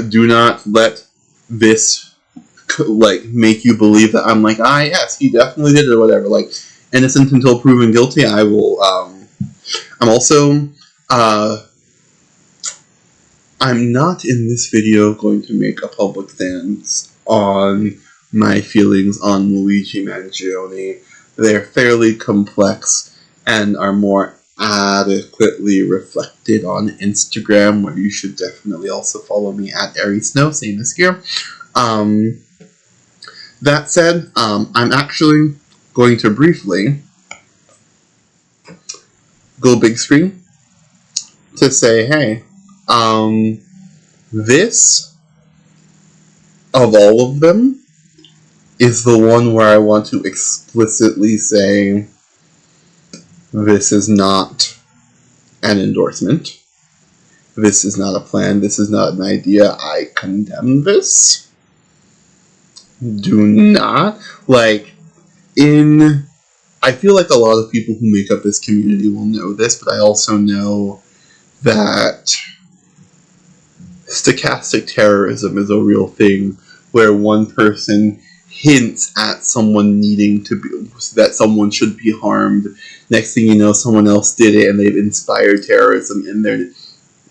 do not let this like make you believe that I'm like, yes, he definitely did it or whatever. Like, innocent until proven guilty. I will. I'm also. I'm not in this video going to make a public stance on my feelings on Luigi Mangione. They're fairly complex and are more adequately reflected on Instagram, where you should definitely also follow me at arysn0w, same as here. That said, I'm actually going to briefly go big screen to say, hey, this, of all of them, is the one where I want to explicitly say this is not an endorsement. This is not a plan. This is not an idea. I condemn this. Do not. I feel like a lot of people who make up this community will know this, but I also know that stochastic terrorism is a real thing, where one person hints at someone needing to be, that someone should be harmed. Next thing you know, someone else did it and they've inspired terrorism in there.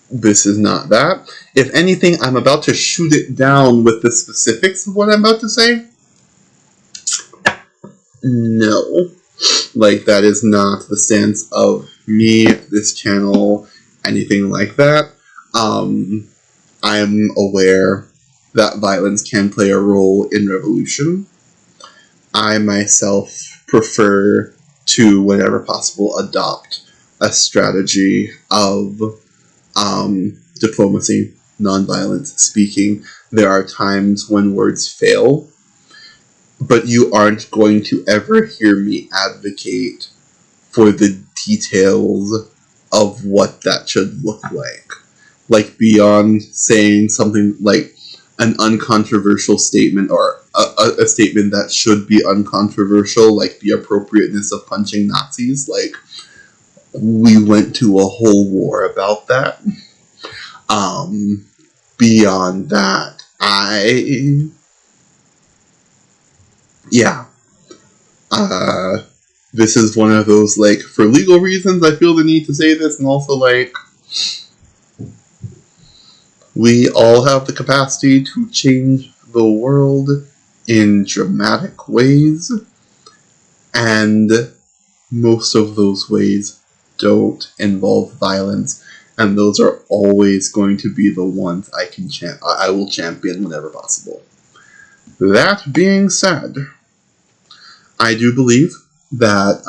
This is not that. If anything, I'm about to shoot it down with the specifics of what I'm about to say. No. That is not the stance of me, this channel, anything like that. I'm aware that violence can play a role in revolution. I myself prefer to, whenever possible, adopt a strategy of diplomacy, nonviolence speaking. There are times when words fail, but you aren't going to ever hear me advocate for the details of what that should look like. Like, beyond saying something like an uncontroversial statement, or a statement that should be uncontroversial, like the appropriateness of punching Nazis. Like, we went to a whole war about that. Beyond that, this is one of those, like, for legal reasons I feel the need to say this, and also, like, we all have the capacity to change the world in dramatic ways, and most of those ways don't involve violence, and those are always going to be the ones I will champion whenever possible. That being said, I do believe that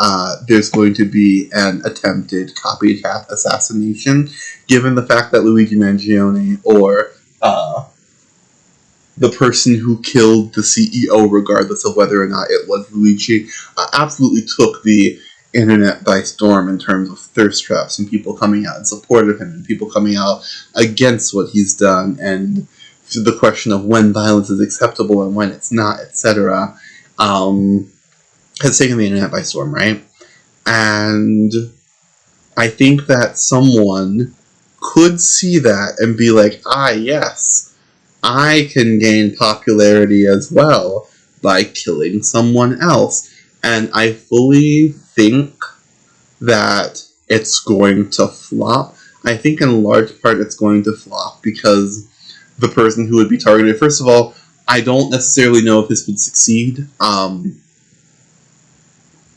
there's going to be an attempted copycat assassination, given the fact that Luigi Mangione, or the person who killed the CEO, regardless of whether or not it was Luigi, absolutely took the internet by storm in terms of thirst traps and people coming out in support of him and people coming out against what he's done, and the question of when violence is acceptable and when it's not, etc. Has taken the internet by storm, right? And I think that someone could see that and be like, yes, I can gain popularity as well by killing someone else. And I fully think that it's going to flop. I think in large part it's going to flop because the person who would be targeted, first of all, I don't necessarily know if this would succeed.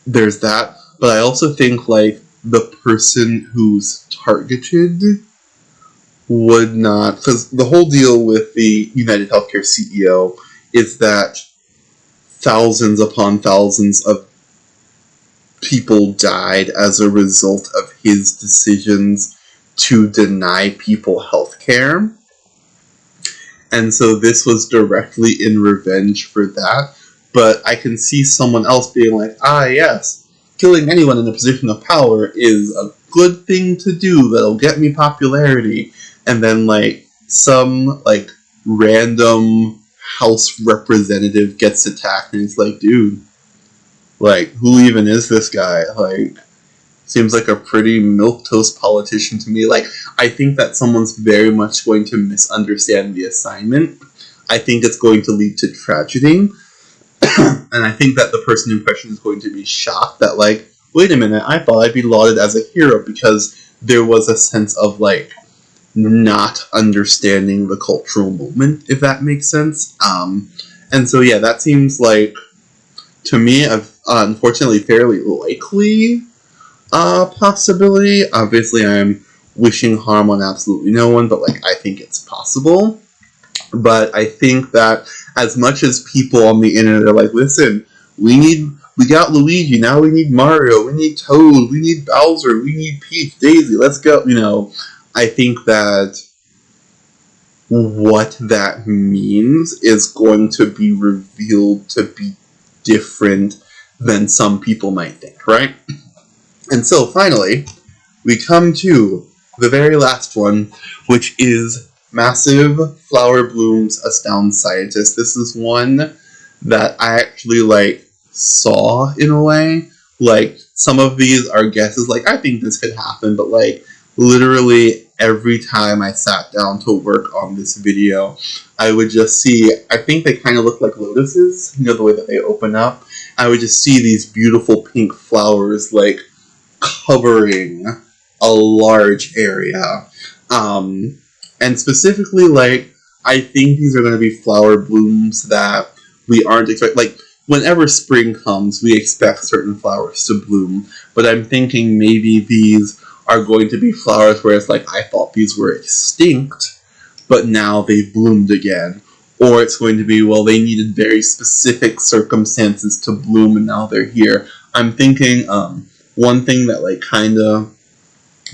There's that, but I also think, like, the person who's targeted would not, because the whole deal with the United Healthcare CEO is that thousands upon thousands of people died as a result of his decisions to deny people healthcare. And so this was directly in revenge for that. But I can see someone else being like, yes, killing anyone in a position of power is a good thing to do that'll get me popularity. And then, like, some, like, random House representative gets attacked and it's like, dude, like, who even is this guy? Like, seems like a pretty milquetoast politician to me. Like, I think that someone's very much going to misunderstand the assignment. I think it's going to lead to tragedy. And I think that the person in question is going to be shocked that, like, wait a minute, I thought I'd be lauded as a hero, because there was a sense of, like, not understanding the cultural moment, if that makes sense. And so, yeah, that seems like, to me, unfortunately, fairly likely possibility. Obviously, I'm wishing harm on absolutely no one, but, like, I think it's possible. But I think that as much as people on the internet are like, listen, we got Luigi, now we need Mario, we need Toad, we need Bowser, we need Peach, Daisy, let's go, I think that what that means is going to be revealed to be different than some people might think, right? And so, finally, we come to the very last one, which is Massive Flower Blooms Astound Scientists. This is one that I actually, like, saw in a way. Like, some of these are guesses, like, I think this could happen, but, like, literally every time I sat down to work on this video, I would just see, I think they kind of look like lotuses, the way that they open up. I would just see these beautiful pink flowers, like, covering a large area. And specifically, like, I think these are going to be flower blooms that we aren't expecting. Like, whenever spring comes, we expect certain flowers to bloom. But I'm thinking maybe these are going to be flowers where it's like, I thought these were extinct, but now they've bloomed again. or it's going to be, well, they needed very specific circumstances to bloom and now they're here. I'm thinking one thing that like kind of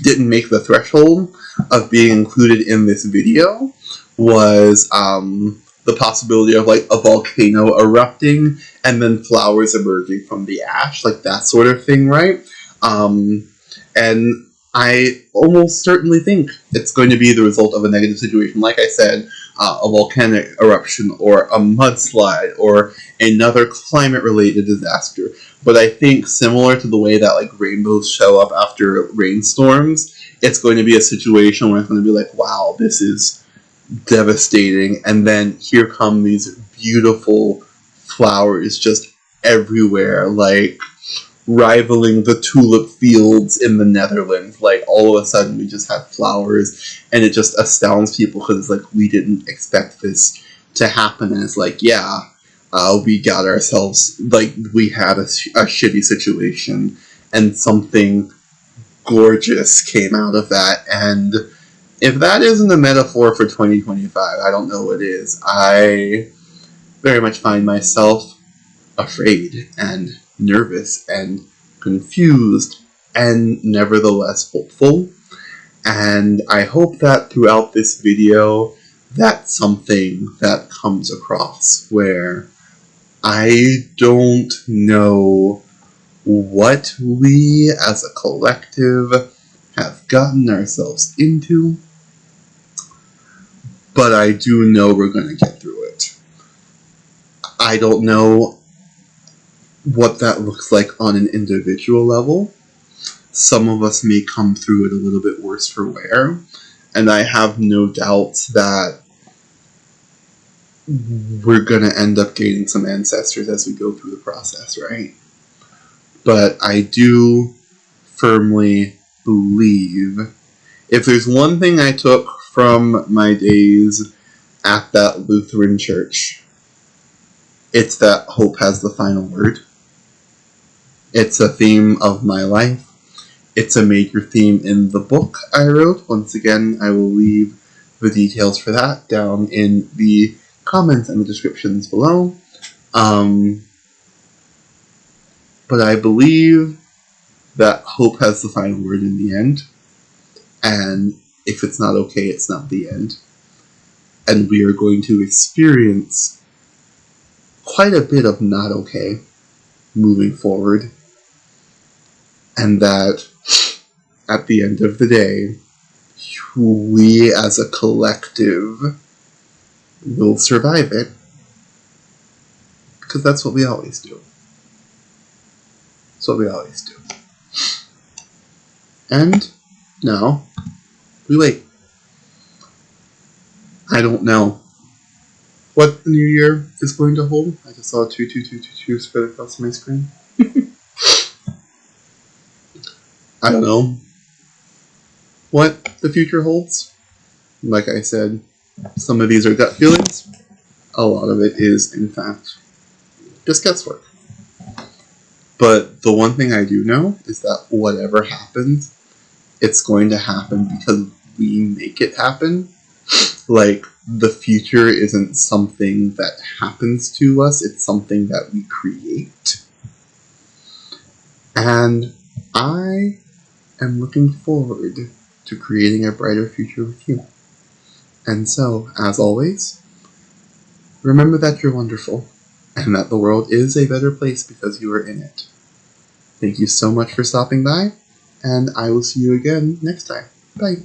didn't make the threshold of being included in this video was the possibility of like a volcano erupting and then flowers emerging from the ash, like that sort of thing, right? And I almost certainly think it's going to be the result of a negative situation. Like I said, a volcanic eruption or a mudslide or another climate-related disaster. But I think similar to the way that like rainbows show up after rainstorms, it's going to be a situation where it's going to be like, wow, this is devastating. And then here come these beautiful flowers just everywhere, like rivaling the tulip fields in the Netherlands. Like all of a sudden we just have flowers and it just astounds people because it's like we didn't expect this to happen. And it's like, yeah, we got ourselves, like we had a shitty situation and something gorgeous came out of that. And if that isn't a metaphor for 2025, I don't know what is. I very much find myself afraid and nervous and confused and nevertheless hopeful. And I hope that throughout this video, that's something that comes across, where I don't know what we as a collective have gotten ourselves into, but I do know we're going to get through it. I don't know what that looks like on an individual level. Some of us may come through it a little bit worse for wear, and I have no doubts that we're going to end up gaining some ancestors as we go through the process, right? But I do firmly believe, if there's one thing I took from my days at that Lutheran church, it's that hope has the final word. It's a theme of my life. It's a major theme in the book I wrote. Once again, I will leave the details for that down in the comments and the descriptions below. But I believe that hope has the final word in the end. And if it's not okay, it's not the end. And we are going to experience quite a bit of not okay moving forward. And that at the end of the day, we as a collective will survive it. Because that's what we always do. That's what we always do. And now we wait. I don't know what the new year is going to hold. I just saw 22222 spread across my screen. I don't know what the future holds. Like I said, some of these are gut feelings. A lot of it is, in fact, just guesswork. But the one thing I do know is that whatever happens, it's going to happen because we make it happen. Like, the future isn't something that happens to us, it's something that we create. And I am looking forward to creating a brighter future with you. And so, as always, remember that you're wonderful, and that the world is a better place because you are in it. Thank you so much for stopping by, and I will see you again next time. Bye.